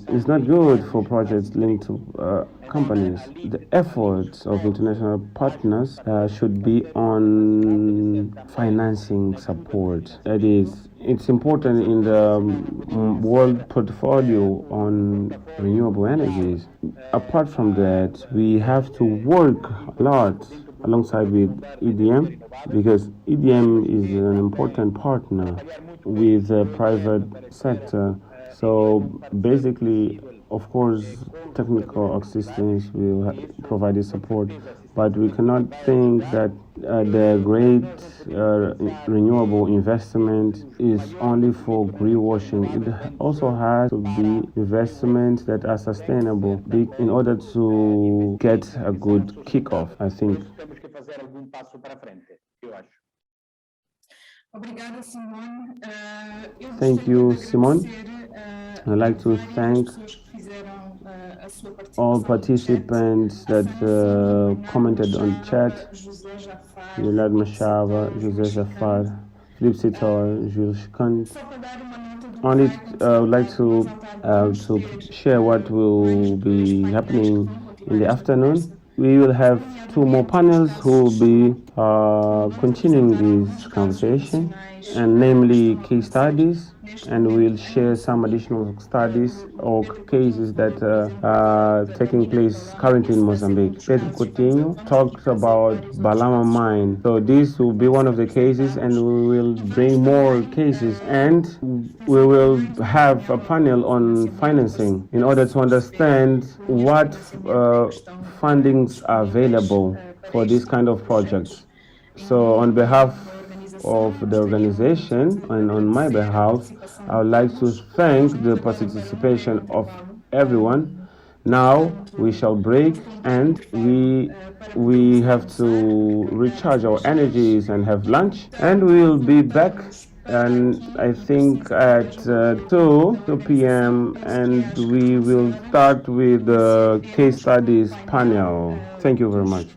is not good for projects linked to companies. The efforts of international partners should be on financing support. That is, it's important in the world portfolio on renewable energies. Apart from that, we have to work a lot alongside with EDM, because EDM is an important partner with the private sector. So basically, of course, technical assistance will provide the support, but we cannot think that the great renewable investment is only for greenwashing. It also has to be investments that are sustainable in order to get a good kickoff, I think. Obrigada, Simone. Thank you, Simone. I'd like to thank all participants that commented on chat. Yolad Machava, José Jafar, Philippe Sitor, Jules Kant. Only I would like to share what will be happening in the afternoon. We will have two more panels who will be continuing this conversation, and namely case studies, and we'll share some additional studies or cases that are taking place currently in Mozambique. Pedro Coutinho talked about Balama mine, so this will be one of the cases, and we will bring more cases, and we will have a panel on financing in order to understand what fundings are available for this kind of projects. So on behalf of the organization and on my behalf, I would like to thank the participation of everyone. Now we shall break, and we have to recharge our energies and have lunch, and we will be back, and I think at 2 p.m. and we will start with the case studies panel. Thank you very much.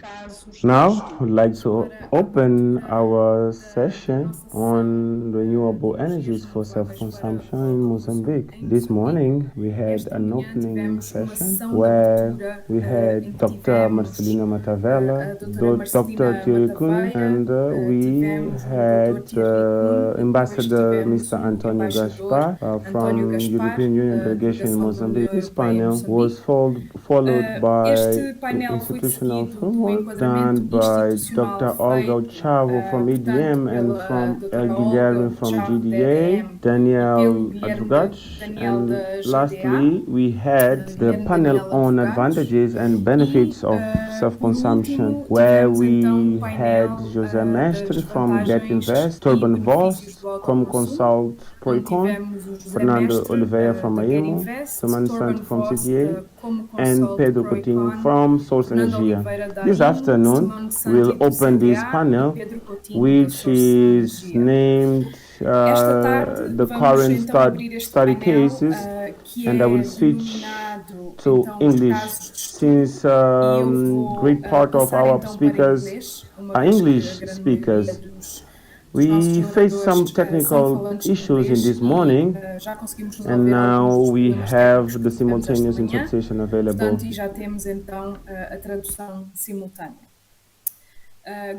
Now, I'd like to open our session on renewable energies for self-consumption in Mozambique. This morning, we had an opening session where we had Dr. Marcelina Matavella, Dr. Tirikun, and we had Ambassador Mr. Antonio Gaspar from European Union delegation in Mozambique. This panel was followed by institutional framework done by Dr. Olga Chavo from EDM and from El Guilherme from GDA, Daniel Adrugach, and lastly we had the panel on advantages and benefits of self-consumption, where we had José Mestre from Get Invest, Turban Voss from Consult Proicon, Fernando Oliveira from Aiemo, Saman Sant from CTA, and Pedro Coutinho from Source Energia. This afternoon, we'll open this panel, which is named the current study cases, and I will switch to English since great part of our speakers are English speakers. We faced some technical issues in this morning, and now we have the simultaneous interpretation available.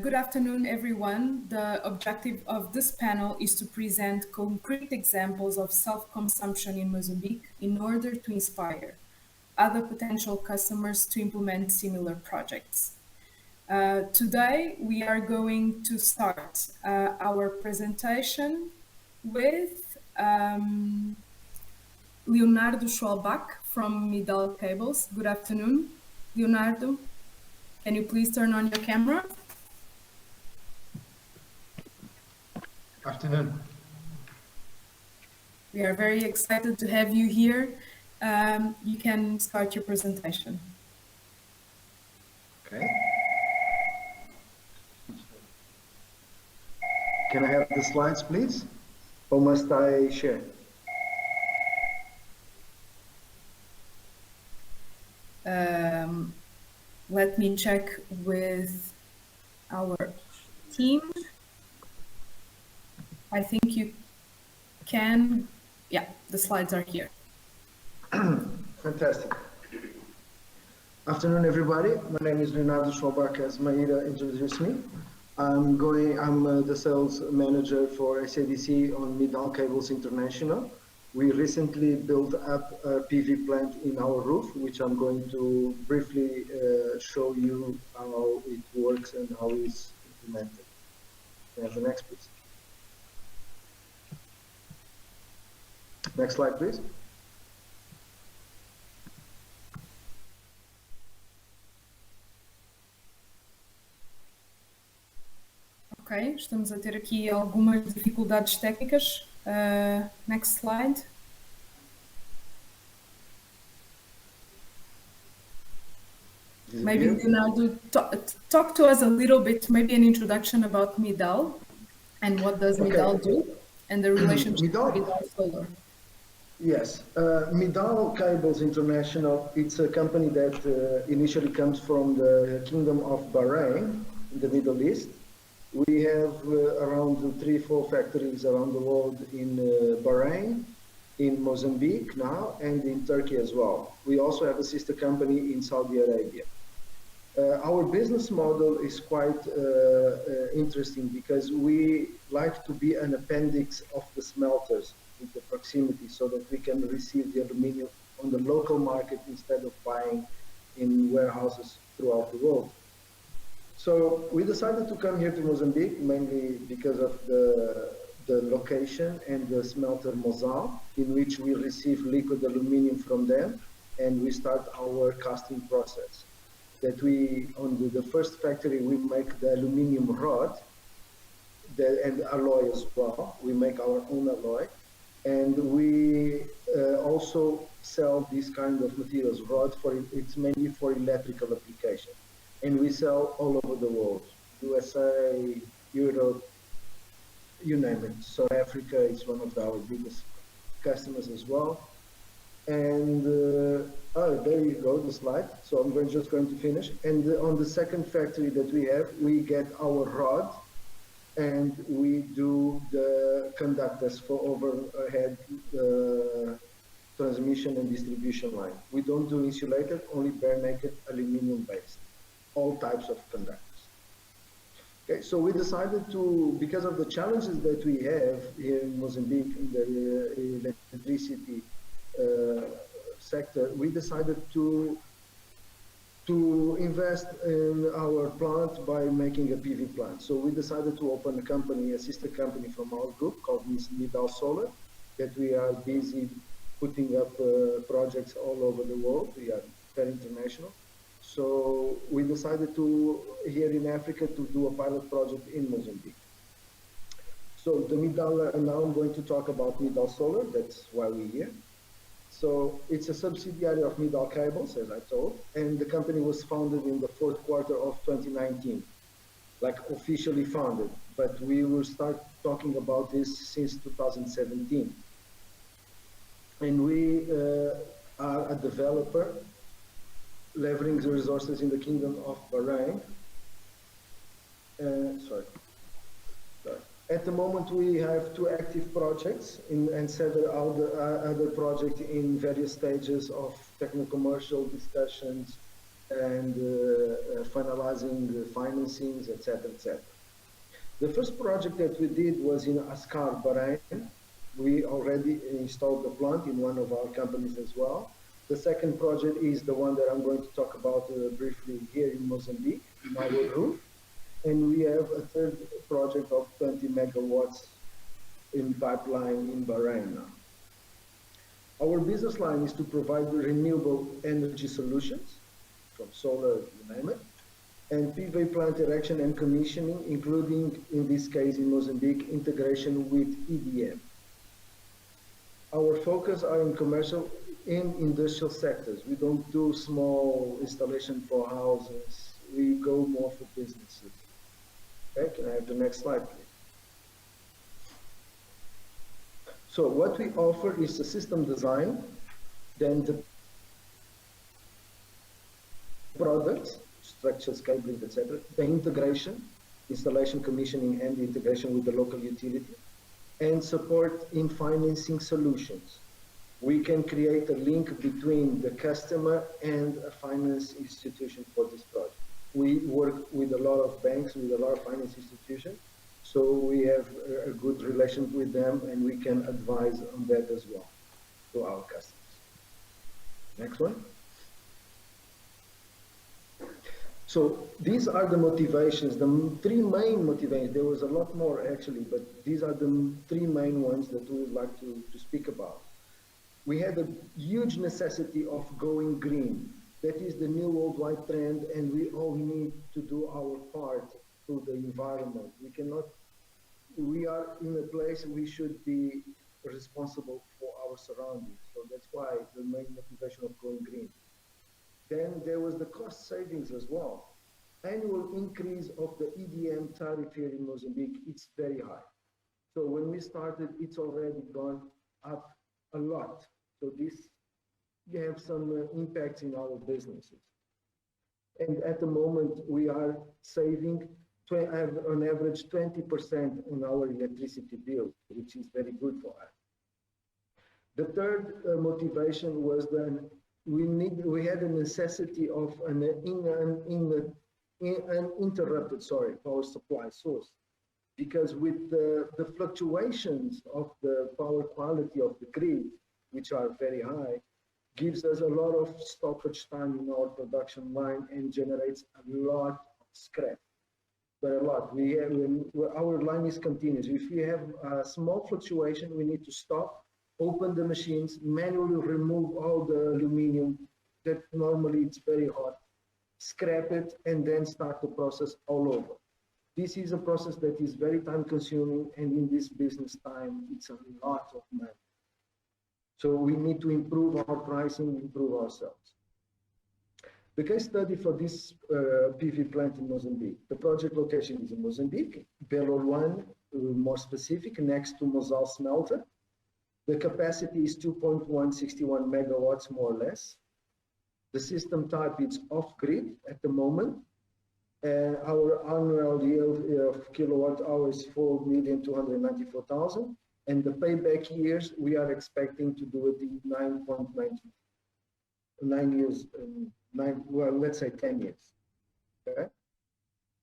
Good afternoon, everyone. The objective of this panel is to present concrete examples of self-consumption in Mozambique in order to inspire other potential customers to implement similar projects. Today, we are going to start our presentation with Leonardo Schwalbach from Midal Cables. Good afternoon, Leonardo. Can you please turn on your camera? Afternoon. We are very excited to have you here. You can start your presentation. Okay. Can I have the slides, please? Or must I share? Let me check with our team. I think you can. Yeah, the slides are here. Fantastic. Afternoon, everybody. My name is Fernando, as Maíra introduced me. I'm the sales manager for SADC on Midal Cables International. We recently built up a PV plant in our roof, which I'm going to briefly show you how it works and how it's implemented. Can I have the next, please? Next slide, please. Ok, estamos a ter aqui algumas dificuldades técnicas. Next slide. Maybe Leonardo, talk to us a little bit, maybe an introduction about Midal and what does Midal do and the relationship with Midal Solar. Yes, Midal Cables International, it's a company that initially comes from the Kingdom of Bahrain in the Middle East. We have around 3-4 factories around the world in Bahrain, in Mozambique now, and in Turkey as well. We also have a sister company in Saudi Arabia. Our business model is quite interesting because we like to be an appendix of the smelters with the proximity so that we can receive the aluminium on the local market instead of buying in warehouses throughout the world. So we decided to come here to Mozambique mainly because of the location and the smelter Mozal, in which we receive liquid aluminium from them and we start our casting process. That on the first factory, we make the aluminium rod and alloy as well. We make our own alloy. And we also sell this kind of materials, rod, it's mainly for electrical application. And we sell all over the world, USA, Europe, you name it. South Africa is one of our biggest customers as well. And there you go, the slide. So I'm just going to finish. And on the second factory that we have, we get our rod and we do the conductors for overhead transmission and distribution line. We don't do insulated, only bare naked aluminum based, all types of conductors. Okay, so we decided to, because of the challenges that we have here in Mozambique in the electricity sector, we decided to invest in our plant by making a PV plant. So we decided to open a company, a sister company from our group called Midal Solar, that we are busy putting up projects all over the world. We are very international. So we decided to, here in Africa, to do a pilot project in Mozambique. So the Midal, now I'm going to talk about Midal Solar, that's why we're here. So it's a subsidiary of Midal Cables, as I told, and the company was founded in the fourth quarter of 2019, like officially founded, but we will start talking about this since 2017. And we are a developer leveraging the resources in the Kingdom of Bahrain. At the moment, we have 2 active projects and several other projects in various stages of techno-commercial discussions and finalizing the financings, etc., etc. The first project that we did was in Askar, Bahrain. We already installed the plant in one of our companies as well. The second project is the one that I'm going to talk about briefly here in Mozambique, in our roof. And we have a third project of 20 megawatts in pipeline in Bahrain now. Our business line is to provide renewable energy solutions, from solar, you name it, and PV plant erection and commissioning, including, in this case in Mozambique, integration with EDM. Our focus are in commercial and industrial sectors. We don't do small installation for houses. We go more for businesses. Okay, can I have the next slide, please? So what we offer is a system design, then the products, structures, cabling, etc., the integration, installation, commissioning, and the integration with the local utility, and support in financing solutions. we can create a link between the customer and a finance institution for this project. We work with a lot of banks, with a lot of finance institutions, so we have a good relation with them, and we can advise on that as well to our customers. Next one. So these are the motivations, the three main motivations. There was a lot more actually, but these are the three main ones that we would like to speak about. We had a huge necessity of going green. That is the new worldwide trend, and we all need to do our part to the environment. We are in a place we should be responsible for our surroundings. So that's why the main motivation of going green. Then there was the cost savings as well. Annual increase of the EDM tariff here in Mozambique, it's very high. So when we started, it's already gone up a lot. So this, we have some impacts in our businesses. And at the moment, we are saving on average 20% on our electricity bill, which is very good for us. The third motivation was that we had a necessity of an uninterrupted power supply source, because with the fluctuations of the power quality of the grid, which are very high, gives us a lot of stoppage time in our production line and generates a lot of scrap. But a lot. Our line is continuous. If we have a small fluctuation, we need to stop, open the machines, manually remove all the aluminum that normally it's very hot, scrap it, and then start the process all over. This is a process that is very time consuming, and in this business time, it's a lot of money. So we need to improve our pricing, improve ourselves. The case study for this PV plant in Mozambique, the project location is in Mozambique, Belo 1, more specific, next to Mozal smelter. The capacity is 2.161 megawatts, more or less. The system type is off-grid at the moment. Our annual yield of kilowatt hours is 4,294,000. And the payback years, we are expecting to do it in 9 years, well, let's say 10 years. Okay,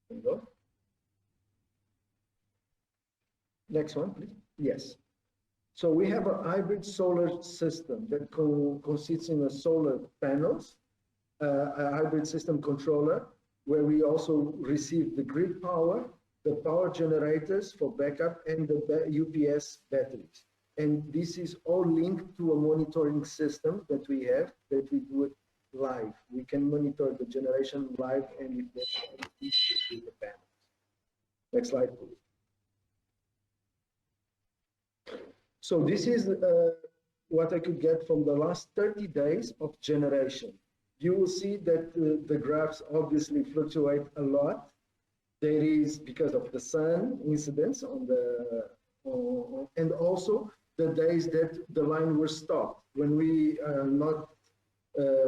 there you go. Next one, please. Yes. So we have a hybrid solar system that consists in a solar panels, a hybrid system controller, where we also receive the grid power, the power generators for backup, and the UPS batteries. And this is all linked to a monitoring system that we have, that we do it live. We can monitor the generation live, and if that's with the panels. Next slide, please. So this is what I could get from the last 30 days of generation. You will see that the graphs obviously fluctuate a lot. There is, because of the sun incidence on the, and also the days that the line was stopped. When we are not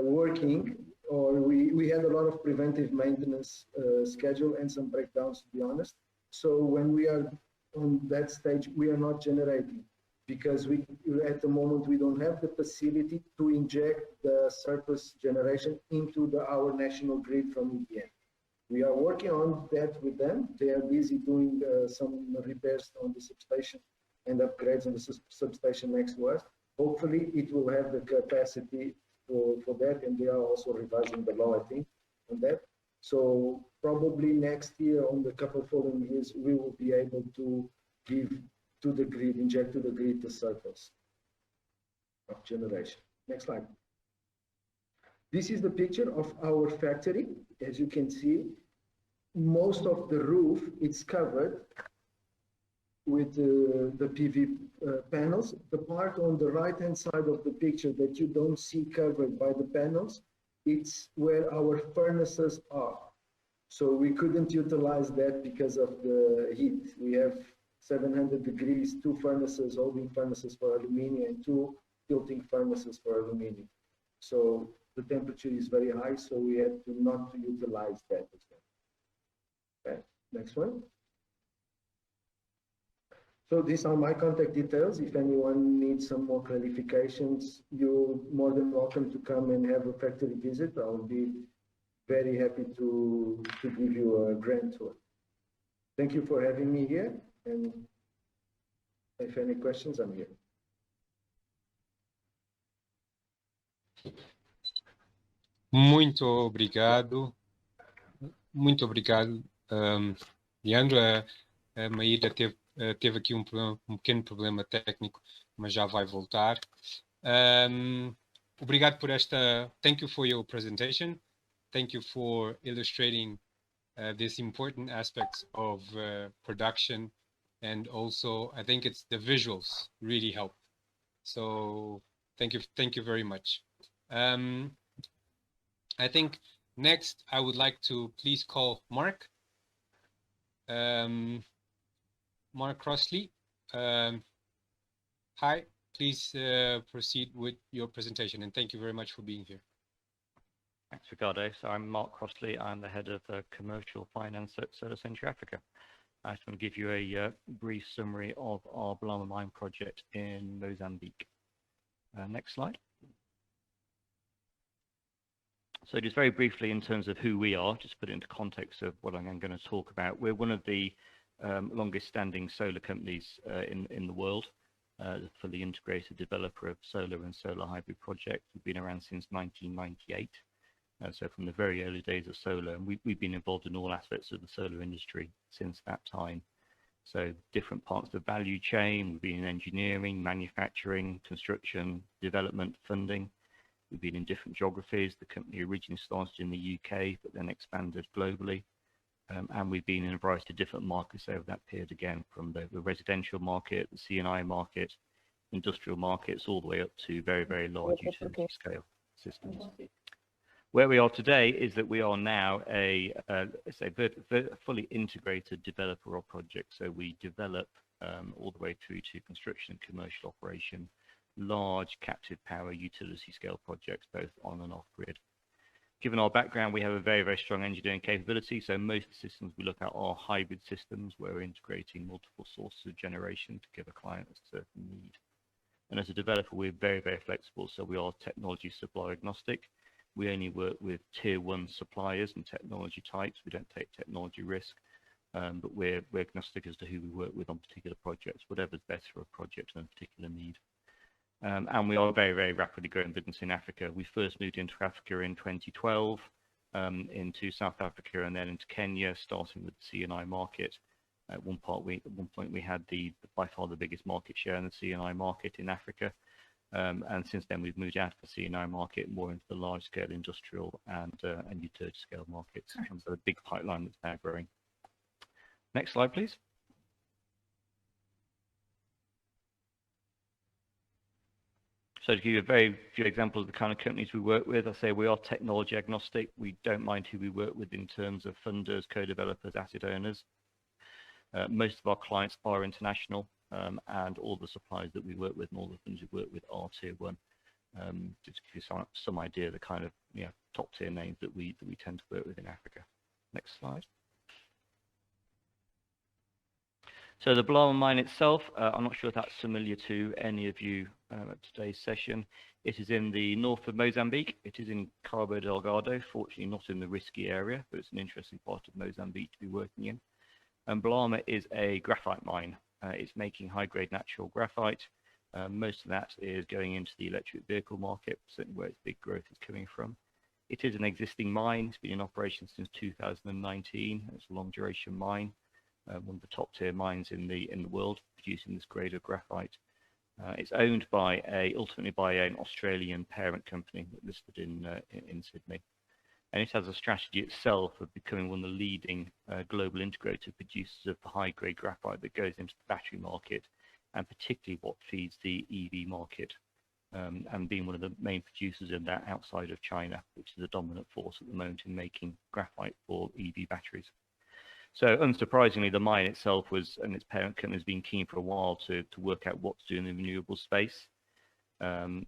working, or we had a lot of preventive maintenance schedule and some breakdowns, to be honest. So when we are on that stage, we are not generating, because at the moment we don't have the facility to inject the surplus generation into our national grid from EDM. We are working on that with them. They are busy doing some repairs on the substation and upgrades on the substation next to us. Hopefully it will have the capacity for that, and they are also revising the law, I think, on that. So probably next year, on the couple following years, we will be able to give to the grid, inject to the grid the surplus of generation. Next slide. This is the picture of our factory. As you can see, most of the roof is covered with the PV panels. The part on the right-hand side of the picture that you don't see covered by the panels, it's where our furnaces are. So we couldn't utilize that because of the heat. We have 700 degrees, 2 furnaces, holding furnaces for aluminum, and 2 tilting furnaces for aluminum. So the temperature is very high, so we had to not to utilize that as well. Okay, next one. So these are my contact details. If anyone needs some more clarifications, you're more than welcome to come and have a factory visit. I'll be very happy to give you a grand tour. Thank you for having me here. And if any questions, I'm here. Muito obrigado. Muito obrigado, Leandro. A Maíra teve aqui um pequeno problema técnico, mas já vai voltar. Obrigado por esta. Thank you for your presentation. Thank you for illustrating these important aspects of production, and also I think it's the visuals really help. So thank you very much. I think next I would like to please call Mark. Mark Crossley. Hi, please proceed with your presentation, and thank you very much for being here. Thanks, Ricardo. So I'm Mark Crossley. I'm the head of commercial finance at Solar Central Africa. I just want to give you a brief summary of our Lng project in Mozambique. Next slide. So just very briefly in terms of who we are, just put it into context of what I'm going to talk about. We're one of the longest standing solar companies in the world, a fully integrated developer of solar and solar hybrid projects. We've been around since 1998. So from the very early days of solar, and we've been involved in all aspects of the solar industry since that time. So different parts of the value chain, we've been in engineering, manufacturing, construction, development, funding. We've been in different geographies. The company originally started in the UK, but then expanded globally. And we've been in a variety of different markets over that period, again, from the residential market, the C&I market, industrial markets, all the way up to very, very large utility scale systems. Where we are today is that we are now a fully integrated developer of projects. So we develop all the way through to construction and commercial operation, large captive power utility scale projects, both on and off grid. Given our background, we have a very, very strong engineering capability. So most of the systems we look at are hybrid systems where we're integrating multiple sources of generation to give a client a certain need. And as a developer, we're very, very flexible. So we are technology supplier agnostic. We only work with tier 1 suppliers and technology types. We don't take technology risk, but we're agnostic as to who we work with on particular projects, whatever's best for a project and a particular need. And we are a very, very rapidly growing business in Africa. We first moved into Africa in 2012, into South Africa and then into Kenya, starting with the C&I market. At one point we had by far the biggest market share in the C&I market in Africa. And since then we've moved out of the C&I market more into the large scale industrial and utility scale markets. And so a big pipeline that's now growing. Next slide, please. So to give you a very few examples of the kind of companies we work with, I say we are technology agnostic. We don't mind who we work with in terms of funders, co-developers, asset owners. Most of our clients are international, and all the suppliers that we work with and all the things we work with are tier 1. Just to give you some idea of the kind of top tier names that we tend to work with in Africa. Next slide. So the Lng mine itself, I'm not sure if that's familiar to any of you at today's session. It is in the north of Mozambique. It is in Cabo Delgado, fortunately not in the risky area, but it's an interesting part of Mozambique to be working in. And Blama is a graphite mine. It's making high-grade natural graphite. Most of that is going into the electric vehicle market, certainly where its big growth is coming from. It is an existing mine. It's been in operation since 2019. It's a long-duration mine. One of the top tier mines in the world, producing this grade of graphite. It's owned ultimately by an Australian parent company listed in Sydney, and it has a strategy itself of becoming one of the leading global integrated producers of the high grade graphite that goes into the battery market, and particularly what feeds the EV market, and being one of the main producers in that outside of China, which is a dominant force at the moment in making graphite for EV batteries. So unsurprisingly, the mine itself and its parent company has been keen for a while to work out what to do in the renewable space. And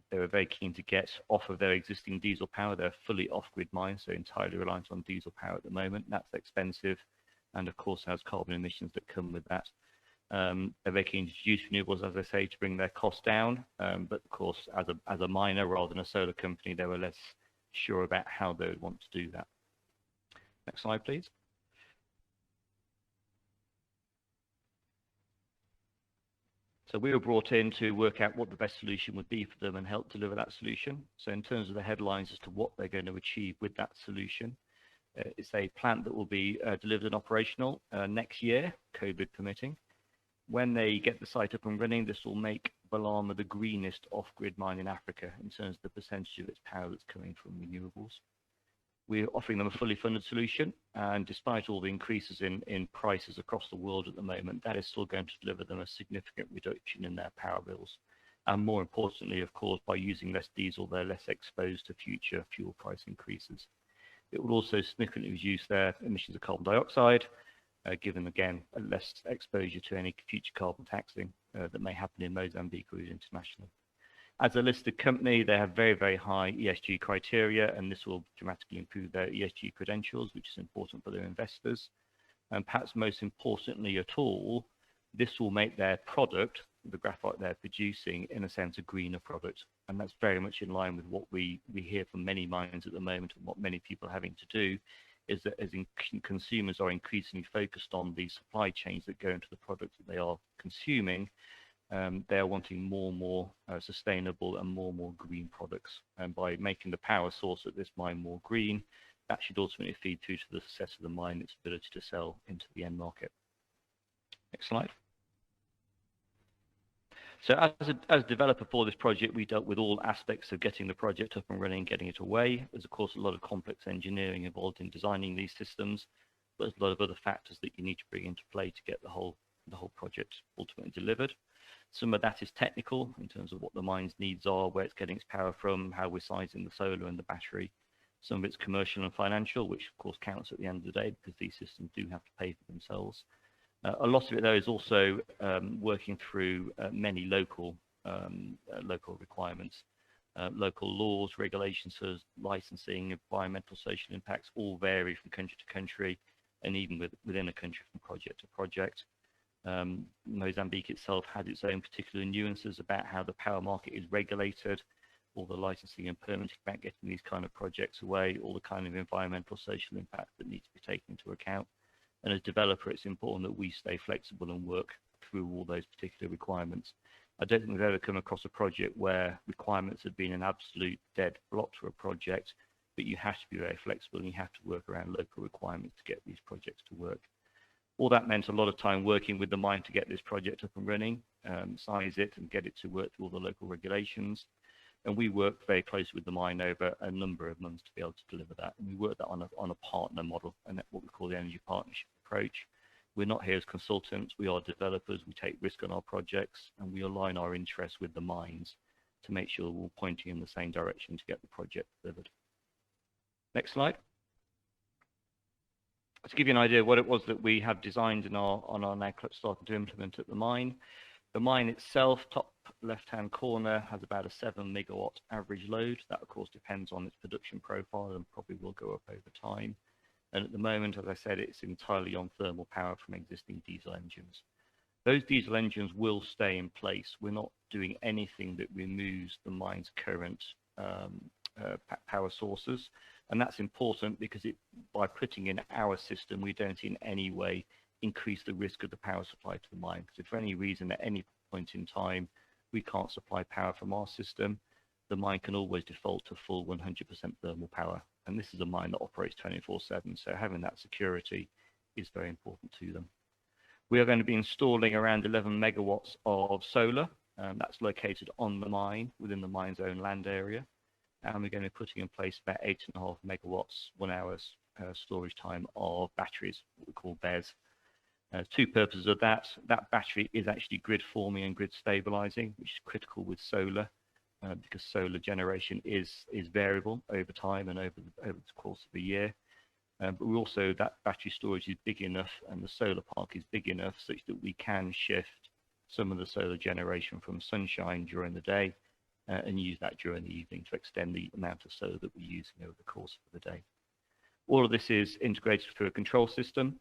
they were very keen to get off of their existing diesel power. They're fully off-grid mine, so entirely reliant on diesel power at the moment. That's expensive and of course has carbon emissions that come with that. They're very keen to introduce renewables, as I say, to bring their costs down. But of course, as a miner rather than a solar company, they were less sure about how they would want to do that. Next slide, please. So we were brought in to work out what the best solution would be for them and help deliver that solution. So in terms of the headlines as to what they're going to achieve with that solution, it's a plant that will be delivered and operational next year, COVID permitting. When they get the site up and running, this will make Balama the greenest off-grid mine in Africa in terms of the percentage of its power that's coming from renewables. We're offering them a fully funded solution, and despite all the increases in prices across the world at the moment, that is still going to deliver them a significant reduction in their power bills. And more importantly, of course, by using less diesel, they're less exposed to future fuel price increases. It will also significantly reduce their emissions of carbon dioxide, given, again, less exposure to any future carbon taxing that may happen in Mozambique or internationally. As a listed company, they have very, very high ESG criteria, and this will dramatically improve their ESG credentials, which is important for their investors. And perhaps most importantly at all, this will make their product, the graphite they're producing, in a sense, a greener product. And that's very much in line with what we hear from many mines at the moment, and what many people are having to do, is that as consumers are increasingly focused on the supply chains that go into the products that they are consuming, they are wanting more and more sustainable and more green products. And by making the power source at this mine more green, that should ultimately feed through to the success of the mine, its ability to sell into the end market. Next slide. So as a developer for this project, we dealt with all aspects of getting the project up and running, getting it away. There's of course a lot of complex engineering involved in designing these systems, but there's a lot of other factors that you need to bring into play to get the whole project ultimately delivered. Some of that is technical in terms of what the mine's needs are, where it's getting its power from, how we're sizing the solar and the battery. Some of it's commercial and financial, which of course counts at the end of the day because these systems do have to pay for themselves. A lot of it though is also working through many local requirements. Local laws, regulations for licensing, environmental, social impacts all vary from country to country, and even within a country from project to project. Mozambique itself has its own particular nuances about how the power market is regulated, all the licensing and permitting about getting these kind of projects away, all the kind of environmental, social impact that needs to be taken into account. And as a developer, it's important that we stay flexible and work through all those particular requirements. I don't think we've ever come across a project where requirements have been an absolute dead block to a project, but you have to be very flexible and you have to work around local requirements to get these projects to work. All that meant a lot of time working with the mine to get this project up and running, size it and get it to work through all the local regulations. And we worked very closely with the mine over a number of months to be able to deliver that. And we worked that on a partner model, and that's what we call the energy partnership approach. We're not here as consultants, we are developers, we take risk on our projects, and we align our interests with the mines to make sure we're pointing in the same direction to get the project delivered. Next slide. To give you an idea of what it was that we have designed in on our now starting to implement at the mine. The mine itself, top left-hand corner, has about a 7 megawatt average load. That, of course, depends on its production profile and probably will go up over time. And at the moment, as I said, it's entirely on thermal power from existing diesel engines. Those diesel engines will stay in place. We're not doing anything that removes the mine's current power sources. And that's important because by putting in our system, we don't in any way increase the risk of the power supply to the mine. Because if for any reason at any point in time we can't supply power from our system, the mine can always default to full 100% thermal power. And this is a mine that operates 24/7, so having that security is very important to them. We are going to be installing around 11 megawatts of solar. That's located on the mine, within the mine's own land area. And we're going to be putting in place about 8.5 megawatts, 1 hour's storage time of batteries, what we call BESS. Two purposes of that. That battery is actually grid forming and grid stabilizing, which is critical with solar, because solar generation is variable over time and over the course of a year. But we also, that battery storage is big enough and the solar park is big enough such that we can shift some of the solar generation from sunshine during the day and use that during the evening to extend the amount of solar that we're using over the course of the day. All of this is integrated through a control system.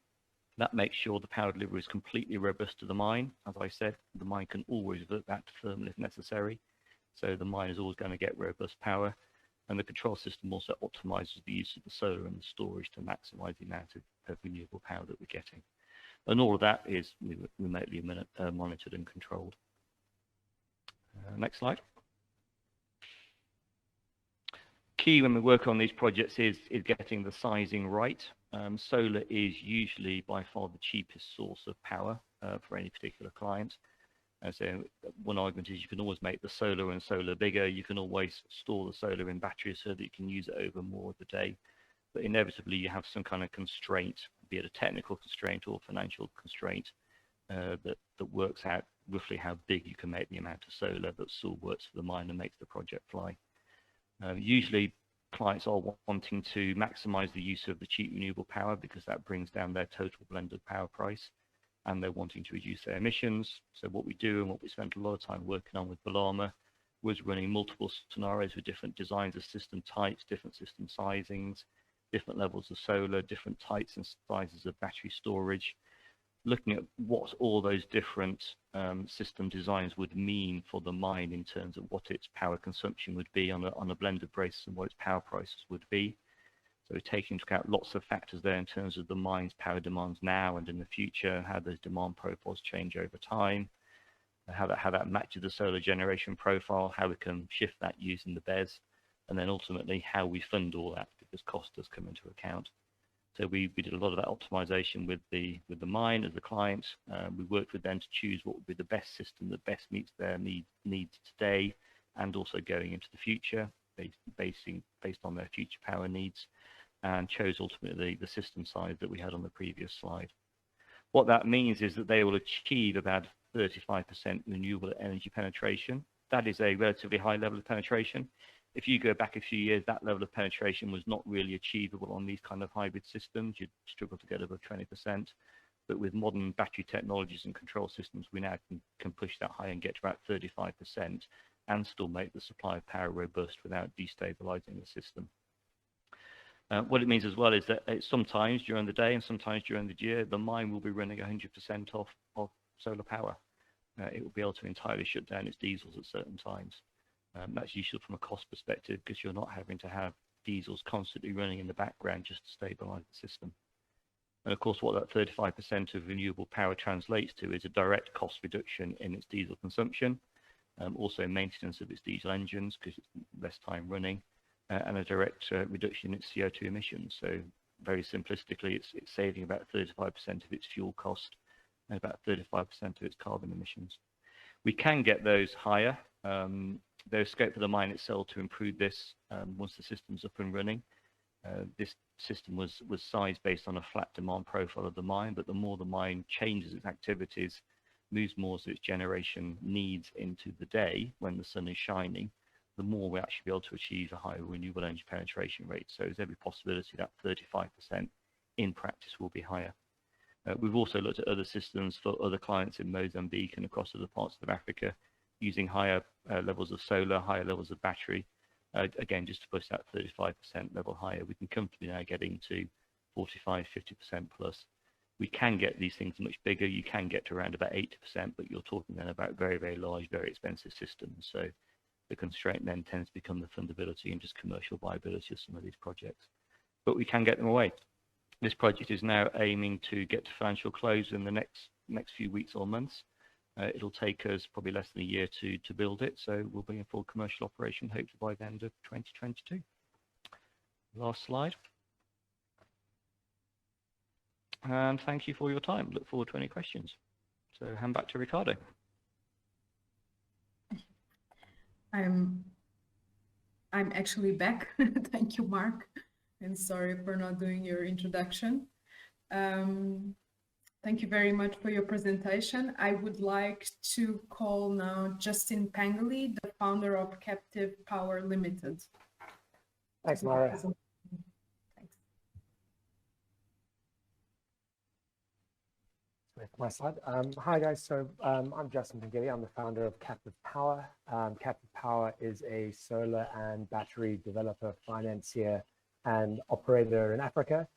That makes sure the power delivery is completely robust to the mine. As I said, the mine can always revert back to thermal if necessary. So the mine is always going to get robust power. And the control system also optimizes the use of the solar and the storage to maximize the amount of renewable power that we're getting. And all of that is remotely monitored and controlled. Next slide. Key when we work on these projects is getting the sizing right. Solar is usually by far the cheapest source of power for any particular client. And so one argument is you can always make the solar and solar bigger. You can always store the solar in batteries so that you can use it over more of the day. But inevitably you have some kind of constraint, be it a technical constraint or financial constraint that works out roughly how big you can make the amount of solar that still works for the mine and makes the project fly. Usually clients are wanting to maximize the use of the cheap renewable power because that brings down their total blended power price, and they're wanting to reduce their emissions. So what we do and what we spent a lot of time working on with Balama was running multiple scenarios with different designs of system types, different system sizings, different levels of solar, different types and sizes of battery storage, looking at what all those different system designs would mean for the mine in terms of what its power consumption would be on a blended basis and what its power prices would be. So we're taking into account lots of factors there in terms of the mine's power demands now and in the future, how those demand profiles change over time, how that matches the solar generation profile, how we can shift that using the BESS, and then ultimately how we fund all that, because cost does come into account. So we did a lot of that optimization with the mine as the client. We worked with them to choose what would be the best system that best meets their needs today and also going into the future, based on their future power needs, and chose ultimately the system size that we had on the previous slide. What that means is that they will achieve about 35% renewable energy penetration. That is a relatively high level of penetration. If you go back a few years, that level of penetration was not really achievable on these kind of hybrid systems. You'd struggle to get above 20%. But with modern battery technologies and control systems, we now can push that high and get to about 35% and still make the supply of power robust without destabilizing the system. What it means as well is that sometimes during the day and sometimes during the year, the mine will be running 100% off solar power. It will be able to entirely shut down its diesels at certain times. That's useful from a cost perspective because you're not having to have diesels constantly running in the background just to stabilize the system. And of course, what that 35% of renewable power translates to is a direct cost reduction in its diesel consumption, also maintenance of its diesel engines because it's less time running, and a direct reduction in its CO2 emissions. So very simplistically, it's saving about 35% of its fuel cost and about 35% of its carbon emissions. We can get those higher. There's scope for the mine itself to improve this once the system's up and running. This system was sized based on a flat demand profile of the mine, but the more the mine changes its activities, moves more of its generation needs into the day when the sun is shining, the more we actually be able to achieve a higher renewable energy penetration rate. So there's every possibility that 35% in practice will be higher. We've also looked at other systems for other clients in Mozambique and across other parts of Africa using higher levels of solar, higher levels of battery. Again, just to push that 35% level higher, we can comfortably now get into 45, 50% plus. We can get these things much bigger. You can get to around about 80%, but you're talking then about very, very large, very expensive systems. So the constraint then tends to become the fundability and just commercial viability of some of these projects. But we can get them away. This project is now aiming to get to financial close in the next few weeks or months. It'll take us probably less than a year to build it, so we'll be in full commercial operation hopefully by the end of 2022. Last slide. And thank you for your time. Look forward to any questions. So hand back to Ricardo. I'm actually back. Thank you, Mark. And sorry for not doing your introduction. Thank you very much for your presentation. I would like to call now Justin Pangeli, the founder of Captive Power Limited. Thanks, Mara. Thanks. My slide. Hi guys, so I'm Justin Pangeli. I'm the founder of Captive Power. Captive Power is a solar and battery developer, financier, and operator in Africa.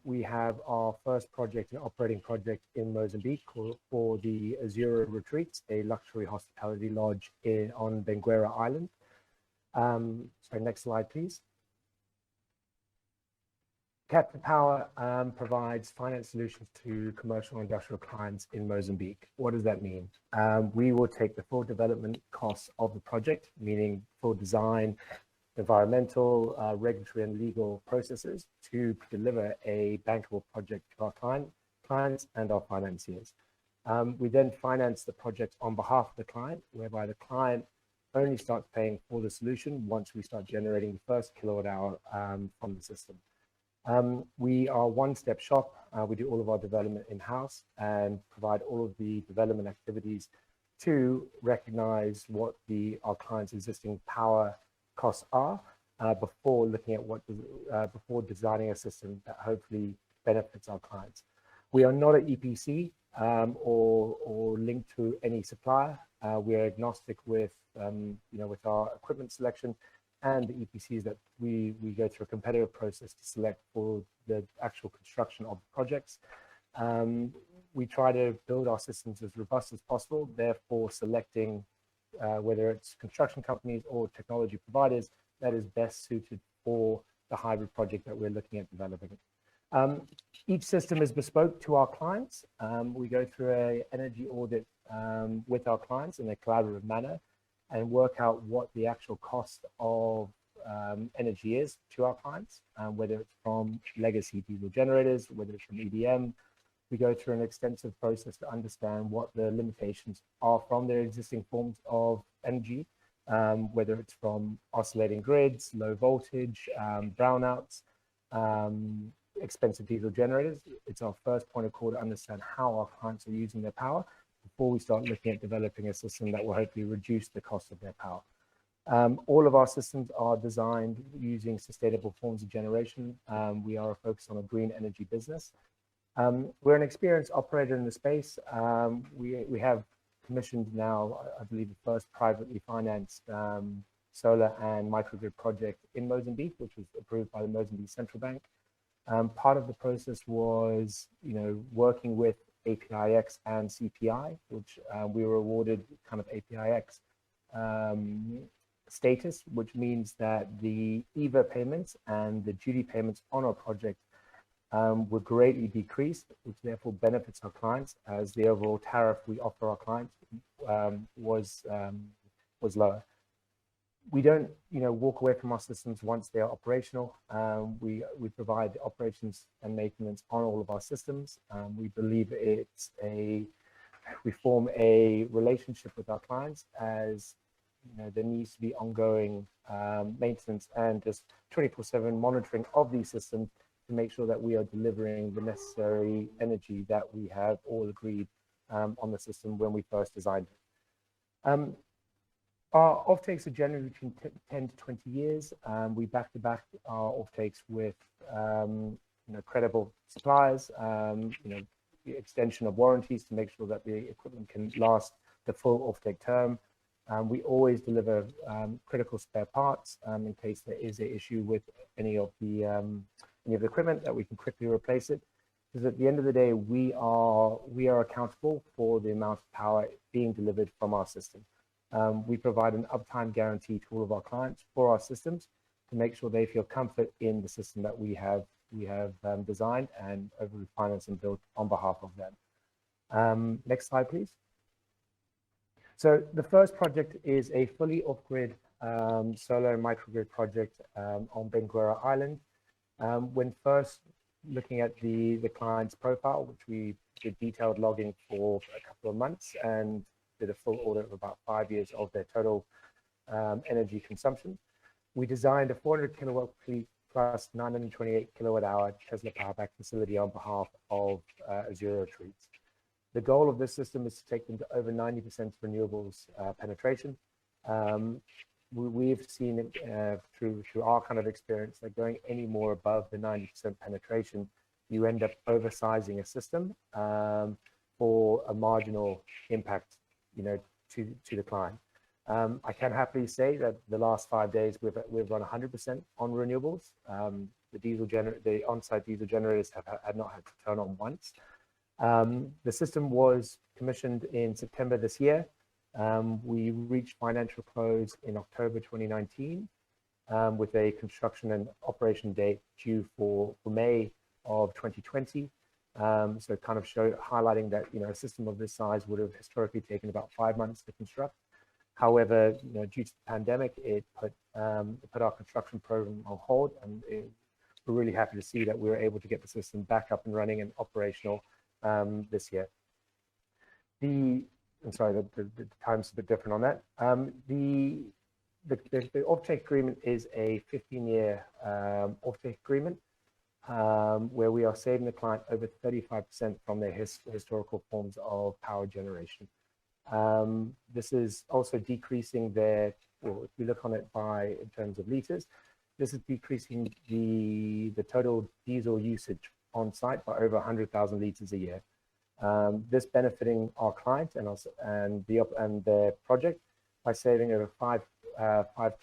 We have our first project, an operating project in Mozambique for the Azura Retreats, a luxury hospitality lodge on Benguela Island. Sorry, next slide, please. Captive Power provides finance solutions to commercial and industrial clients in Mozambique. What does that mean? We will take the full development costs of the project, meaning full design, environmental, regulatory and legal processes to deliver a bankable project to our clients and our financiers. We then finance the project on behalf of the client, whereby the client only starts paying for the solution once we start generating the first kilowatt hour from the system. We are one-step shop. We do all of our development in-house and provide all of the development activities to recognize what our clients' existing power costs are before looking at before designing a system that hopefully benefits our clients. We are not an EPC or linked to any supplier. We are agnostic with with our equipment selection and the EPCs that we go through a competitive process to select for the actual construction of the projects. We try to build our systems as robust as possible, therefore selecting whether it's construction companies or technology providers that is best suited for the hybrid project that we're looking at developing. Each system is bespoke to our clients. We go through an energy audit with our clients in a collaborative manner and work out what the actual cost of energy is to our clients, whether it's from legacy diesel generators, whether it's from EDM. We go through an extensive process to understand what the limitations are from their existing forms of energy, whether it's from oscillating grids, low voltage, brownouts, expensive diesel generators. It's our first point of call to understand how our clients are using their power before we start looking at developing a system that will hopefully reduce the cost of their power. All of our systems are designed using sustainable forms of generation. We are focused on a green energy business. We're an experienced operator in the space. We have commissioned now, I believe, the first privately financed solar and microgrid project in Mozambique, which was approved by the Mozambique Central Bank. Part of the process was, working with APIX and CPI, which we were awarded kind of APIX status, which means that the EVA payments and the duty payments on our project were greatly decreased, which therefore benefits our clients as the overall tariff we offer our clients was lower. We don't, walk away from our systems once they are operational. We provide operations and maintenance on all of our systems. We believe we form a relationship with our clients as there needs to be ongoing maintenance and just 24/7 monitoring of these systems to make sure that we are delivering the necessary energy that we have all agreed on the system when we first designed it. Our offtakes are generally between 10 to 20 years. We back-to-back our offtakes with credible suppliers, the extension of warranties to make sure that the equipment can last the full offtake term. We always deliver critical spare parts in case there is an issue with any of the equipment, that we can quickly replace it. Because at the end of the day, we are accountable for the amount of power being delivered from our system. We provide an uptime guarantee to all of our clients for our systems to make sure they feel comfort in the system that we have designed and overly financed and built on behalf of them. Next slide, please. So the first project is a fully off-grid solar and microgrid project on Benguela Island. When first looking at the client's profile, which we did detailed logging for a couple of months and did a full audit of about 5 years of their total energy consumption, we designed a 400 kilowatt fleet plus 928 kilowatt hour Tesla power back facility on behalf of Azura Retreats. The goal of this system is to take them to over 90% renewables penetration. We've seen it through our kind of experience that going any more above the 90% penetration, you end up oversizing a system for a marginal impact, to the client. I can happily say that the last 5 days we've run 100% on renewables. the on-site diesel generators had not had to turn on once. The system was commissioned in September this year. We reached financial close in October 2019 with a construction and operation date due for May of 2020. So kind of highlighting that, a system of this size would have historically taken about 5 months to construct. However, due to the pandemic, it put our construction program on hold, and we're really happy to see that we were able to get the system back up and running and operational this year. I'm sorry, the time's a bit different on that. The offtake agreement is a 15-year offtake agreement where we are saving the client over 35% from their historical forms of power generation. This is also decreasing if we look on it in terms of liters, this is decreasing the total diesel usage on site by over 100,000 liters a year. This benefiting our client and their project by saving over 5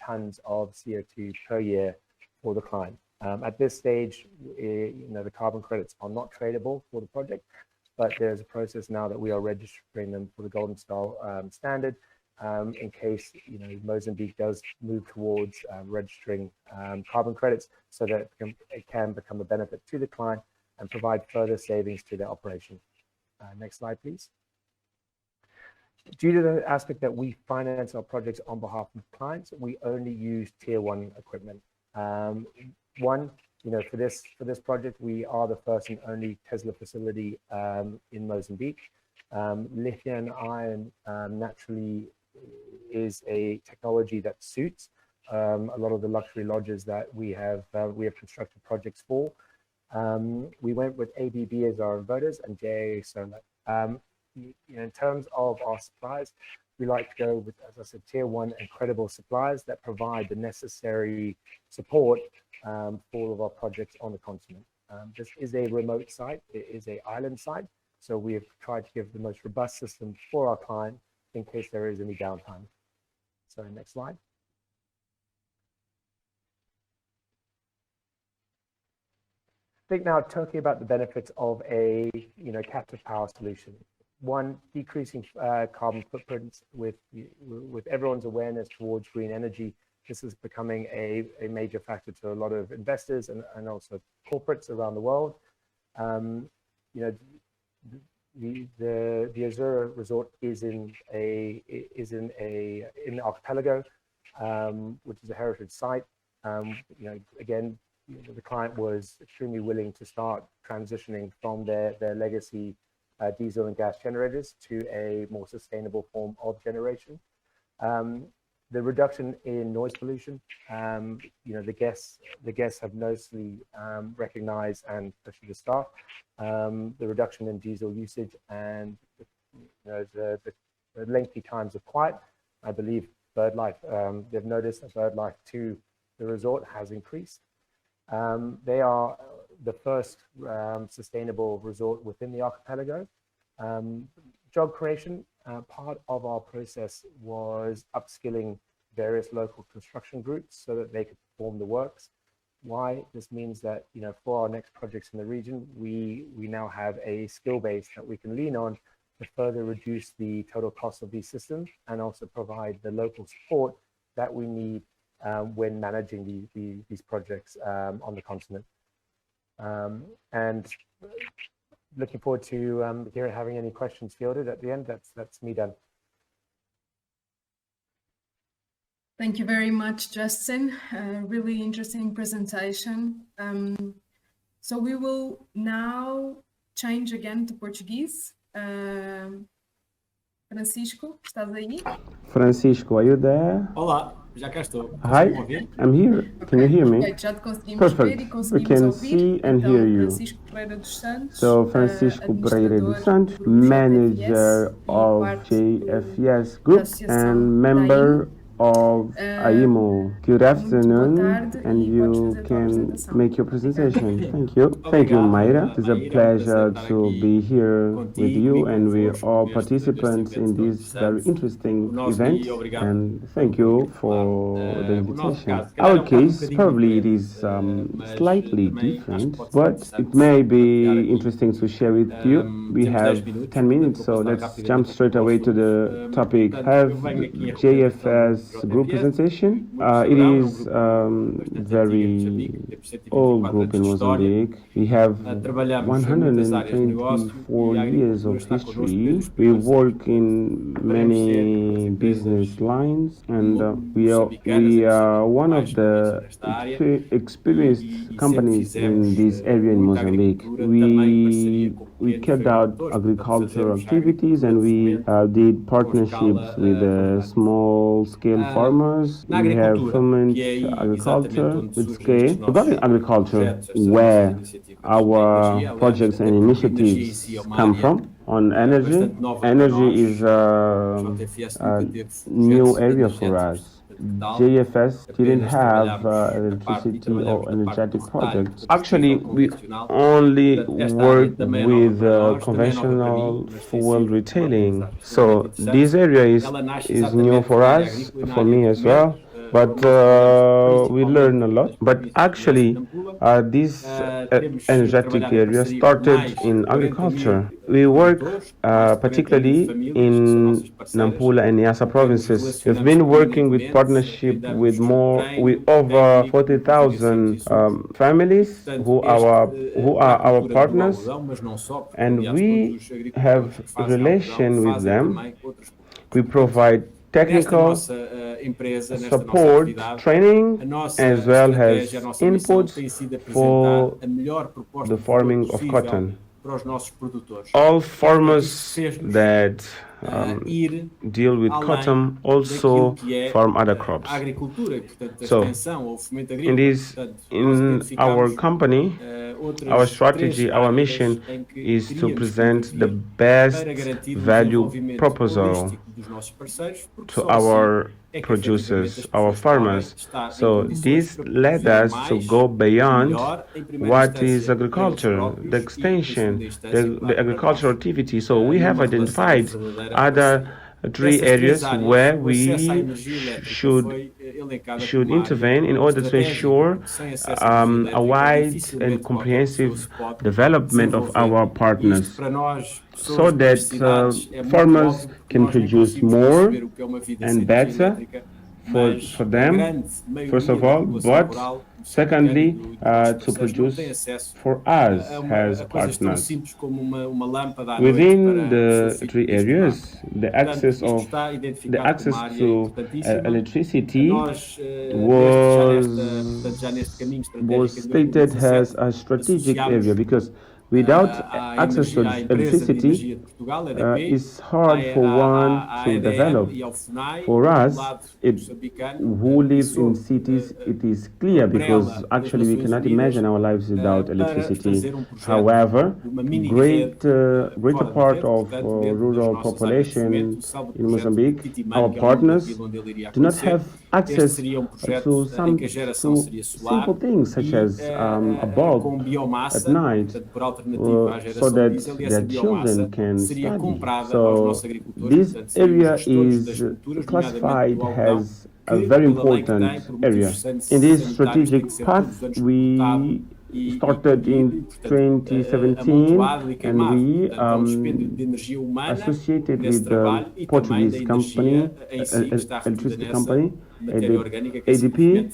tons of CO2 per year for the client. At this stage, the carbon credits are not tradable for the project, but there's a process now that we are registering them for the Golden Star standard in case Mozambique does move towards registering carbon credits, so that it can become a benefit to the client and provide further savings to their operation. Next slide, please. Due to the aspect that we finance our projects on behalf of clients, we only use tier 1 equipment. For this project, we are the first and only Tesla facility in Mozambique. Lithium ion naturally is a technology that suits a lot of the luxury lodges that we have constructed projects for. We went with ABB as our inverters and JA Solar. In terms of our suppliers, we like to go with, as I said, tier 1 and credible suppliers that provide the necessary support for all of our projects on the continent. This is a remote site. It is an island site. So we have tried to give the most robust system for our client in case there is any downtime. So next slide. Think now talking about the benefits of a captive power solution. One, decreasing carbon footprints with everyone's awareness towards green energy. This is becoming a major factor to a lot of investors and also corporates around the world. The Azura resort is in the archipelago, which is a heritage site. Again, the client was extremely willing to start transitioning from their legacy diesel and gas generators to a more sustainable form of generation. The reduction in noise pollution, the guests have mostly recognized, and especially the staff, the reduction in diesel usage and the lengthy times of quiet. I believe bird life, they've noticed that bird life to the resort has increased. They are the first sustainable resort within the archipelago. Job creation, part of our process was upskilling various local construction groups so that they could perform the works. Why? This means that for our next projects in the region, we now have a skill base that we can lean on to further reduce the total cost of these systems and also provide the local support that we need when managing these projects on the continent. And looking forward to having any questions fielded at the end. That's me done. Thank you very much, Justin. Really interesting presentation. So we will now change again to Portuguese. Francisco, estás aí? Francisco, are you there? Olá, já cá estou. Hi, I'm here. Can you hear me? Okay, já te conseguimos ver e conseguimos we can ouvir. see and Então, hear you. Francisco Pereira dos Santos, So Francisco Pereira dos Santos, manager of JFS Group and member of Aiemo. Good afternoon, tarde and e podes you fazer a tua can apresentação. make your presentation. Thank you. Thank you, Mayra. It's a pleasure to be here with you and with all participants in this very interesting event. And thank you for the invitation. Our case, probably it is slightly different, but it may be interesting to share with you. We have 10 minutes, so let's jump straight away to the topic. Have JFS group presentation. It is very old group in Mozambique. We have 124 years of history. We work in many business lines, and we are one of the experienced companies in this area in Mozambique. We carried out agricultural activities, and we did partnerships with small-scale farmers. We have ferment agriculture with scale. Regarding agriculture, where our projects and initiatives come from, on energy, energy is a new area for us. JFS didn't have electricity or energetic projects. Actually, we only work with conventional fuel retailing. So this area is new for us, for me as well. But we learn a lot. But actually, this energetic area started in agriculture. We work particularly in Nampula and Niassa provinces. We've been working with partnership with over 40,000 families who are our partners, and we have relation with them. We provide technical support, training, as well as inputs for the farming of cotton. All farmers that deal with cotton also farm other crops. So, in our company, our strategy, our mission is to present the best value proposal to our producers, our farmers. So this led us to go beyond what is agriculture, the extension, the agricultural activity. So we have identified other 3 areas where we should intervene in order to ensure a wide and comprehensive development of our partners, so that farmers can produce more and better for them, first of all, but secondly, to produce for us as partners. Within the 3 areas, the access to electricity was stated as a strategic area, because without access to electricity, it's hard for one to develop. For us, who live in cities, it is clear, because actually we cannot imagine our lives without electricity. However, greater part of rural population in Mozambique, our partners, do not have access to some simple things, such as a bulb at night, so that their children can study. So this area is classified as a very important area. In this strategic path, we started in 2017, and we associated with the Portuguese company, electricity company, ADP,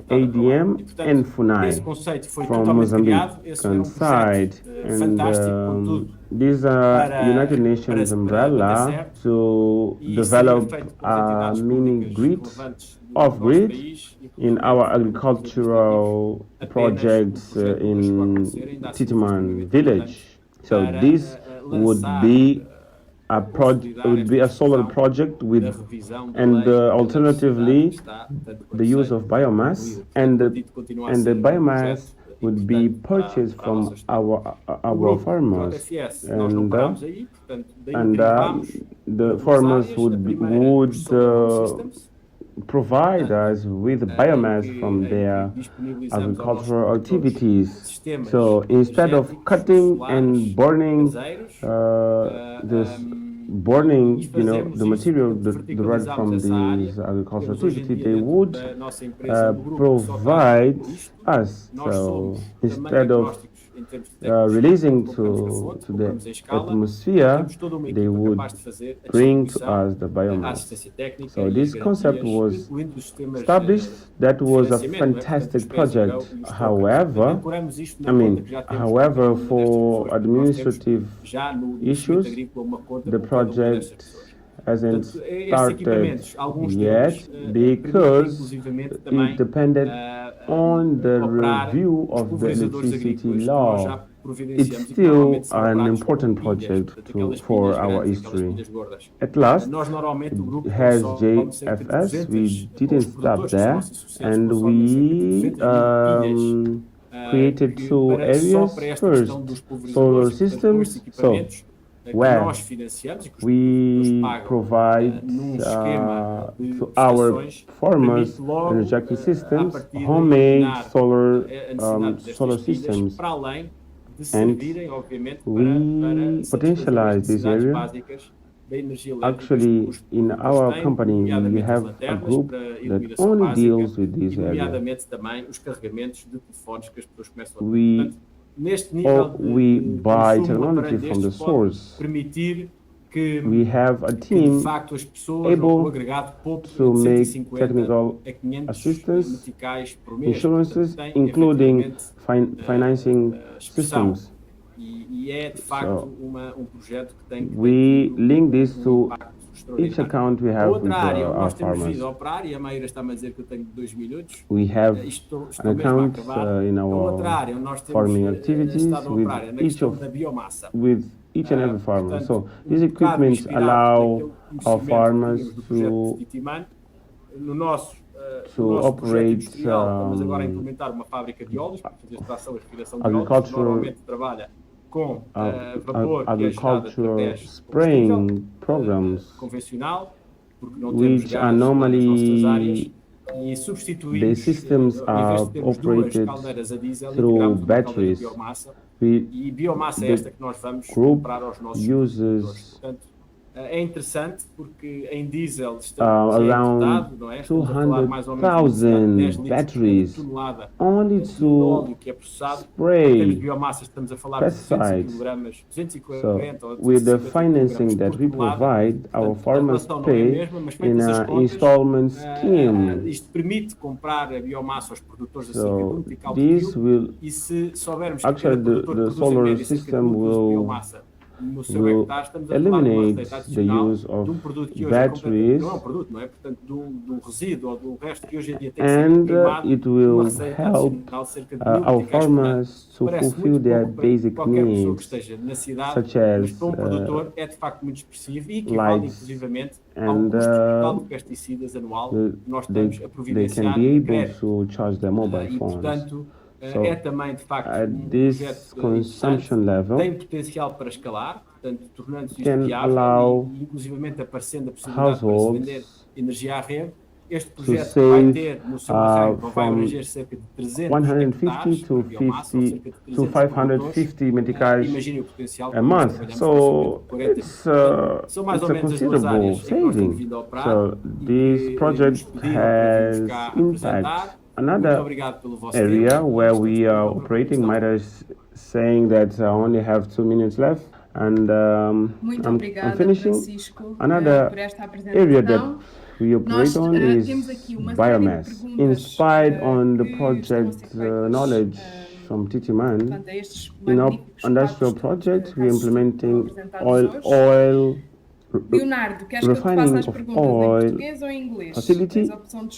ADM, and FUNAI from Mozambique side. And these are United Nations umbrella to develop a mini grid, off-grid, in our agricultural projects in Titiman village. So this would be a solar project with, and alternatively, the use of biomass, and the biomass would be purchased from our farmers, and the farmers would provide us with biomass from their agricultural activities. So instead of cutting and burning the material derived from these agricultural activity, they would provide us. So instead of releasing to the atmosphere, they would bring to us the biomass. So this concept was established. That was a fantastic project. However, for administrative issues, the project hasn't started yet because it depended on the review of the electricity law. It's still an important project for our history. At last, it has JFS. We didn't stop there, and we created 2 areas. First, solar systems. So where we provide to our farmers energetic systems, homemade solar systems, and we potentialize this area. Actually, in our company, we have a group that only deals with this area. We buy technology from the source. We have a team able to make technical assistance, insurances, including financing systems. So we link this to each account we have with our farmers. We have an account in our farming activities with each and every farmer. So these equipments allow our farmers to operate agricultural spraying programs, which are normally the systems are operated through batteries. The group uses around 200,000 batteries only to spray pesticides. So with the financing that we provide, our farmers pay in an installment scheme. So this will actually the solar system will eliminate the use of batteries, and it will help our farmers to fulfill their basic needs, such as lights, and they can be able to charge their mobile phones. So at this consumption level can allow households to save from 150 to 550 meticais a month. So it's a considerable saving. So this project has impact. Another area where we are operating, Maida is saying that I only have 2 minutes left, and I'm finishing. Another area that we operate on is biomass. Inspired on the project knowledge from Titiman, in our industrial project, we're implementing oil refining of oil facility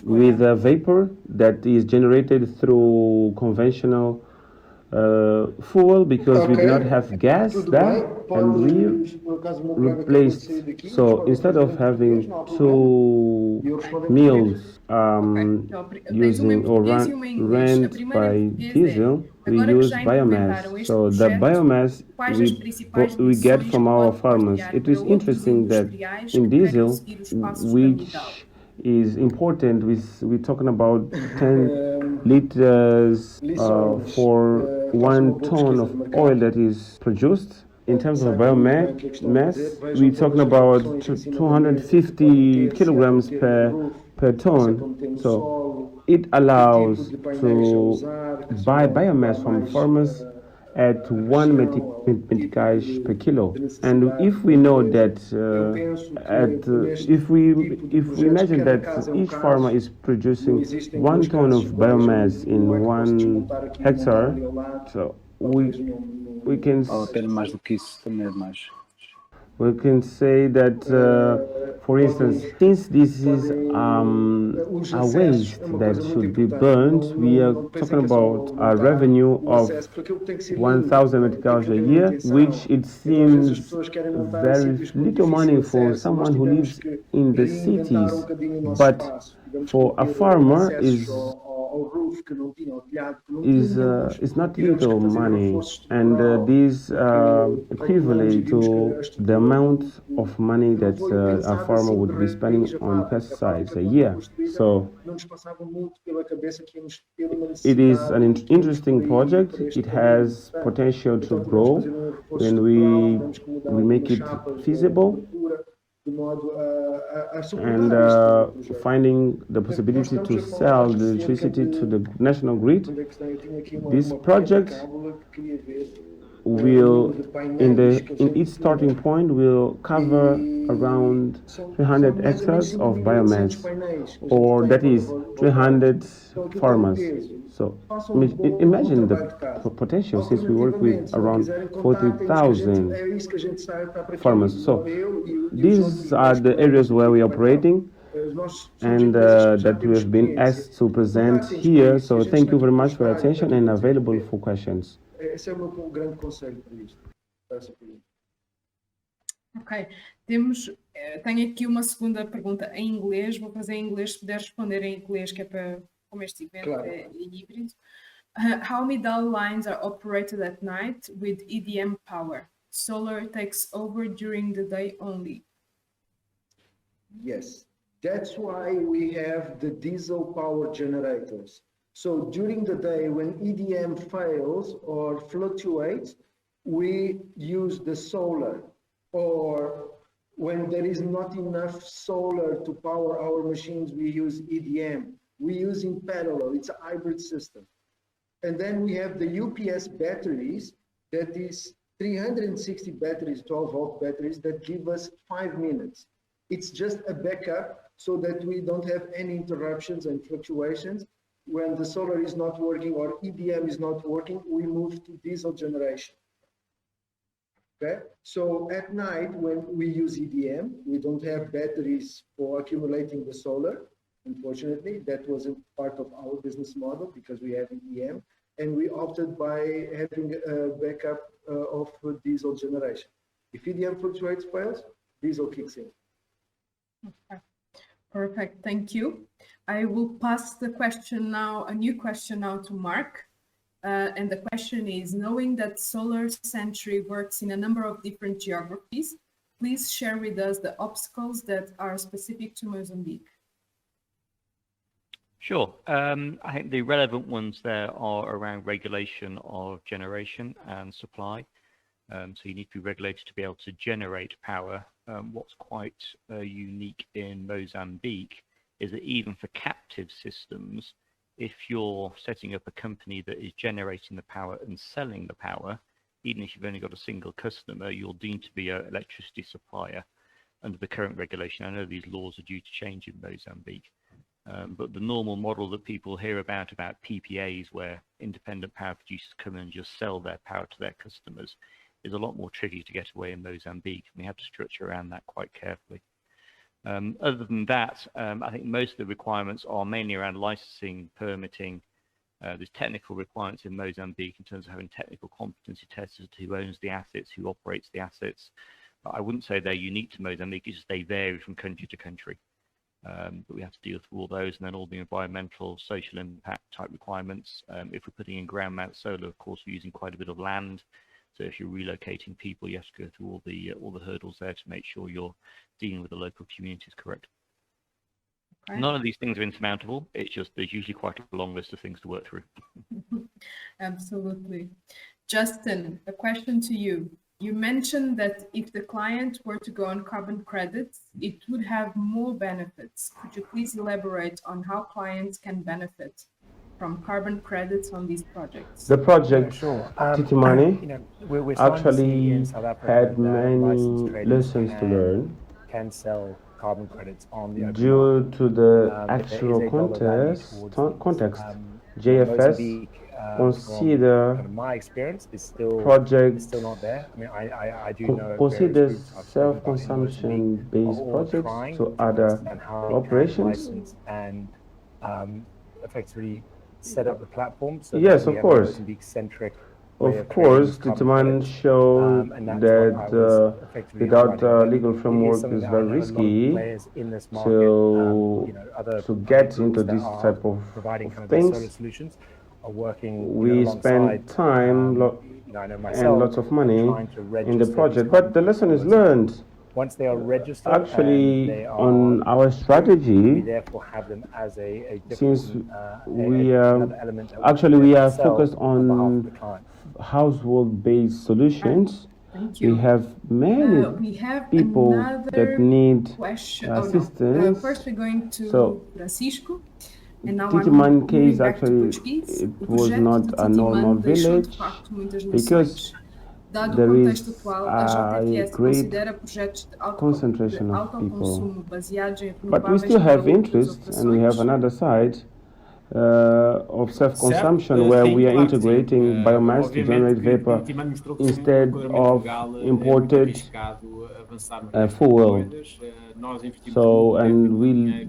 with a vapor that is generated through conventional fuel, because we do not have gas there, and we replaced. So instead of having 2 mills using or rent by diesel, we use biomass. So the biomass we get from our farmers. It is interesting that in diesel, which is important. We're talking about 10 liters for 1 ton of oil that is produced. In terms of biomass, we're talking about 250 kilograms per ton. So it allows to buy biomass from farmers at 1 meticais per kilo. And if we know that, if we imagine that each farmer is producing 1 ton of biomass in 1 hectare, so we can we can say that, for instance, since this is a waste that should be burned, we are talking about a revenue of 1,000 meticais a year, which it seems very little money for someone who lives in the cities, but for a farmer is not little money, and this equivalent to the amount of money that a farmer would be spending on pesticides a year. So it is an interesting project. It has potential to grow when we make it feasible, and finding the possibility to sell the electricity to the national grid. This project will, in its starting point, will cover around 300 hectares of biomass, or that is 300 farmers. So imagine the potential, since we work with around 40,000 farmers. So these are the areas where we are operating, and that we have been asked to present here. So thank you very much for your attention, and available for questions. Ok, tenho aqui uma segunda pergunta em inglês, vou fazer em inglês, se puder responder em inglês, que é para, como este evento é híbrido. How Midal lines are operated at night with EDM power? Solar takes over during the day only. Yes, that's why we have the diesel power generators. So during the day, when EDM fails or fluctuates, we use the solar. Or when there is not enough solar to power our machines, we use EDM. We use in parallel. It's a hybrid system. And then we have the UPS batteries, that is 360 batteries, 12-volt batteries, that give us 5 minutes. It's just a backup so that we don't have any interruptions and fluctuations. When the solar is not working or EDM is not working, we move to diesel generation. Okay, so at night when we use EDM, we don't have batteries for accumulating the solar. Unfortunately, that wasn't part of our business model because we have EDM, and we opted by having a backup of diesel generation. If EDM fluctuates, fails, diesel kicks in. Okay. Perfect, thank you. I will pass the question now, a new question now to Mark. And the question is, knowing that Solar Century works in a number of different geographies, please share with us the obstacles that are specific to Mozambique. Sure. I think the relevant ones there are around regulation of generation and supply. So you need to be regulated to be able to generate power. What's quite unique in Mozambique is that even for captive systems, if you're setting up a company that is generating the power and selling the power, even if you've only got a single customer, you're deemed to be an electricity supplier under the current regulation. I know these laws are due to change in Mozambique, but the normal model that people hear about PPAs, where independent power producers come in and just sell their power to their customers, is a lot more tricky to get away in Mozambique, and we have to structure around that quite carefully. Other than that, I think most of the requirements are mainly around licensing, permitting. There's technical requirements in Mozambique in terms of having technical competency testers, who owns the assets, who operates the assets. But I wouldn't say they're unique to Mozambique, it's just they vary from country to country. But we have to deal with all those, and then all the environmental, social impact type requirements. If we're putting in ground mount solar, of course, we're using quite a bit of land. So if you're relocating people, you have to go through all the hurdles there to make sure you're dealing with the local communities correct. None of these things are insurmountable. It's just there's usually quite a long list of things to work through. Absolutely. Justin, a question to you. You mentioned that if the client were to go on carbon credits, it would have more benefits. Could you please elaborate on how clients can benefit from carbon credits on these projects? The project, Sure. Titimani, You know, we're starting to see in actually South Africa had that many licensed traders lessons to learn can sell carbon credits on the open due market. to the There actual is a dollar value towards context. these. JFS Mozambique, consider from my experience, is still not there. I mean, I do know considers various groups I've spoken about in self-consumption Mozambique based are all projects trying to to other understand how they can operations. license and effectively set up the platform. So Yes, that we of have a course. Mozambique-centric Of course, Titaman showed that without a legal framework is very risky to get into this type of things. We spent time and lots of money in the project, but the lesson is learned. Once they are registered, actually, on our strategy, we therefore have them as a since we we are focused on household-based solutions. We have many people that need assistance. First, we're going to Francisco. And now Titiman case actually it was not a normal village because there is a great concentration of people. But we still have interest, and we have another side of self-consumption where we are integrating biomass to generate vapor instead of imported fuel. So, and we'll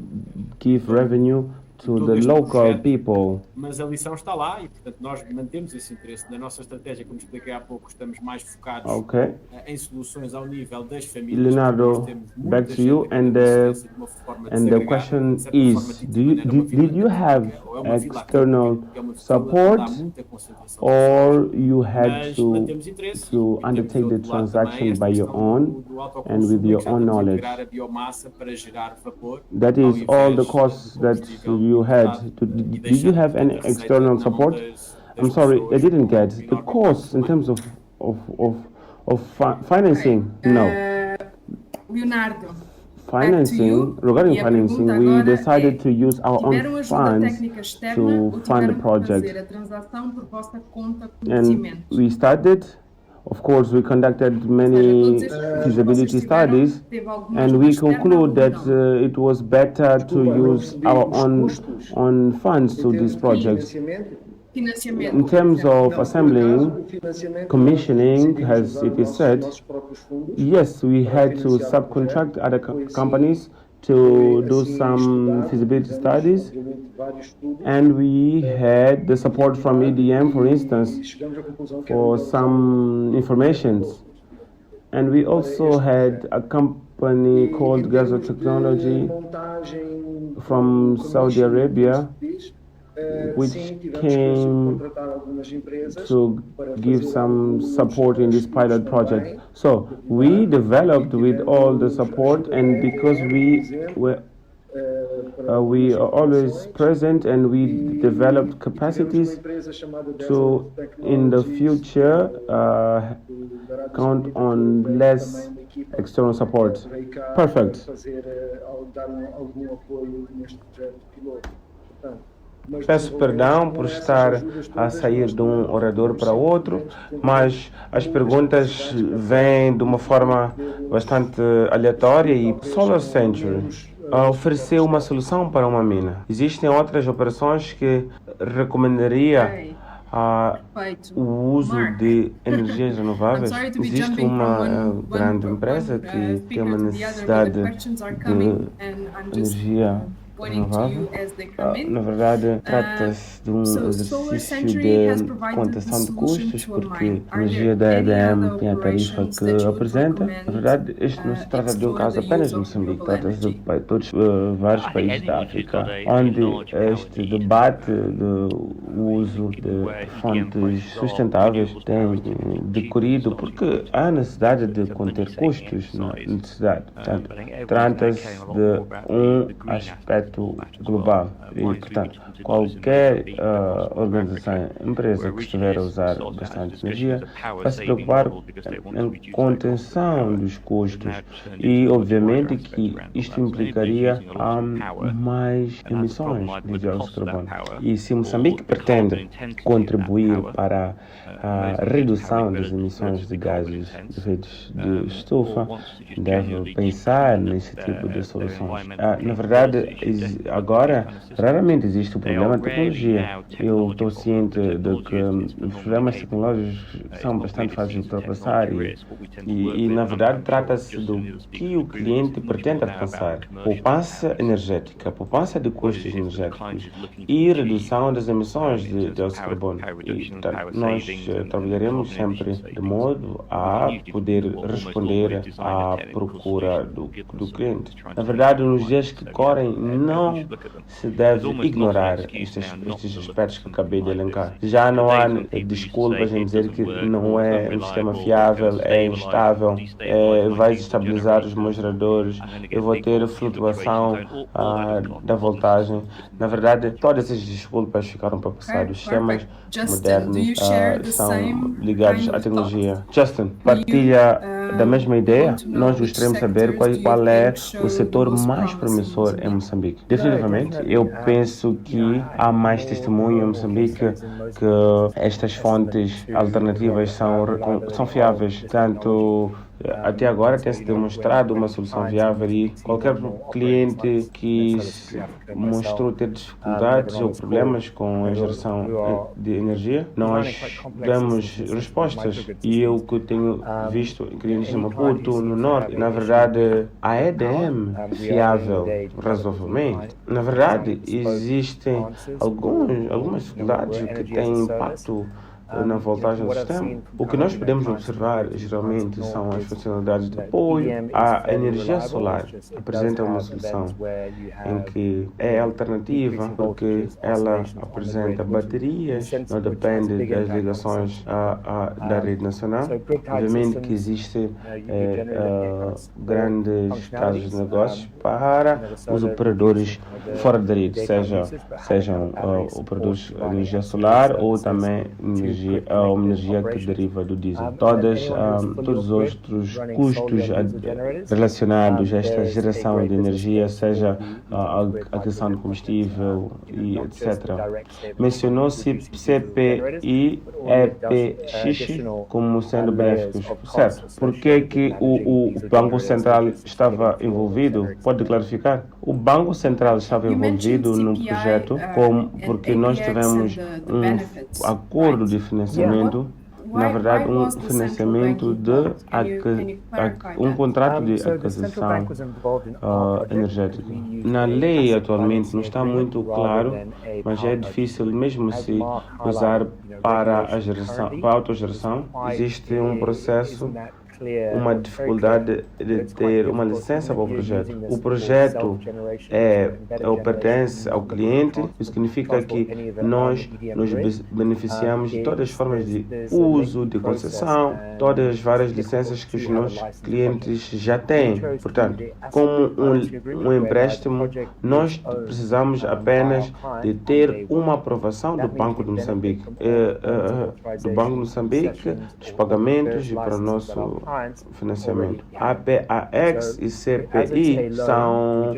give revenue to the local people. Mas a lição está lá e, portanto, nós mantemos esse interesse. Na nossa estratégia, como expliquei há pouco, estamos mais focados em soluções ao nível das famílias. Leonardo, back to you. And the question is, did you have external support, or you had to undertake the transaction by your own and with your own knowledge? That is all the costs that you had. Did you have any external support? I'm sorry, I didn't get the costs in terms of financing. No. Leonardo. Financing, regarding financing, we decided to use our own funds to fund the project. And we started, of course, we conducted many feasibility studies, and we conclude that it was better to use our own funds to this project. In terms of assembling, commissioning, as it is said, yes, we had to subcontract other companies to do some feasibility studies, and we had the support from EDM, for instance, for some informations. And we also had a company called Gazo Technology from Saudi Arabia, which came to give some support in this pilot project. So we developed with all the support, and because we are always present, and we developed capacities to, in the future, count on less external support. Perfect. Peço perdão por estar a sair de um orador para outro, mas as perguntas vêm de uma forma bastante aleatória. E Solar Century ofereceu uma solução para uma mina. Existem outras operações que recomendaria o uso de energias renováveis? Existe uma grande empresa que tem uma necessidade de energia renovável. Na verdade, trata-se de um exercício de contenção de custos, porque a energia da EDM tem a tarifa que apresenta. Na verdade, este não se trata de um caso apenas de Moçambique, trata-se de todos vários países da África, onde este debate do uso de fontes sustentáveis tem decorrido, porque há necessidade de conter custos na necessidade. Portanto, trata-se de um aspecto projeto global. E, portanto, qualquer organização, empresa que estiver a usar bastante energia vai se preocupar em contenção dos custos e, obviamente, que isto implicaria mais emissões de dióxido de carbono. E se Moçambique pretende contribuir para a redução das emissões de gases de efeitos de estufa, deve pensar nesse tipo de soluções. Na verdade, agora, raramente existe o problema de tecnologia. Eu estou ciente de que os problemas tecnológicos são bastante fáceis de ultrapassar e na verdade, trata-se do que o cliente pretende alcançar. Poupança energética, poupança de custos energéticos e redução das emissões de dióxido de carbono. E, portanto, nós trabalharemos sempre de modo a poder responder à procura do cliente. Na verdade, nos dias que correm, não se deve ignorar estes aspectos que acabei de elencar. Já não há desculpas em dizer que não é um sistema fiável, é instável, vai desestabilizar os meus geradores, eu vou ter flutuação da voltagem. Na verdade, todas essas desculpas ficaram para o passado. Os sistemas modernos estão ligados à tecnologia. Justin, partilha da mesma ideia? Nós gostaríamos de saber qual é o setor mais promissor em Moçambique. Definitivamente, eu penso que há mais testemunho em Moçambique que estas fontes alternativas são fiáveis, tanto até agora tem-se demonstrado uma solução viável e qualquer cliente que mostrou ter dificuldades ou problemas com a geração de energia, nós damos respostas. E eu que tenho visto em clientes de Maputo, no norte, na verdade, a EDM fiável razoavelmente. Na verdade, existem algumas dificuldades que têm impacto na voltagem do sistema. O que nós podemos observar, geralmente, são as funcionalidades de apoio. A energia solar apresenta uma solução em que é alternativa, porque ela apresenta baterias, não depende das ligações da rede nacional. Obviamente que existem grandes casos de negócios para os operadores fora da rede, sejam operadores de energia solar ou também energia que deriva do diesel. Todos os outros custos relacionados a esta geração de energia, seja a aquisição de combustível e etc. Mencionou-se CPI e EPX como sendo benéficos. Certo. Por que o Banco Central estava envolvido? Pode clarificar? O Banco Central estava envolvido no projeto porque nós tivemos um acordo de financiamento, na verdade um financiamento de um contrato de aquisição energética. Na lei atualmente não está muito claro, mas é difícil mesmo se usar para a autogeração. Existe um processo, uma dificuldade de ter uma licença para o projeto. O projeto pertence ao cliente, isso significa que nós nos beneficiamos de todas as formas de uso, de concessão, todas as várias licenças que os nossos clientes já têm. Portanto, como um empréstimo, nós precisamos apenas de ter uma aprovação do Banco de Moçambique, dos pagamentos e para o nosso financiamento. APAX e CPI são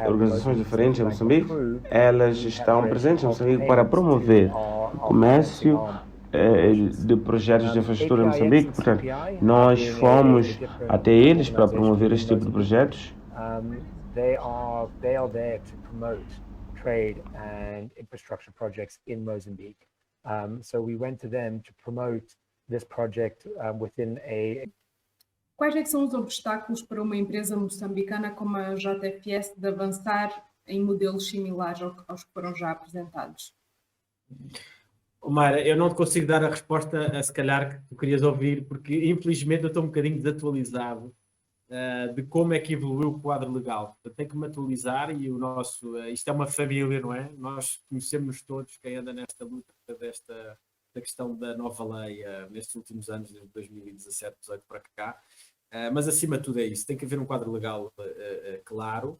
organizações diferentes em Moçambique. Elas estão presentes em Moçambique para promover o comércio de projetos de infraestrutura em Moçambique. Portanto, nós fomos até eles para promover este tipo de projetos. They are there to promote trade and infrastructure projects in Mozambique. So we went to them to promote this project within a... Quais é que são os obstáculos para uma empresa moçambicana como a JFS de avançar em modelos similares aos que foram já apresentados? Mayra, eu não te consigo dar a resposta, se calhar, que tu querias ouvir, porque infelizmente eu estou um bocadinho desatualizado de como é que evoluiu o quadro legal. Eu tenho que me atualizar e isto é uma família, não é? Nós conhecemos todos quem anda nesta luta da questão da nova lei nestes últimos anos, desde 2017, 2018 para cá. Mas acima de tudo é isso, tem que haver um quadro legal claro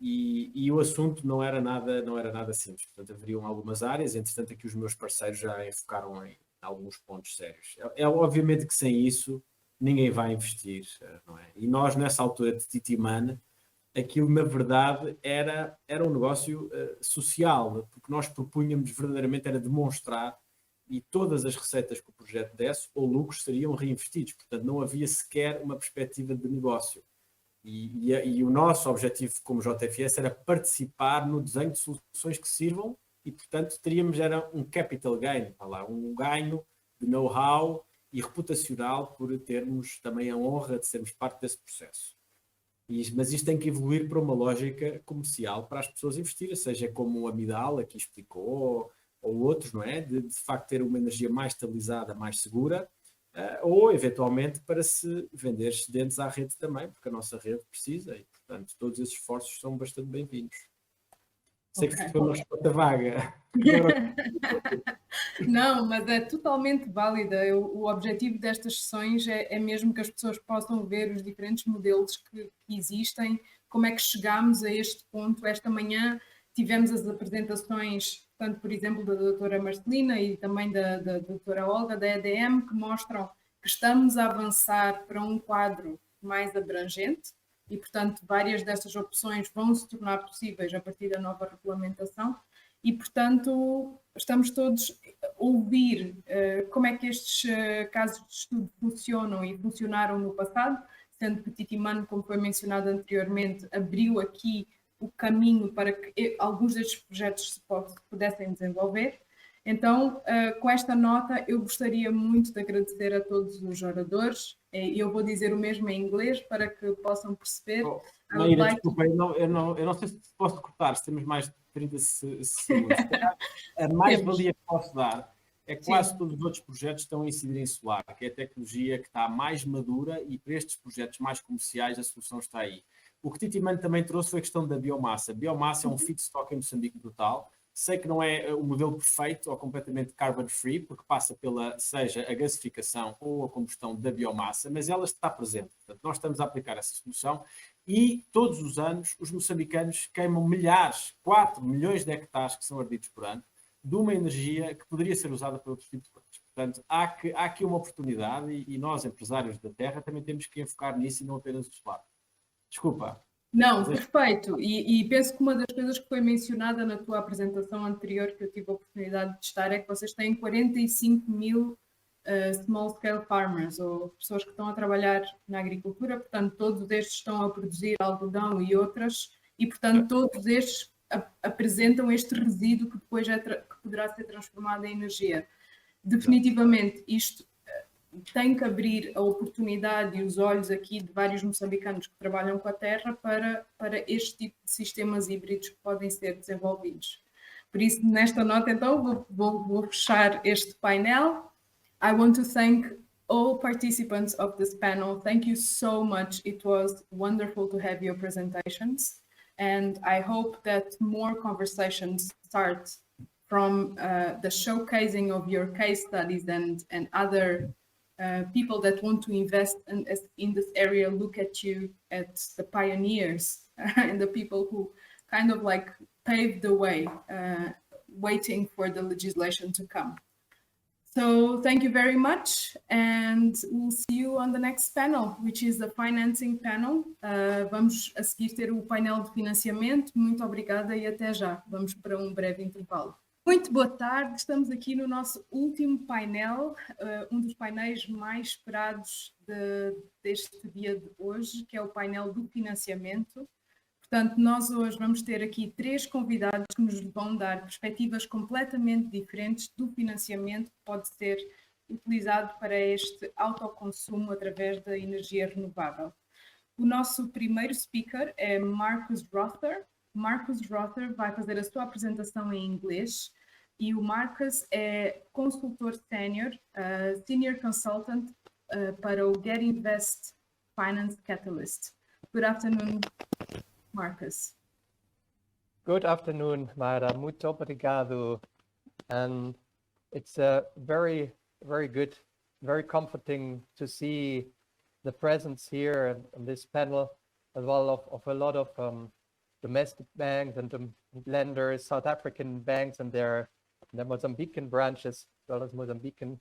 e o assunto não era nada simples. Portanto, haveriam algumas áreas, entretanto aqui os meus parceiros já enfocaram em alguns pontos sérios. Obviamente que sem isso ninguém vai investir, não é? E nós nessa altura de Titiman, aquilo na verdade era um negócio social, porque nós propunhamos verdadeiramente era demonstrar e todas as receitas que o projeto desse ou lucros seriam reinvestidos, portanto não havia sequer uma perspectiva de negócio. E o nosso objetivo como JFS era participar no desenho de soluções que sirvam e, portanto, era um capital gain, um ganho de know-how e reputacional por termos também a honra de sermos parte desse processo. Mas isto tem que evoluir para uma lógica comercial para as pessoas investirem, seja como a Midal aqui explicou, ou outros, não é? De facto ter uma energia mais estabilizada, mais segura, ou eventualmente para se vender excedentes à rede também, porque a nossa rede precisa e, portanto, todos esses esforços são bastante bem-vindos. Sei que foi uma resposta vaga. Não, mas é totalmente válida. O objetivo destas sessões é mesmo que as pessoas possam ver os diferentes modelos que existem, como é que chegámos a este ponto. Esta manhã tivemos as apresentações, tanto, por exemplo, da doutora Marcelina e também da doutora Olga, da EDM, que mostram que estamos a avançar para um quadro mais abrangente e, portanto, várias dessas opções vão se tornar possíveis a partir da nova regulamentação e, portanto, estamos todos a ouvir como é que estes casos de estudo funcionam e funcionaram no passado, sendo que Titiman, como foi mencionado anteriormente, abriu aqui o caminho para que alguns destes projetos se pudessem desenvolver. Então, com esta nota, eu gostaria muito de agradecer a todos os oradores, e eu vou dizer o mesmo em inglês para que possam perceber. Maíra, desculpa, eu não sei se posso cortar, se temos mais de 30 segundos. A mais-valia que posso dar é que quase todos os outros projetos estão a incidir em solar, que é a tecnologia que está mais madura e para estes projetos mais comerciais a solução está aí. O que Titiman também trouxe foi a questão da biomassa. A biomassa é um feedstock em Moçambique brutal. Sei que não é o modelo perfeito ou completamente carbon free, porque passa pela, seja a gasificação ou a combustão da biomassa, mas ela está presente. Portanto, nós estamos a aplicar essa solução e todos os anos os moçambicanos queimam 4 milhões de hectares que são ardidos por ano, de uma energia que poderia ser usada para outros tipos de coisas. Portanto, há aqui uma oportunidade e nós, empresários da terra, também temos que enfocar nisso e não apenas o solar. Desculpa. Não, perfeito. E penso que uma das coisas que foi mencionada na tua apresentação anterior, que eu tive a oportunidade de estar, é que vocês têm 45 mil small scale farmers, ou pessoas que estão a trabalhar na agricultura, portanto, todos estes estão a produzir algodão e outras, e, portanto, todos estes apresentam este resíduo que depois que poderá ser transformado em energia. Definitivamente, isto tem que abrir a oportunidade e os olhos aqui de vários moçambicanos que trabalham com a terra para este tipo de sistemas híbridos que podem ser desenvolvidos. Por isso, nesta nota, então, vou fechar este painel. I want to thank all participants of this panel. Thank you so much. It was wonderful to have your presentations. And I hope that more conversations start from the showcasing of your case studies and other people that want to invest in this area look at you, at the pioneers and the people who kind of like paved the way, waiting for the legislation to come. So thank you very much, and we'll see you on the next panel, which is the financing panel. Vamos a seguir ter o painel de financiamento. Muito obrigada e até já. Vamos para um breve intervalo. Muito boa tarde, estamos aqui no nosso último painel, um dos painéis mais esperados deste dia de hoje, que é o painel do financiamento. Portanto, nós hoje vamos ter aqui 3 convidados que nos vão dar perspectivas completamente diferentes do financiamento que pode ser utilizado para este autoconsumo através da energia renovável. O nosso primeiro speaker é Marcus Rother. Marcus Rother vai fazer a sua apresentação em inglês e o Marcus é consultor senior, senior consultant para o Get Invest Finance Catalyst. Good afternoon, Marcus. Good afternoon, Mayra. Muito obrigado. And it's very, very good, very comforting to see the presence here on this panel, as well of a lot of domestic banks and lenders, South African banks and their Mozambican branches, as well as Mozambican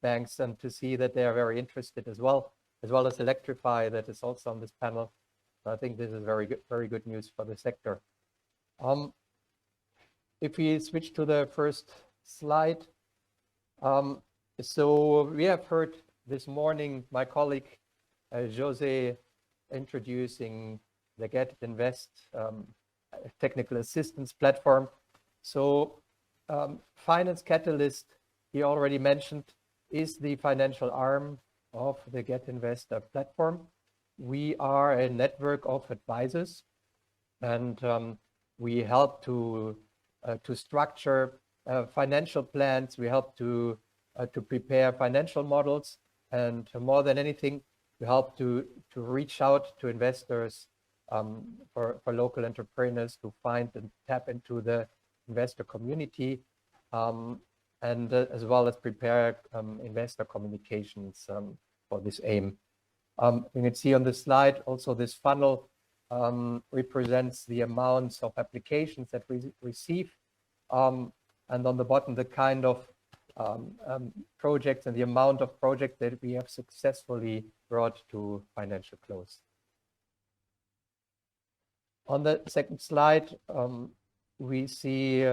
banks, and to see that they are very interested as well as Electrify, that is also on this panel. I think this is very good news for the sector. If we switch to the first slide, so we have heard this morning my colleague Jose introducing the Get Invest technical assistance platform. So Finance Catalyst, he already mentioned, is the financial arm of the Get Invest platform. We are a network of advisors, and we help to structure financial plans. We help to prepare financial models, and more than anything, we help to reach out to investors for local entrepreneurs to find and tap into the investor community, and as well as prepare investor communications for this aim. You can see on the slide also this funnel represents the amounts of applications that we receive, and on the bottom the kind of projects and the amount of projects that we have successfully brought to financial close. On the second slide, we see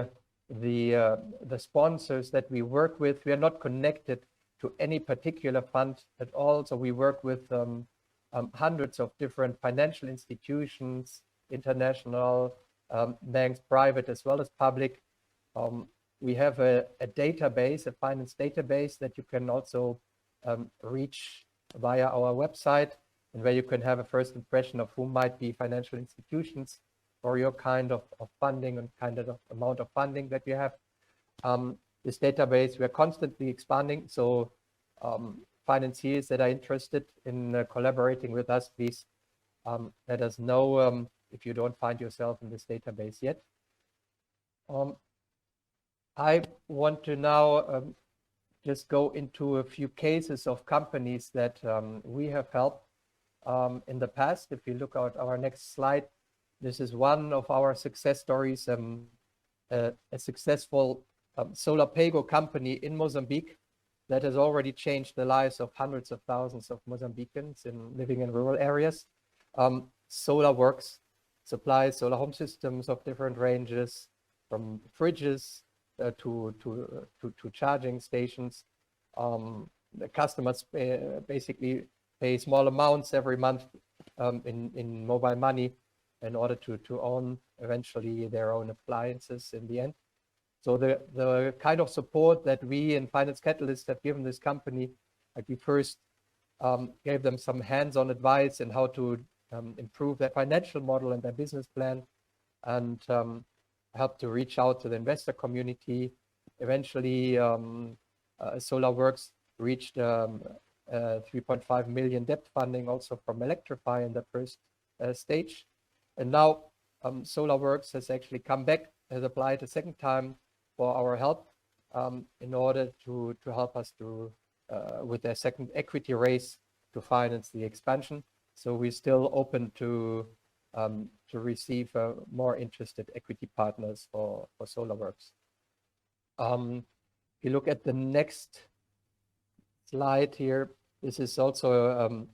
the sponsors that we work with. We are not connected to any particular fund at all, so we work with hundreds of different financial institutions, international banks, private as well as public. We have a database, a finance database that you can also reach via our website, and where you can have a first impression of who might be financial institutions for your kind of funding and kind of amount of funding that you have. This database, we are constantly expanding, so financiers that are interested in collaborating with us, please let us know if you don't find yourself in this database yet. I want to now just go into a few cases of companies that we have helped in the past. If you look at our next slide, this is one of our success stories, a successful solar paygo company in Mozambique that has already changed the lives of hundreds of thousands of Mozambicans living in rural areas. Solar Works supplies solar home systems of different ranges, from fridges to charging stations. The customers basically pay small amounts every month in mobile money in order to own eventually their own appliances in the end. So the kind of support that we in Finance Catalyst have given this company, like we first gave them some hands-on advice in how to improve their financial model and their business plan, and help to reach out to the investor community. Eventually, Solar Works reached 3.5 million debt funding also from Electrify in the first stage. And now Solar Works has actually come back, has applied a second time for our help in order to help us to with their second equity raise to finance the expansion. So we're still open to receive more interested equity partners for Solar Works. If you look at the next slide here, this is also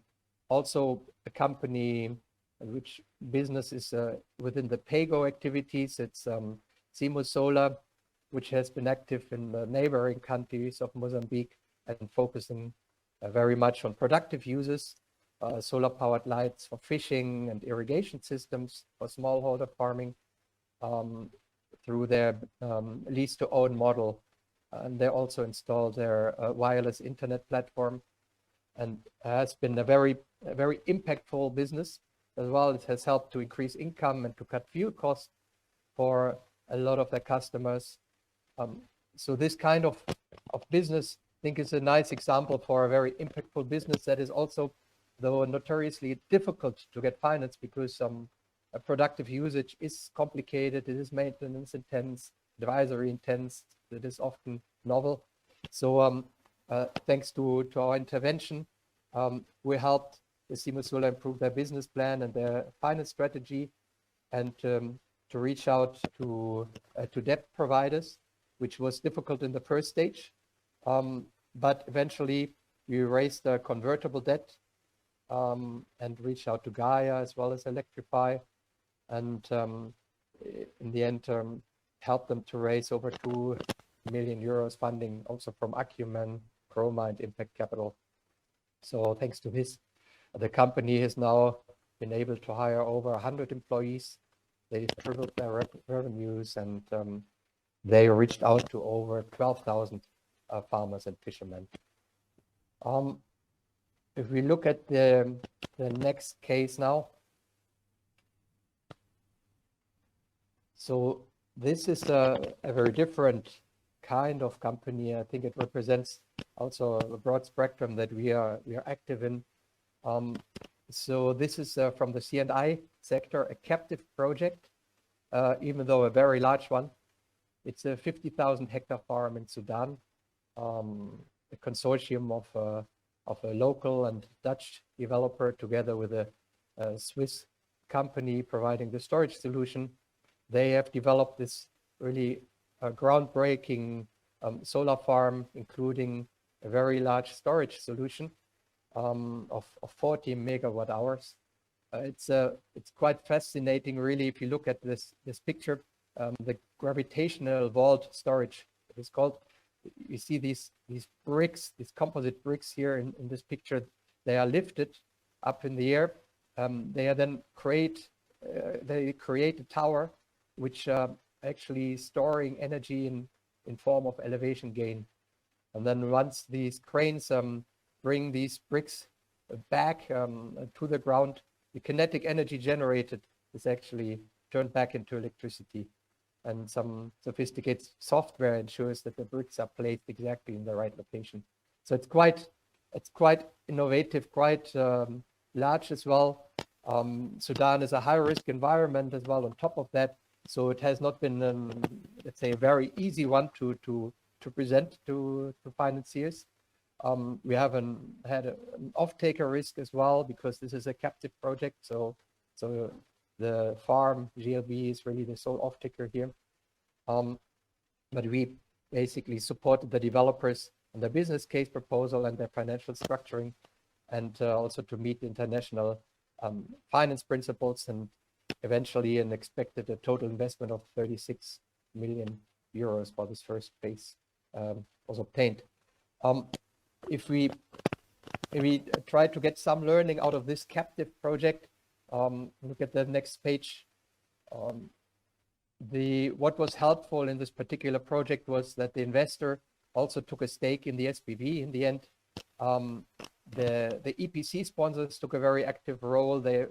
a company which business is within the paygo activities. It's Aiemo Solar, which has been active in the neighboring countries of Mozambique and focusing very much on productive uses, solar-powered lights for fishing and irrigation systems for smallholder farming through their lease-to-own model. And they also installed their wireless internet platform, and has been a very impactful business as well. It has helped to increase income and to cut fuel costs for a lot of their customers. So this kind of business, I think, is a nice example for a very impactful business that is also, though notoriously difficult to get financed, because a productive usage is complicated, it is maintenance intense, advisory intense, it is often novel. So thanks to our intervention, we helped the Aiemo Solar improve their business plan and their finance strategy. and to reach out to debt providers, which was difficult in the first stage. But eventually we raised a convertible debt and reached out to Gaia as well as Electrify, and in the end helped them to raise over 2 million euros funding also from Acumen, Chroma, and Impact Capital. So thanks to this, the company has now been able to hire over 100 employees. They tripled their revenues, and they reached out to over 12,000 farmers and fishermen. If we look at the next case now, so this is a very different kind of company. I think it represents also a broad spectrum that we are active in. So this is from the C&I sector, a captive project, even though a very large one. It's a 50,000 hectare farm in Sudan, a consortium of a local and Dutch developer together with a Swiss company providing the storage solution. They have developed this really groundbreaking solar farm, including a very large storage solution of 40 megawatt hours. It's quite fascinating, really, if you look at this picture. The gravitational vault storage, it is called. You see these bricks, these composite bricks here in this picture. They are lifted up in the air. They are then create a tower which actually storing energy in form of elevation gain. And then once these cranes bring these bricks back to the ground, the kinetic energy generated is actually turned back into electricity. And some sophisticated software ensures that the bricks are placed exactly in the right location. So it's quite innovative, quite large as well. Sudan is a high-risk environment as well on top of that. So it has not been, let's say, a very easy one to present to financiers. We haven't had an off-taker risk as well, because this is a captive project. So the farm GLB is really the sole off-taker here. But we basically supported the developers on their business case proposal and their financial structuring, and also to meet the international finance principles, and eventually expected a total investment of 36 million euros for this first phase was obtained. If we try to get some learning out of this captive project, look at the next page. What was helpful in this particular project was that the investor also took a stake in the SPV in the end. The EPC sponsors took a very active role. They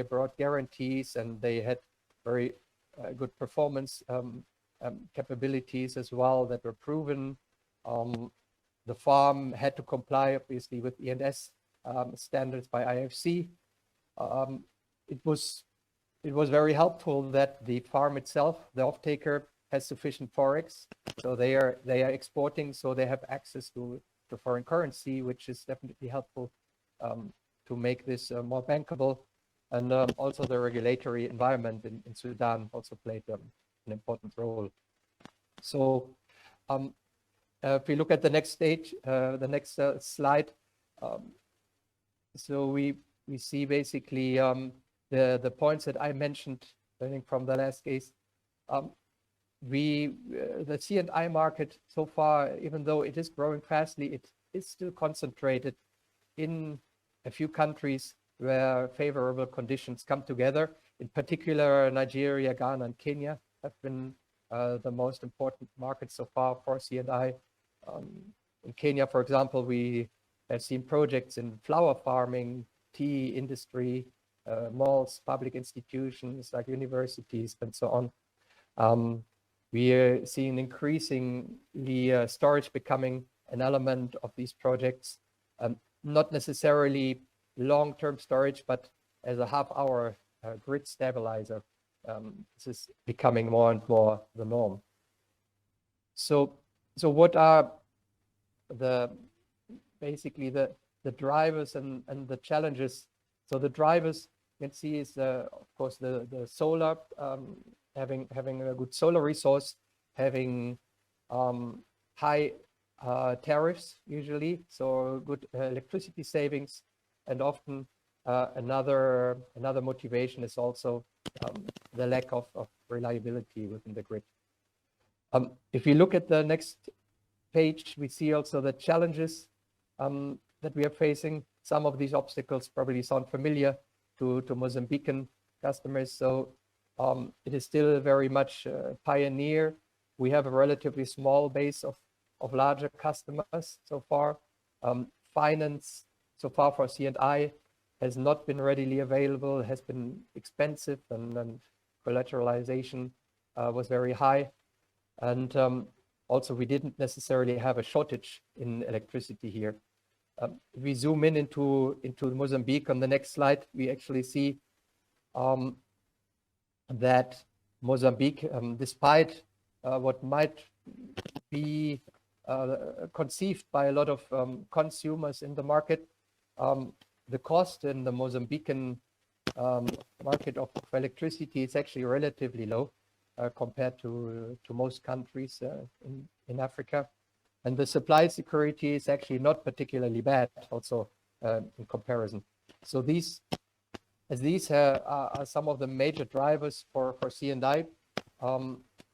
brought guarantees, and they had very good performance capabilities as well that were proven. The farm had to comply, obviously, with ENS standards by IFC. It was very helpful that the farm itself, the off-taker, has sufficient forex, so they are exporting, so they have access to foreign currency, which is definitely helpful to make this more bankable. And also the regulatory environment in Sudan also played an important role. So if we look at the next stage, the next slide, so we see basically the points that I mentioned, learning from the last case. The C&I market so far, even though it is growing fastly, it is still concentrated in a few countries where favorable conditions come together. In particular, Nigeria, Ghana, and Kenya have been the most important markets so far for C&I. In Kenya, for example, we have seen projects in flower farming, tea industry, malls, public institutions like universities, and so on. We are seeing increasingly storage becoming an element of these projects, not necessarily long-term storage, but as a half-hour grid stabilizer. This is becoming more and more the norm. So what are basically the drivers and the challenges? So the drivers, you can see is, of course, the solar, having a good solar resource, having high tariffs usually, so good electricity savings, and often another motivation is also the lack of reliability within the grid. If you look at the next page, we see also the challenges that we are facing. Some of these obstacles probably sound familiar to Mozambican customers. So it is still very much pioneer. We have a relatively small base of larger customers so far. Finance so far for C&I has not been readily available, has been expensive, and collateralization was very high. And also we didn't necessarily have a shortage in electricity here. If we zoom into Mozambique on the next slide, we actually see that Mozambique, despite what might be conceived by a lot of consumers in the market, the cost in the Mozambican market of electricity is actually relatively low compared to most countries in Africa. And the supply security is actually not particularly bad also in comparison. So these are some of the major drivers for C&I.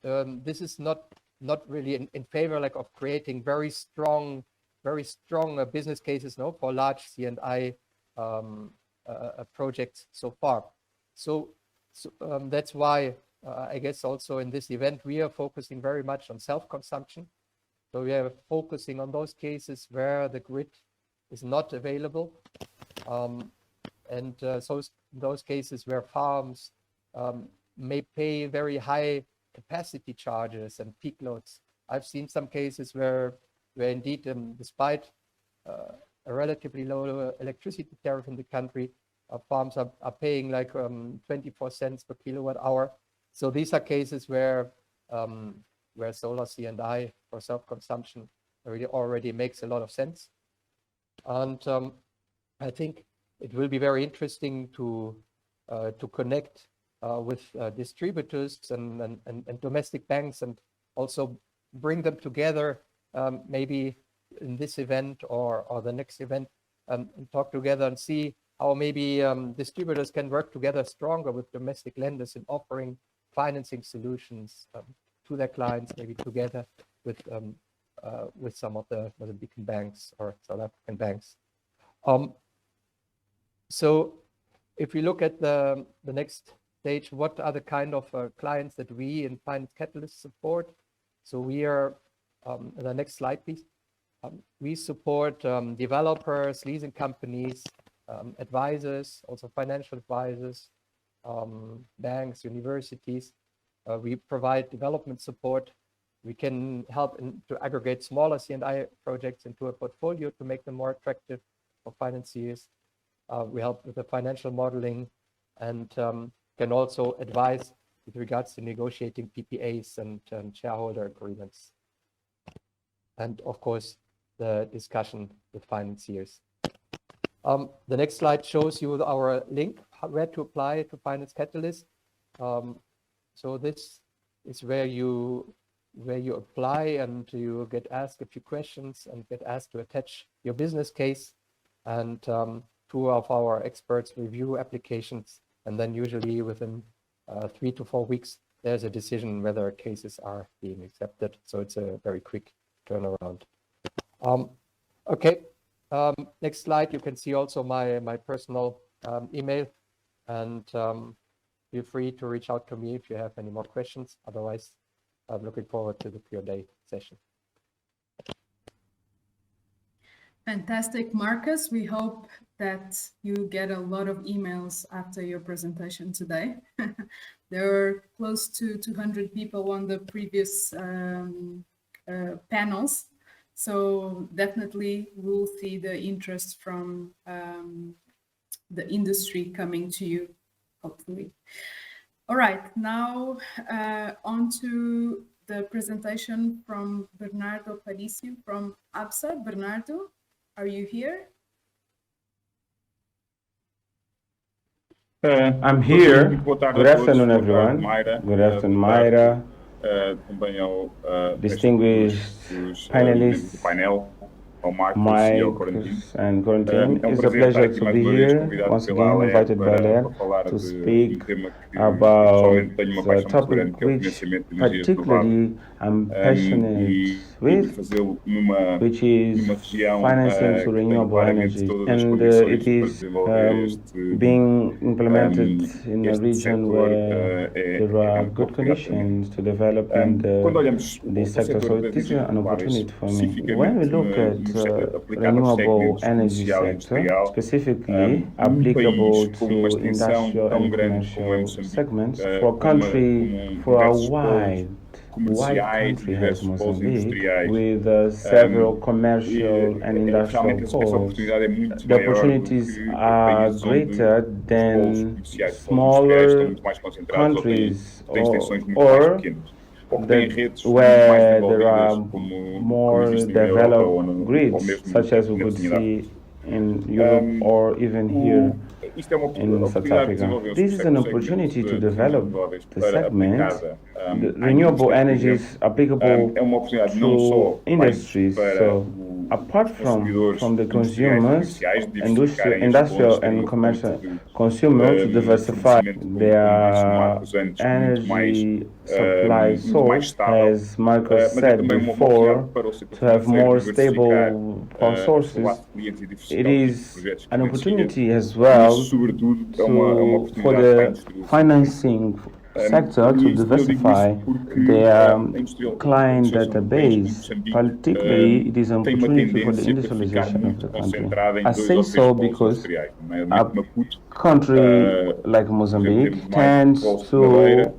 This is not really in favor like of creating very strong business cases for large C&I projects so far. So that's why I guess also in this event we are focusing very much on self-consumption. So we are focusing on those cases where the grid is not available, and so those cases where farms may pay very high capacity charges and peak loads. I've seen some cases where indeed, despite a relatively low electricity tariff in the country, farms are paying like 24 cents per kilowatt hour. So these are cases where solar C&I for self-consumption already makes a lot of sense. And I think it will be very interesting to connect with distributors and domestic banks, and also bring them together, maybe in this event or the next event, and talk together and see how maybe distributors can work together stronger with domestic lenders in offering financing solutions to their clients, maybe together with some of the Mozambican banks or South African banks. So if we look at the next stage, what are the kind of clients that we in Finance Catalyst support? So we are, the next slide, please. We support developers, leasing companies, advisors, also financial advisors, banks, universities. We provide development support. We can help to aggregate smaller C&I projects into a portfolio to make them more attractive for financiers. We help with the financial modeling, and can also advise with regards to negotiating PPAs and shareholder agreements. And of course, the discussion with financiers. The next slide shows you our link, where to apply to Finance Catalyst. So this is where you apply, and you get asked a few questions and get asked to attach your business case, and two of our experts review applications, and then usually within 3 to 4 weeks there's a decision whether cases are being accepted. So it's a very quick turnaround. Okay, next slide. You can see also my personal email, and feel free to reach out to me if you have any more questions. Otherwise, I'm looking forward to the Q&A session. Fantastic, Marcus. We hope that you get a lot of emails after your presentation today. There are close to 200 people on the previous panels. So definitely we'll see the interest from the industry coming to you, hopefully. All right, now on to the presentation from Bernardo Paricio from ABSA. Bernardo, are you here? I'm here. Good afternoon, everyone. Good afternoon, Mayra. Distinguished panelists, Mike and Quentin. It's a pleasure to be here once again, invited by Ler to speak about the topic which particularly I'm passionate with, which is financing to renewable energy. And it is being implemented in a region where there are good conditions to develop in this sector. So it is an opportunity for me. When we look at renewable energy sector, specifically applicable to industrial and commercial segments, for a country, for a wide country as Mozambique, with several commercial and industrial poles, the opportunities are greater than smaller countries or where there are more developed grids, such as we could see in Europe or even here in South Africa. This is an opportunity to develop the segment. The renewable energy is applicable to industries. So apart from the consumers, industrial and commercial consumers, to diversify their energy supply source, as Marcos said before, to have more stable power sources. It is an opportunity as well for the financing sector to diversify their client database. Particularly, it is an opportunity for the industrialization of the country. I say so because a country like Mozambique tends to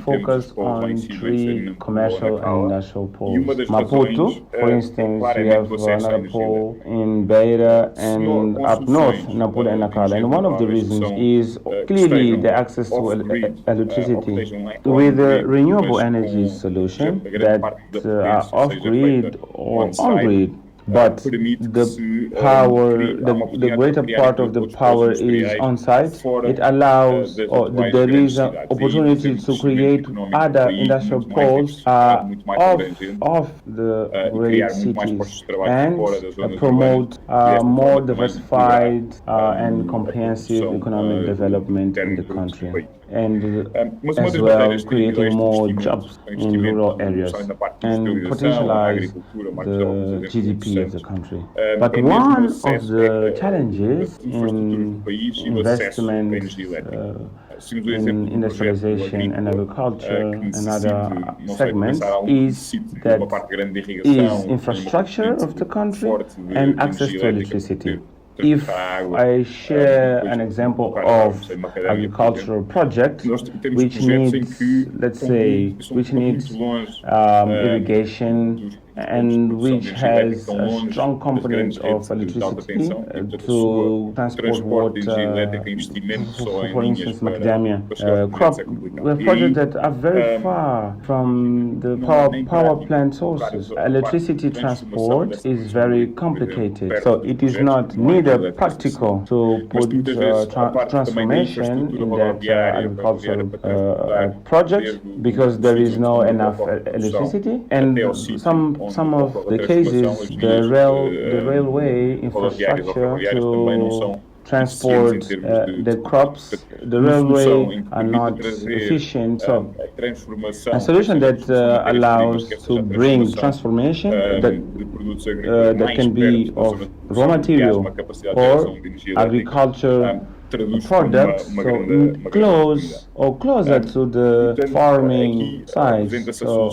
focus on three commercial and industrial poles. Maputo, for instance, we have another pole in Beira and up north, Nampula and Nacala. And one of the reasons is clearly the access to electricity. With a renewable energy solution that are off-grid or on-grid, but the power, the greater part of the power is on site. It allows, or there is an opportunity to create other industrial poles off the great cities and promote more diversified and comprehensive economic development in the country, and as well creating more jobs in rural areas and potentialize the GDP of the country. But one of the challenges in investment in industrialization and agriculture and other segments is infrastructure of the country and access to electricity. If I share an example of agricultural project which needs, let's say, irrigation and which has a strong component of electricity to transport water, for instance, macadamia crop. We have projects that are very far from the power plant sources. Electricity transport is very complicated, so it is not neither practical to put transformation in that agricultural project because there is no enough electricity, and some of the cases the railway infrastructure to transport the crops, the railway are not efficient. So a solution that allows to bring transformation that can be of raw material or agriculture products, so closer to the farming sites. So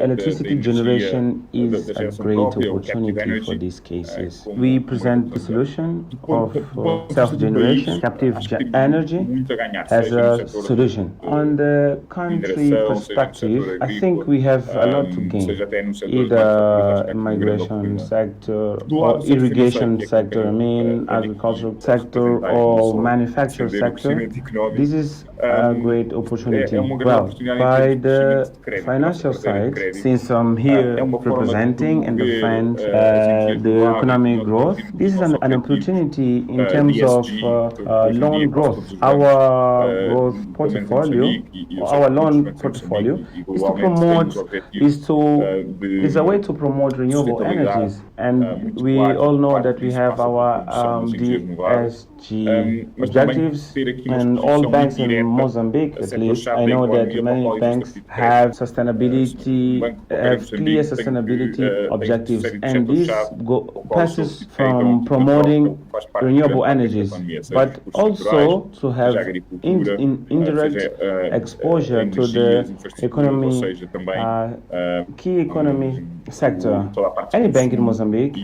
electricity generation is a great opportunity for these cases. We present the solution of self-generation, captive energy as a solution. On the country perspective, I think we have a lot to gain, either migration sector or irrigation sector, agricultural sector, or manufacturing sector, this is a great opportunity. Well, by the financial side, since I'm here representing and defend the economic growth, this is an opportunity in terms of loan growth. Our growth portfolio, our loan portfolio, is a way to promote renewable energies, and we all know that we have our DSG objectives, and all banks in Mozambique, at least, I know that many banks have sustainability, have clear sustainability objectives, and this passes from promoting renewable energies, but also to have indirect exposure to the economy, key economy sector. Any bank in Mozambique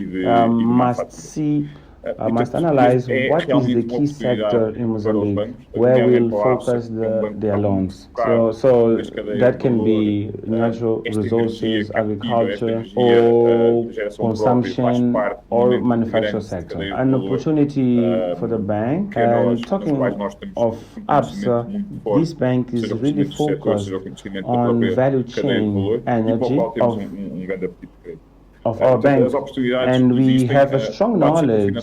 must analyze what is the key sector in Mozambique where we'll focus their loans. So that can be natural resources, agriculture, or consumption, or manufacturing sector. An opportunity for the bank. And talking of ABSA, this bank is really focused on value chain energy of our bank, and we have a strong knowledge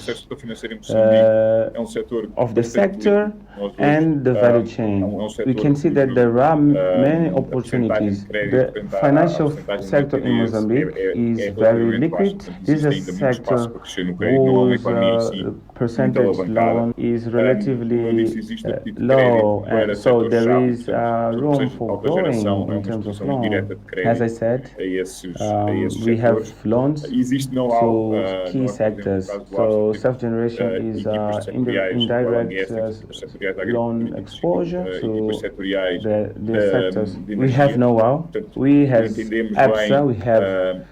of the sector and the value chain. We can see that there are many opportunities. The financial sector in Mozambique is very liquid. This is a sector whose percentage loan is relatively low, and so there is room for growing in terms of loan. As I said, we have loans to key sectors. So self-generation is indirect loan exposure to the sectors. We have know-how. We have ABSA. We have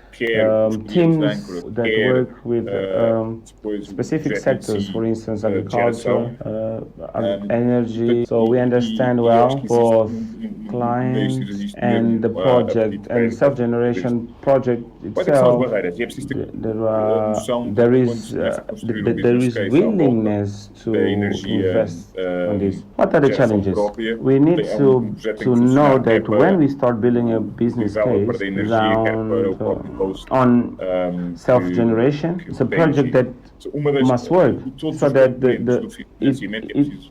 teams that work with specific sectors, for instance, agriculture, energy. So we understand well both clients and the project and self-generation project itself. There is willingness to invest on this. What are the challenges? We need to know that when we start building a business case on self-generation, it's a project that must work, so that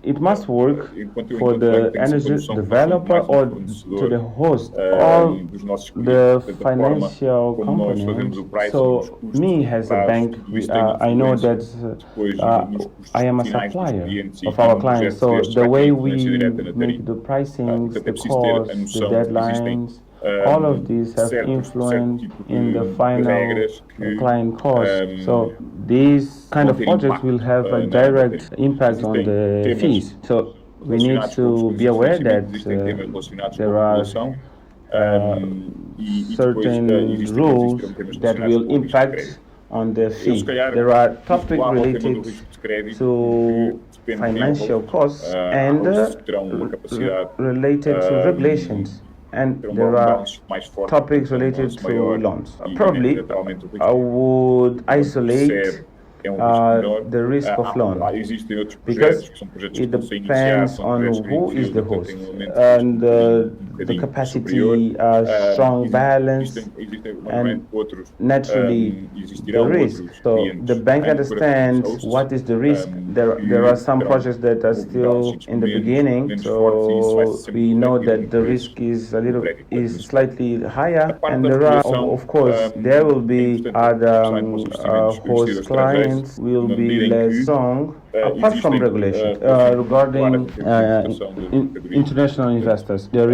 it must work for the energy developer or to the host, or the financial component. So me as a bank, I know that I am a supplier of our clients. So the way we make the pricings, the costs, the deadlines, all of these have influence in the final client cost. So these kind of projects will have a direct impact on the fees. So we need to be aware that there are certain rules that will impact on the fee. There are topics related to financial costs and related to regulations. And there are topics related to loans. Probably I would isolate the risk of loan, because it depends on who is the host and the capacity, strong balance, and naturally the risk. So the bank understands what is the risk. There are some projects that are still in the beginning, so we know that the risk is slightly higher, and there are, of course, there will be other host clients will be less strong, apart from regulation. Regarding international investors, there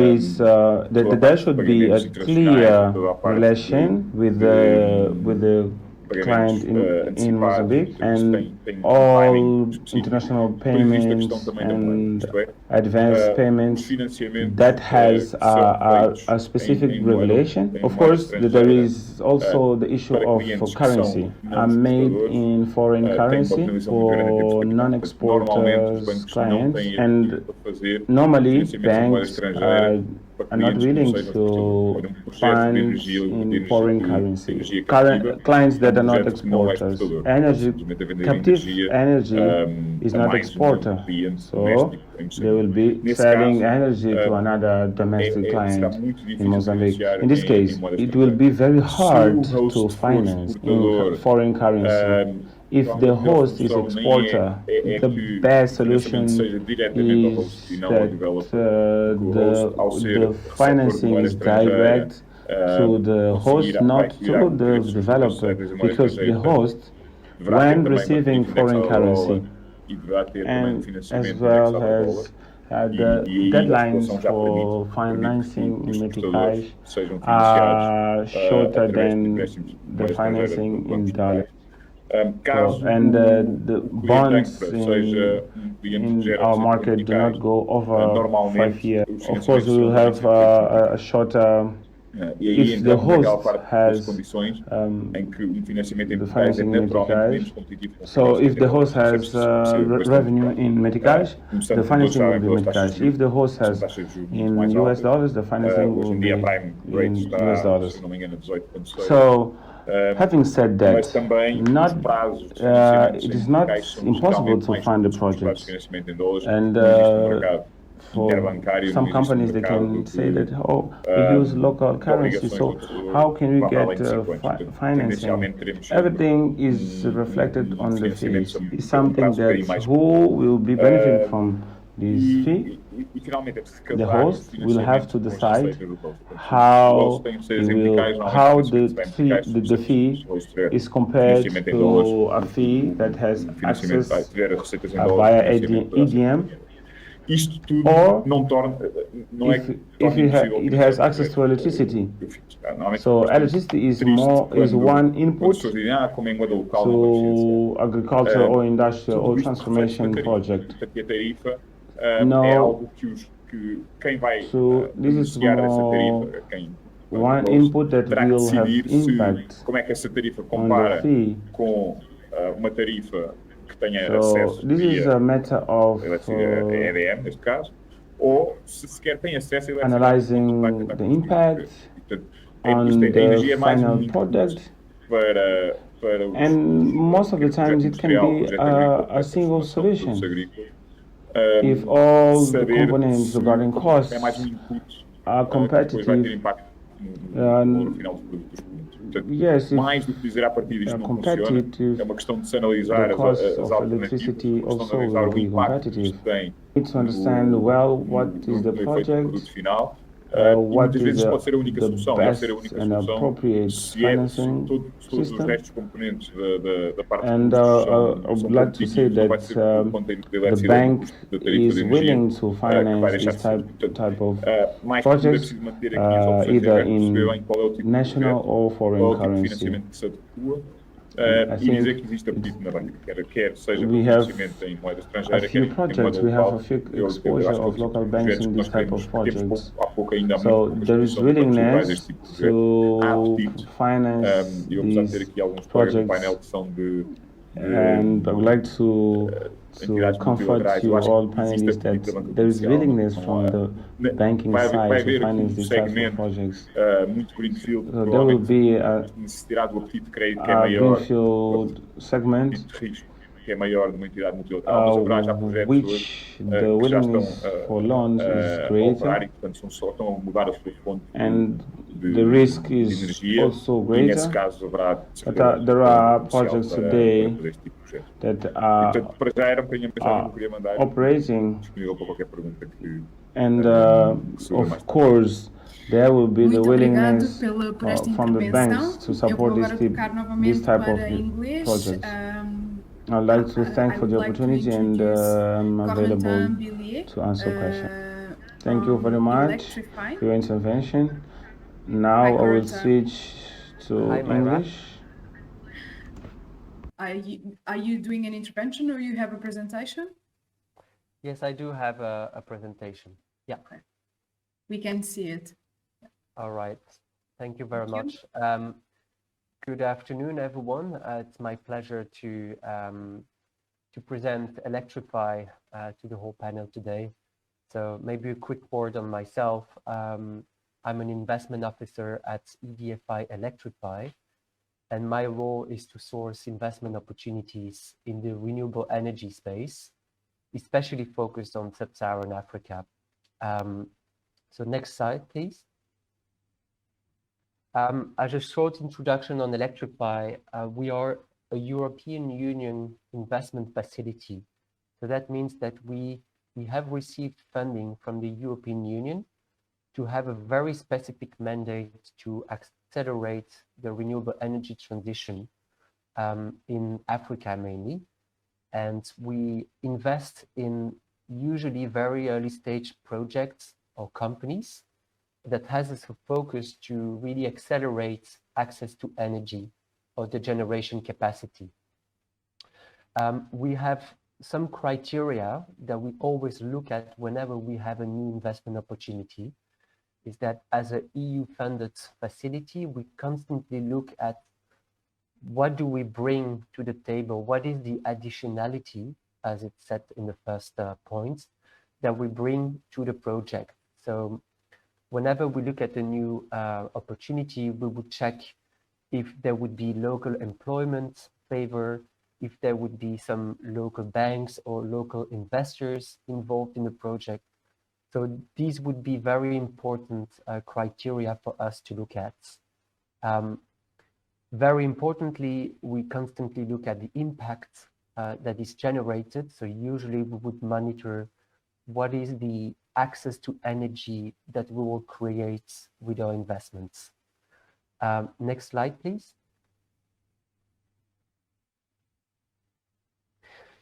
should be a clear relation with the client in Mozambique, and all international payments and advance payments that has a specific regulation. Of course, there is also the issue of currency. Made in foreign currency for non-exporters clients, and normally banks are not willing to fund in foreign currency. Clients that are not exporters. Captive energy is not exporter, so they will be selling energy to another domestic client in Mozambique. In this case, it will be very hard to finance in foreign currency. If the host is exporter, the best solution is that the financing is direct to the host, not to the developer, because the host, when receiving foreign currency, and as well as the deadlines for financing in meticais are shorter than the financing in dollars. And the bonds in our market do not go over 5 years. Of course, we will have a shorter. If the host has the financing in meticais, so if the host has revenue in meticais, the financing will be meticais. If the host has in US dollars, the financing will be in US dollars. So, having said that, it is not impossible to fund the project, and for some companies they can say that, oh, we use local currency, so how can we get financing? Everything is reflected on the fees. It's something that who will be benefiting from this fee? The host will have to decide how the fee is compared to a fee that has access via EDM, or if it has access to electricity. So electricity is one input to agriculture or industrial or transformation project. No, so this is more one input that will have impact on the fee. So this is a matter of analyzing the impact on the final product, and most of the times it can be a single solution. If all the components regarding costs are competitive, yes, if they are competitive, the cost of electricity also will be competitive. We need to understand well what is the project, what is the best and appropriate financing system. And I would like to say that the bank is willing to finance this type of projects, either in national or foreign currency. I think we have a few projects, we have a few exposure of local banks in this type of projects. So there is willingness to finance these projects, and I would like to comfort you all panelists that there is willingness from the banking side to finance these types of projects. So there will be a greenfield segment which the willingness for loans is greater, and the risk is also greater. But there are projects today that are operating, and of course there will be the willingness from the banks to support this type of projects. I'd like to thank for the opportunity, and I'm available to answer questions. Thank you very much for your intervention. Now I will switch to English. Are you doing an intervention, or you have a presentation? Yes, I do have a presentation. Yeah. Okay. We can see it. All right. Thank you very much. Good afternoon, everyone. It's my pleasure to present Electrify to the whole panel today. So maybe a quick word on myself. I'm an investment officer at EDFI Electrify, and my role is to source investment opportunities in the renewable energy space, especially focused on sub-Saharan Africa. So next slide, please. As a short introduction on Electrify, we are a European Union investment facility. So that means that we have received funding from the European Union to have a very specific mandate to accelerate the renewable energy transition in Africa mainly. And we invest in usually very early stage projects or companies that has as a focus to really accelerate access to energy or the generation capacity. We have some criteria that we always look at whenever we have a new investment opportunity, is that as an EU-funded facility, we constantly look at what do we bring to the table, what is the additionality, as it's said in the first point, that we bring to the project. So whenever we look at a new opportunity, we would check if there would be local employment favor, if there would be some local banks or local investors involved in the project. So these would be very important criteria for us to look at. Very importantly, we constantly look at the impact that is generated. So usually we would monitor what is the access to energy that we will create with our investments. Next slide, please.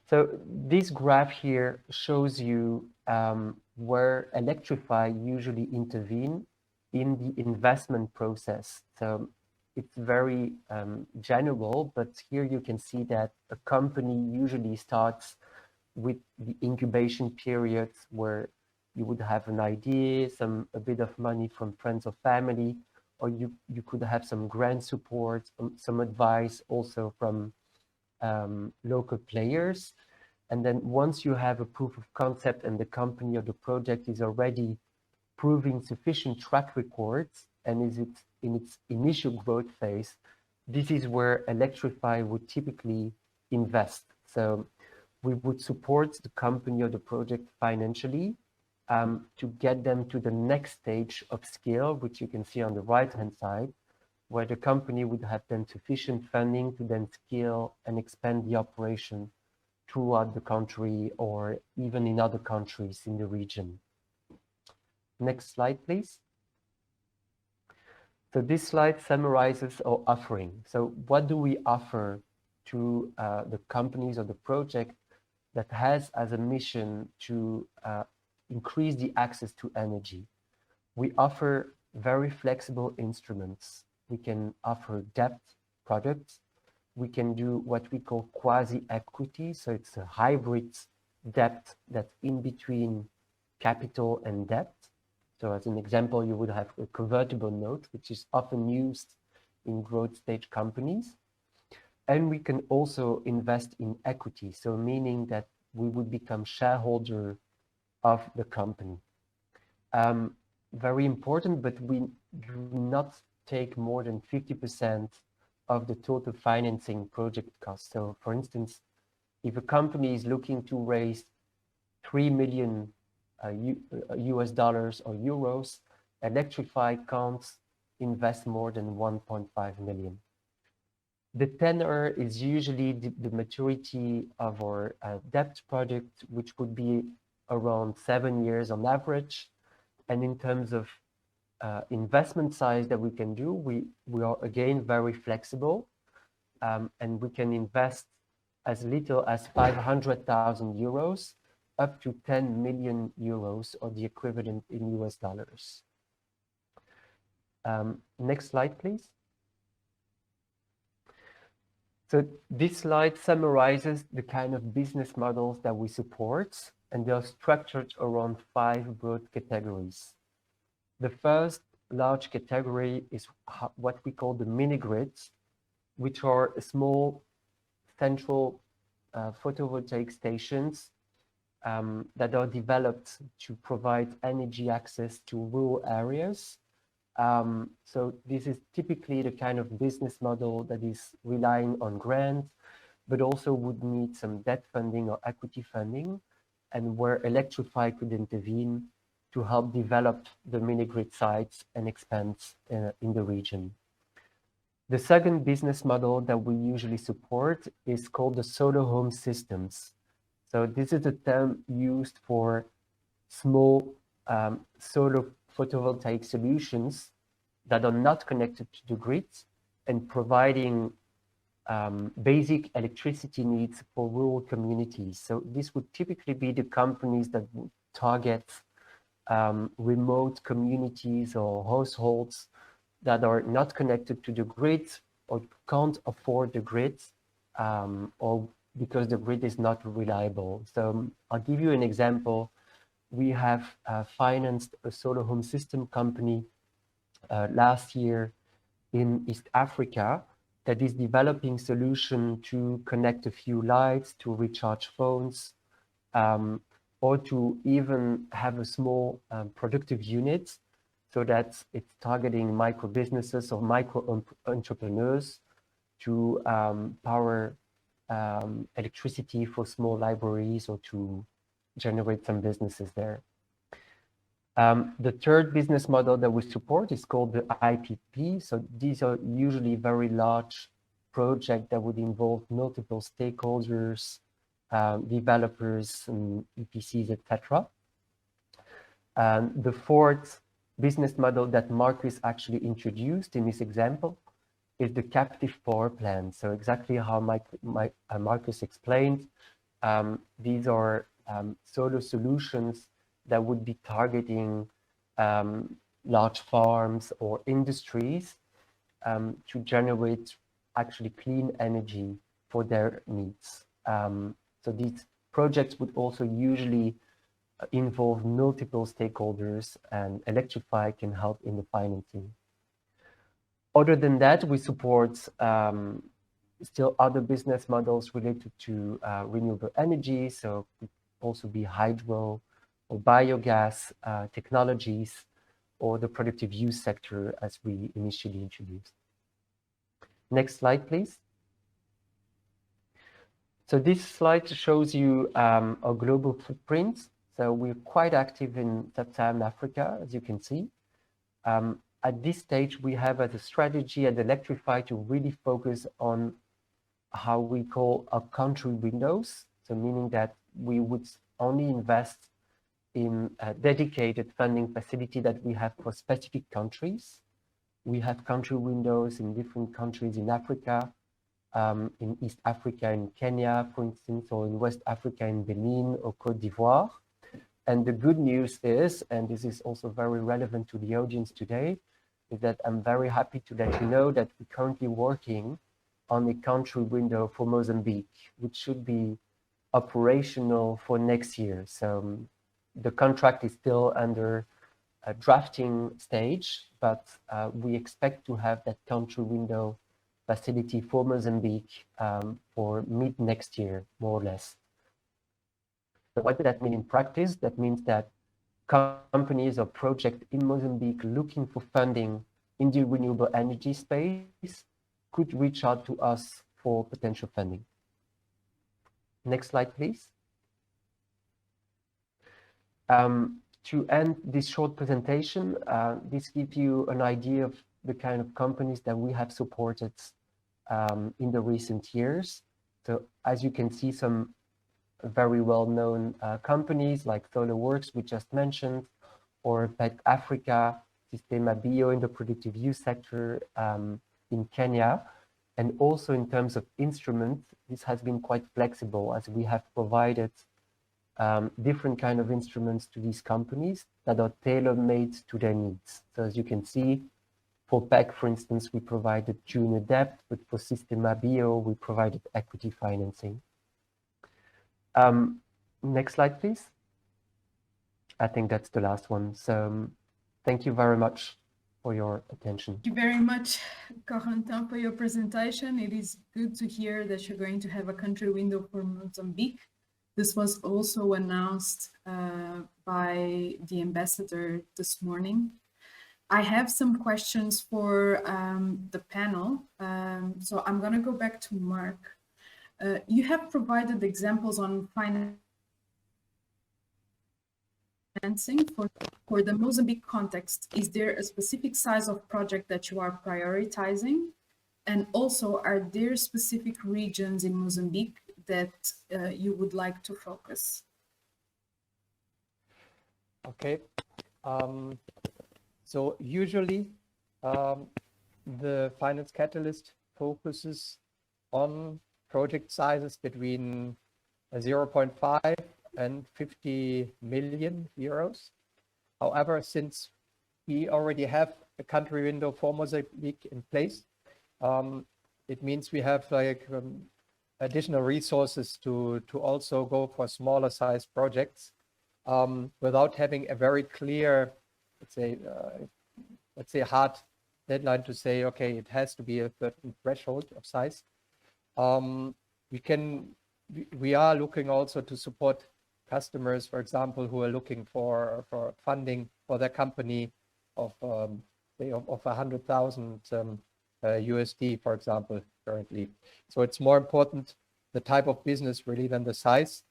So this graph here shows you where Electrify usually intervene in the investment process. So it's very general, but here you can see that a company usually starts with the incubation period where you would have an idea, a bit of money from friends or family, or you could have some grant support, some advice also from local players. And then once you have a proof of concept and the company or the project is already proving sufficient track records and is it in its initial growth phase, this is where Electrify would typically invest. So we would support the company or the project financially to get them to the next stage of scale, which you can see on the right-hand side, where the company would have then sufficient funding to then scale and expand the operation throughout the country or even in other countries in the region. Next slide, please. So this slide summarizes our offering. So what do we offer to the companies or the project that has as a mission to increase the access to energy? We offer very flexible instruments. We can offer debt products. We can do what we call quasi-equity. So it's a hybrid debt that's in between capital and debt. So as an example, you would have a convertible note, which is often used in growth stage companies. And we can also invest in equity. So meaning that we would become shareholder of the company. Very important, but we do not take more than 50% of the total financing project cost. So for instance, if a company is looking to raise 3 million US dollars or euros, Electrify can't invest more than 1.5 million. The tenor is usually the maturity of our debt project, which would be around 7 years on average. And in terms of investment size that we can do, we are again very flexible, and we can invest as little as 500,000 euros up to 10 million euros or the equivalent in US dollars. Next slide, please. So this slide summarizes the kind of business models that we support, and they are structured around 5 broad categories. The first large category is what we call the mini grids, which are small central photovoltaic stations that are developed to provide energy access to rural areas. So this is typically the kind of business model that is relying on grants, but also would need some debt funding or equity funding, and where Electrify could intervene to help develop the mini-grid sites and expand in the region. The second business model that we usually support is called the solar home systems. So this is a term used for small solar photovoltaic solutions that are not connected to the grid and providing basic electricity needs for rural communities. So this would typically be the companies that would target remote communities or households that are not connected to the grid or can't afford the grid, or because the grid is not reliable. So I'll give you an example. We have financed a solar home system company last year in East Africa that is developing solution to connect a few lights, to recharge phones, or to even have a small productive unit, so that it's targeting micro businesses or micro entrepreneurs to power electricity for small libraries or to generate some businesses there. The third business model that we support is called the IPP. So these are usually very large projects that would involve multiple stakeholders, developers, and EPCs, etc. The fourth business model that Marcus actually introduced in this example is the captive power plant. So exactly how Marcus explained, these are solar solutions that would be targeting large farms or industries to generate actually clean energy for their needs. So these projects would also usually involve multiple stakeholders, and Electrify can help in the financing. Other than that, we support still other business models related to renewable energy. So it could also be hydro or biogas technologies, or the productive use sector as we initially introduced. Next slide, please. So this slide shows you a global footprint. So we're quite active in Sub-Saharan Africa, as you can see. At this stage, we have as a strategy at Electrify to really focus on how we call our country windows. So meaning that we would only invest in a dedicated funding facility that we have for specific countries. We have country windows in different countries in Africa, in East Africa, in Kenya, for instance, or in West Africa, in Benin or Côte d'Ivoire. And the good news is, and this is also very relevant to the audience today, is that I'm very happy to let you know that we're currently working on a country window for Mozambique, which should be operational for next year. So the contract is still under a drafting stage, but we expect to have that country window facility for Mozambique for mid next year, more or less. So what does that mean in practice? That means that companies or projects in Mozambique looking for funding in the renewable energy space could reach out to us for potential funding. Next slide, please. To end this short presentation, this gives you an idea of the kind of companies that we have supported in the recent years. So as you can see, some very well-known companies like SolarWorks, we just mentioned, or Pet Africa, Sistema Bio in the productive use sector in Kenya. And also in terms of instruments, this has been quite flexible as we have provided different kind of instruments to these companies that are tailor-made to their needs. So as you can see, for PEC, for instance, we provided junior debt, but for Sistema Bio, we provided equity financing. Next slide, please. I think that's the last one. So thank you very much for your attention. Thank you very much, Corentin, for your presentation. It is good to hear that you're going to have a country window for Mozambique. This was also announced by the ambassador this morning. I have some questions for the panel. So I'm going to go back to Mark. You have provided examples on financing for the Mozambique context. Is there a specific size of project that you are prioritizing? And also, are there specific regions in Mozambique that you would like to focus? Okay. So usually the finance catalyst focuses on project sizes between 0.5 and 50 million euros. However, since we already have a country window for Mozambique in place, it means we have like additional resources to also go for smaller size projects without having a very clear, let's say hard deadline to say, okay, it has to be a certain threshold of size. We are looking also to support customers, for example, who are looking for funding for their company of say of 100,000 USD, for example, currently. So it's more important the type of business really than the size.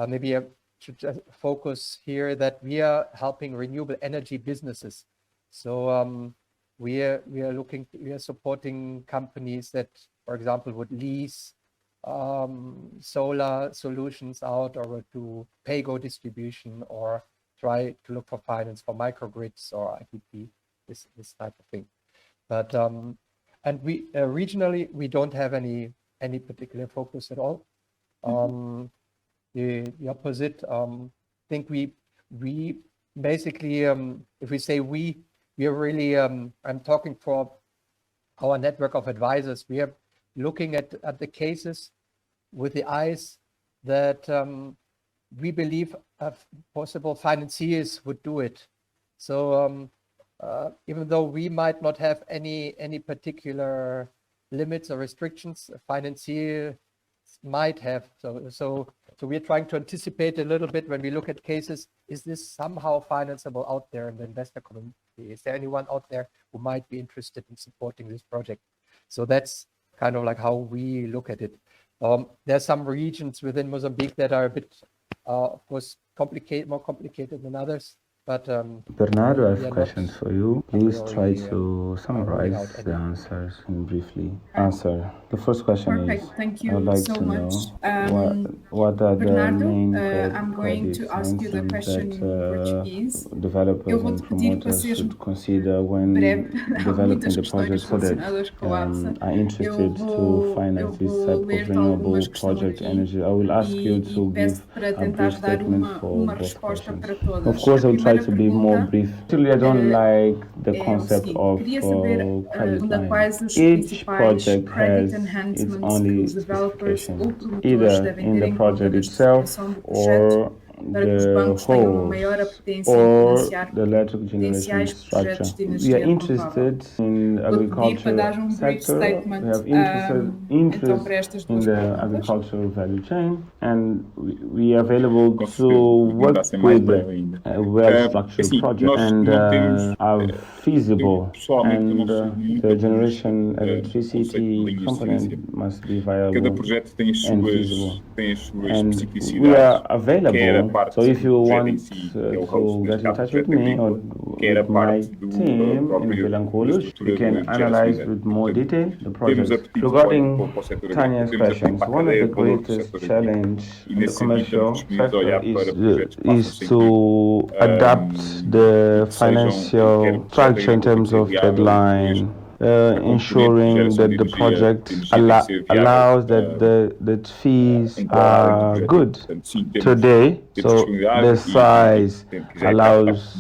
Maybe I should just focus here that we are helping renewable energy businesses. So we are supporting companies that, for example, would lease solar solutions out or to pay-go distribution or try to look for finance for microgrids or IPP, this type of thing. But and we regionally we don't have any particular focus at all. The opposite. I think we basically if we say we are really I'm talking for our network of advisors. We are looking at the cases with the eyes that we believe possible financiers would do it. So even though we might not have any particular limits or restrictions, a financier might have. So we're trying to anticipate a little bit when we look at cases. Is this somehow financeable out there in the investor community? Is there anyone out there who might be interested in supporting this project? So that's kind of like how we look at it. There are some regions within Mozambique that are a bit, of course, more complicated than others. But Fernando, I have questions for you. Please try to summarize the answers and briefly answer. The first question Perfect. is, Thank you I'd like so to much. know what are the Fernando, main I'm going to ask you the question in Portuguese. developers Eu vou and te pedir para promoters seres should consider when breve. Há developing muitas the questões project so that relacionadas com a APSA. are interested to Eu finance this vou type of ler-te algumas renewable que estão project aqui energy. I will ask you e to give peço para a tentar brief dar statement for uma both resposta questions. para todas. Of course, I A will try primeira to be more pergunta brief. Actually, I don't like the é o concept seguinte: of queria saber credit line. quais os Each principais project credit has its enhancements que only os developers ou specifications, promotores either devem in ter the em conta project na itself especificação do projeto or para que os the bancos tenham uma maior host apetência em or financiar the electric generation potenciais structure. projetos de We are energia renovável. interested in the Vou-te pedir para agriculture dar brief sector. statement We have então interest para estas in duas the perguntas. agricultural value chain, and we are available Posso to work tentar ser mais with breve ainda. a well-structured Assim, project nós and não temos, are feasible, pessoalmente, eu não and sou muito the apologia generation conceito de electricity linhas de component silício. must be Cada viable projeto tem as and suas feasible. And we especificidades, are quer a available, parte so if do you projeto em want si, que é o to host, get neste in caso touch o with projeto me or agrícola, quer a with my parte do team in próprio da Vilanculos, estrutura we can de geração analyze hidráulica. with more Portanto, detail the temos project. apetite Regarding para o setor Tanya's agrícola, temos apetite questions, para a one of cadeia the de valor do greatest setor agrícola. challenge E in the nesse sentido estamos commercial disponíveis a sector olhar para projetos que façam is sentido, to adapt the que sejam, quer financial o projeto structure in agrícola tem terms que ser of viável e depois deadline, ensuring that the project allows that that fees are good today, so the size allows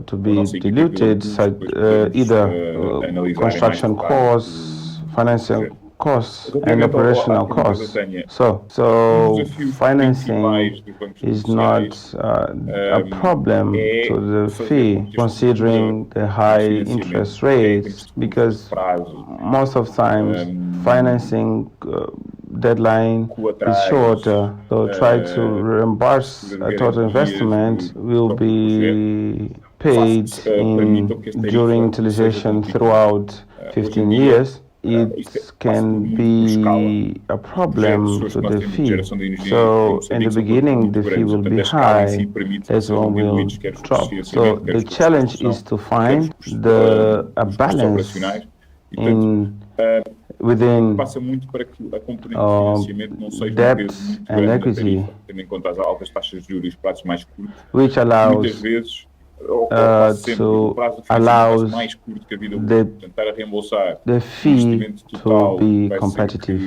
to be diluted, so either construction costs, financial costs and operational costs. So financing is not a problem to the fee, considering the high interest rates, because most of times financing deadline is shorter. So try to reimburse a total investment will be paid during utilization throughout 15 years. It can be a problem to the fee. So in the beginning, the fee will be high, later on will drop. So the challenge is to find a balance within debt and equity, which allows the fee to be competitive,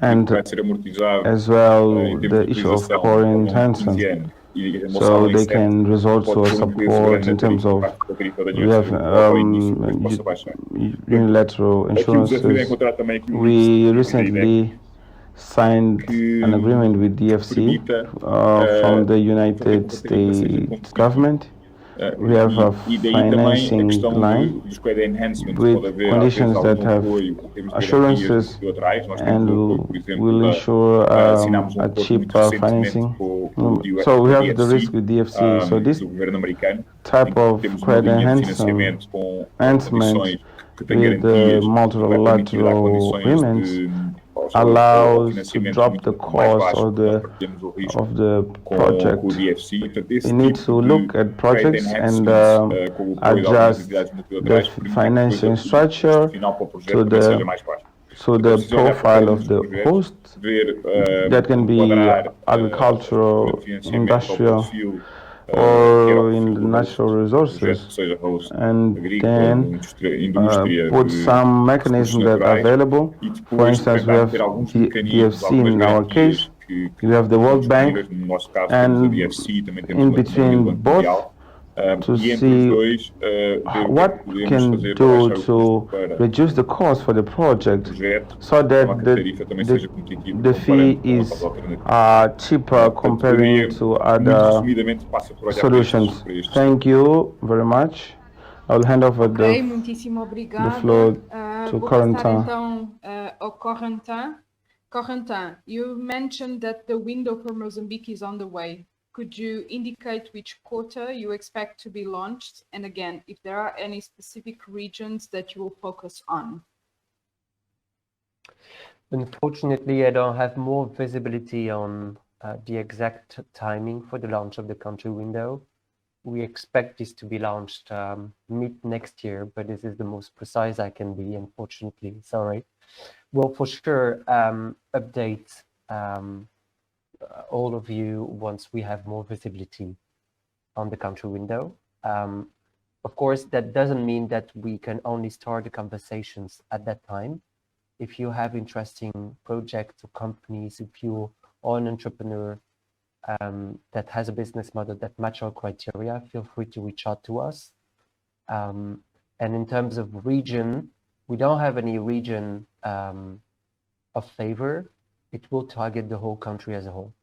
and as well the issue of core enhancement. So they can resort to a support in terms of we have unilateral insurances. We recently signed an agreement with DFC from the United States government. We have a financing line with conditions that have assurances and will ensure a cheaper financing. So we have the risk with DFC. So this type of credit enhancement with the multilateral agreements allows to drop the cost of the project. We need to look at projects and adjust the financing structure to the profile of the host. That can be agricultural, industrial, or in the natural resources, and then put some mechanism that are available. For instance, we have DFC in our case, we have the World Bank, and in between both to see what can do to reduce the cost for the project so that the fee is cheaper comparing to other solutions. Thank you very much. I'll hand over Muitíssimo obrigada. the floor to Corentin. Então, ao Corentin. Corentin, you mentioned that the window for Mozambique is on the way. Could you indicate which quarter you expect to be launched? And again, if there are any specific regions that you will focus on? Unfortunately, I don't have more visibility on the exact timing for the launch of the country window. We expect this to be launched mid next year, but this is the most precise I can be, unfortunately. Sorry. We'll for sure update all of you once we have more visibility on the country window. Of course, that doesn't mean that we can only start the conversations at that time. If you have interesting projects or companies, if you are an entrepreneur that has a business model that match our criteria, feel free to reach out to us. And in terms of region, we don't have any region of favor. It will target the whole country as a whole.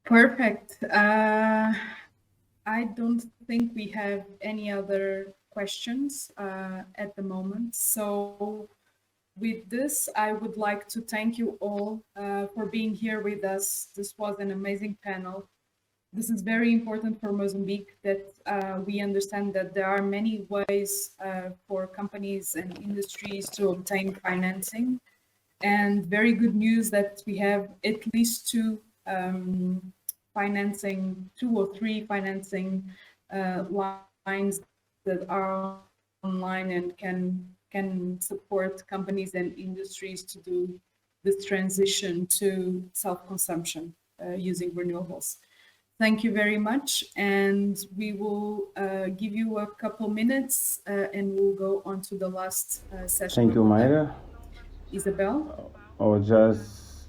Perfect. I don't think we have any other questions at the moment. So with this, I would like to thank you all for being here with us. This was an amazing panel. This is very important for Mozambique, that we understand that there are many ways for companies and industries to obtain financing. And very good news that we have at least two or three financing lines that are online and can support companies and industries to do this transition to self-consumption using renewables. Thank you very much, and we will give you a couple minutes and we'll go on to the last session. Thank you, Mayra. Isabel? Or just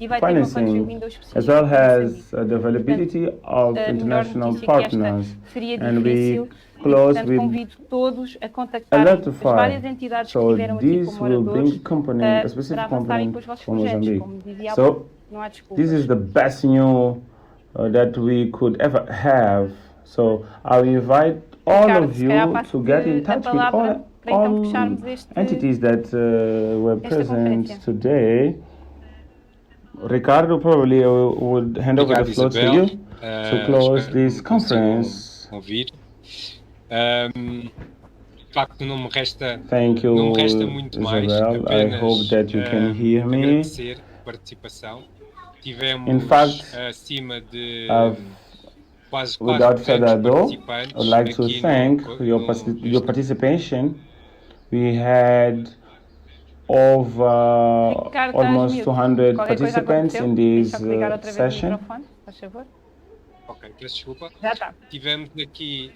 e vai ter uma conta financing, Windows específica as well para as Moçambique. the availability of A melhor international notícia é que esta partners. seria And we difícil e, close portanto, with convido todos a contactar as Electrify. várias entidades que So estiveram aqui this como will bring oradores a component, a para specific avançarem component com os vossos for projetos. Mozambique. Como dizia há So pouco, não há desculpas. this is the best news that we could ever have. So I'll invite all Ricardo, of se calhar you passo to get in a touch with palavra para então all fecharmos entities that were esta present conferência. today. Ricardo, probably I would hand over the floor to you to close this conference. Ouvir. De facto, não me resta Thank you, muito mais, Isabel. I apenas hope that you can hear me. agradecer a participação. Tivemos In fact, acima de quase without 400 further ado, participantes I would like to aqui thank your participation. We had over almost 200 participants in this session. Ok, peço desculpa. Já está. Tivemos aqui,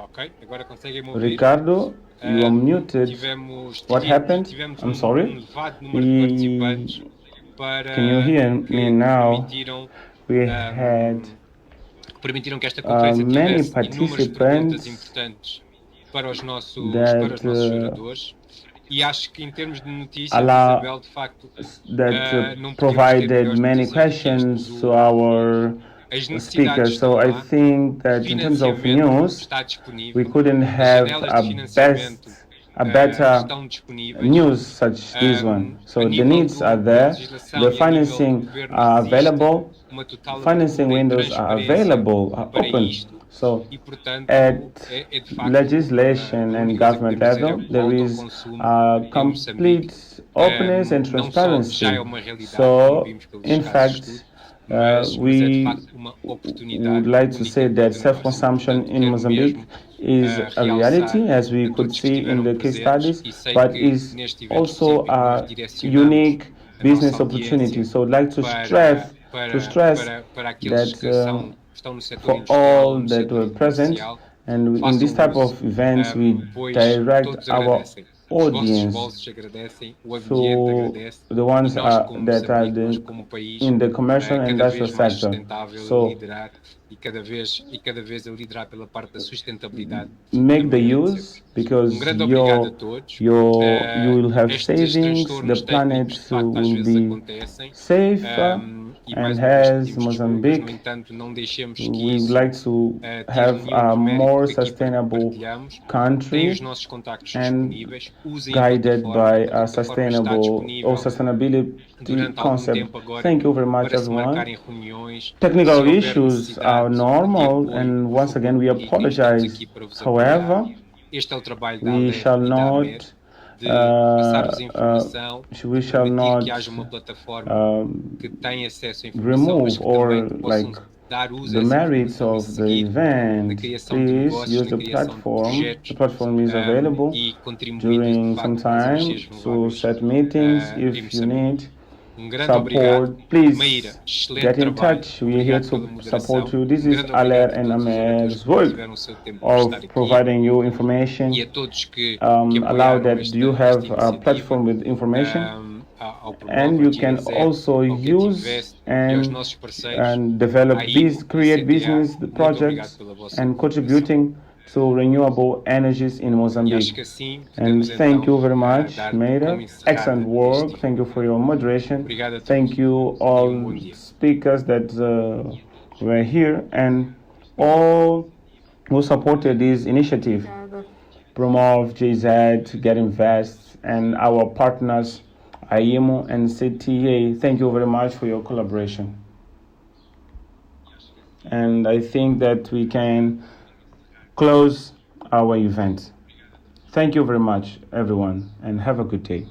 ok, agora conseguem me ouvir. Ricardo, you are muted. What happened? Tivemos I'm sorry. elevado número de participantes para Can you hear me now? We had permitiram que esta conferência many tivesse inúmeras perguntas participants importantes para os nossos that geradores. E acho que em termos de notícias, allow Isabel, de facto, that não podíamos ter provided melhores many notícias do que questions estas. to our As necessidades speakers. estão So I lá, think that in terms of financiamento news, está disponível, we couldn't as have janelas a de financiamento better estão disponíveis. news such this one. So A the nível needs are da there, legislação the e a nível do financing governo are existe available, uma total financing abertura e windows are transparência available, are para open. isto. So E, portanto, at é de facto legislation a and única coisa que government podemos dizer é level, que o there is autoconsumo em complete Moçambique openness and não só transparency. já é uma realidade, como So, vimos pelos in casos de fact, estudo, mas é de we facto uma oportunidade would like to única say para that o negócio. self-consumption Portanto, in quero Mozambique mesmo is a reality, as we a could todos que see in estiveram the case presentes studies, e sei but que is neste evento also específico nós a direcionamos unique a business nossa opportunity. audiência So I'd like to para aqueles that que estão no setor for industrial ou all no that setor were present, residencial, and in this type façam of events we pois direct todos our agradecem. Os vossos audience. bolsos agradecem, o ambiente So agradece, the ones e nós como that are Moçambique, nós como país, in the commercial and cada vez industrial mais sector. sustentável a So liderar e cada vez a liderar pela parte da sustentabilidade. make the também use, because grande obrigado a todos. you will have Estes savings, the transtornos planet técnicos de facto às will vezes be acontecem. safer, E and mais uma vez as pedimos desculpas, no Mozambique, entanto não deixemos que we would isso like to have tire a nenhum mérito more que aqui sustainable partilhamos. Tem country os nossos contactos and disponíveis, usem a guided plataforma, by a a plataforma está sustainable disponível or sustainability durante algum concept. tempo agora Thank you very much, para se everyone. marcarem reuniões. Technical Se houver issues are necessidade de normal, apoio, and por once again we favor, liguem, estamos apologize. aqui para vos apoiar. However, Este é o trabalho da we ALE shall e da AMER, not de passar-vos informação, we de shall permitir not que haja uma plataforma que tenha acesso à informação, mas remove que or também possam like dar uso a the essa merits informação e of the seguir na event. criação de Please negócios, use na the criação de platform. projetos, The platform is available e contribuindo during de some facto às time energias to renováveis set meetings em if you Moçambique. need Grande obrigado. support. Please Meira, excelente get in trabalho. touch. We are here Obrigado pela to moderação. support you. This is Grande Ale obrigado a and todos os oradores Amer's que work tiveram o seu tempo para estar of aqui providing you information. e a todos que Allow apoiaram that you have a iniciativa, platform with information, ao and you can GNZ, also ao use Invest e aos and nossos parceiros, develop Aiemo, create CTA. business Muito projects obrigado pela vossa and contributing to renewable energies in E acho Mozambique. que assim And podemos thank então you very much, dar Meira. como encerrada Excellent work. Thank you for your moderation. Obrigado a todos. Thank you all bom dia. speakers that were here and all who supported this initiative. Promove, GZ, Get Invest, and our partners, Aiemo and CTA. Thank you very much for your collaboration. And I think that we can close our event. Thank you very much, everyone, and have a good day.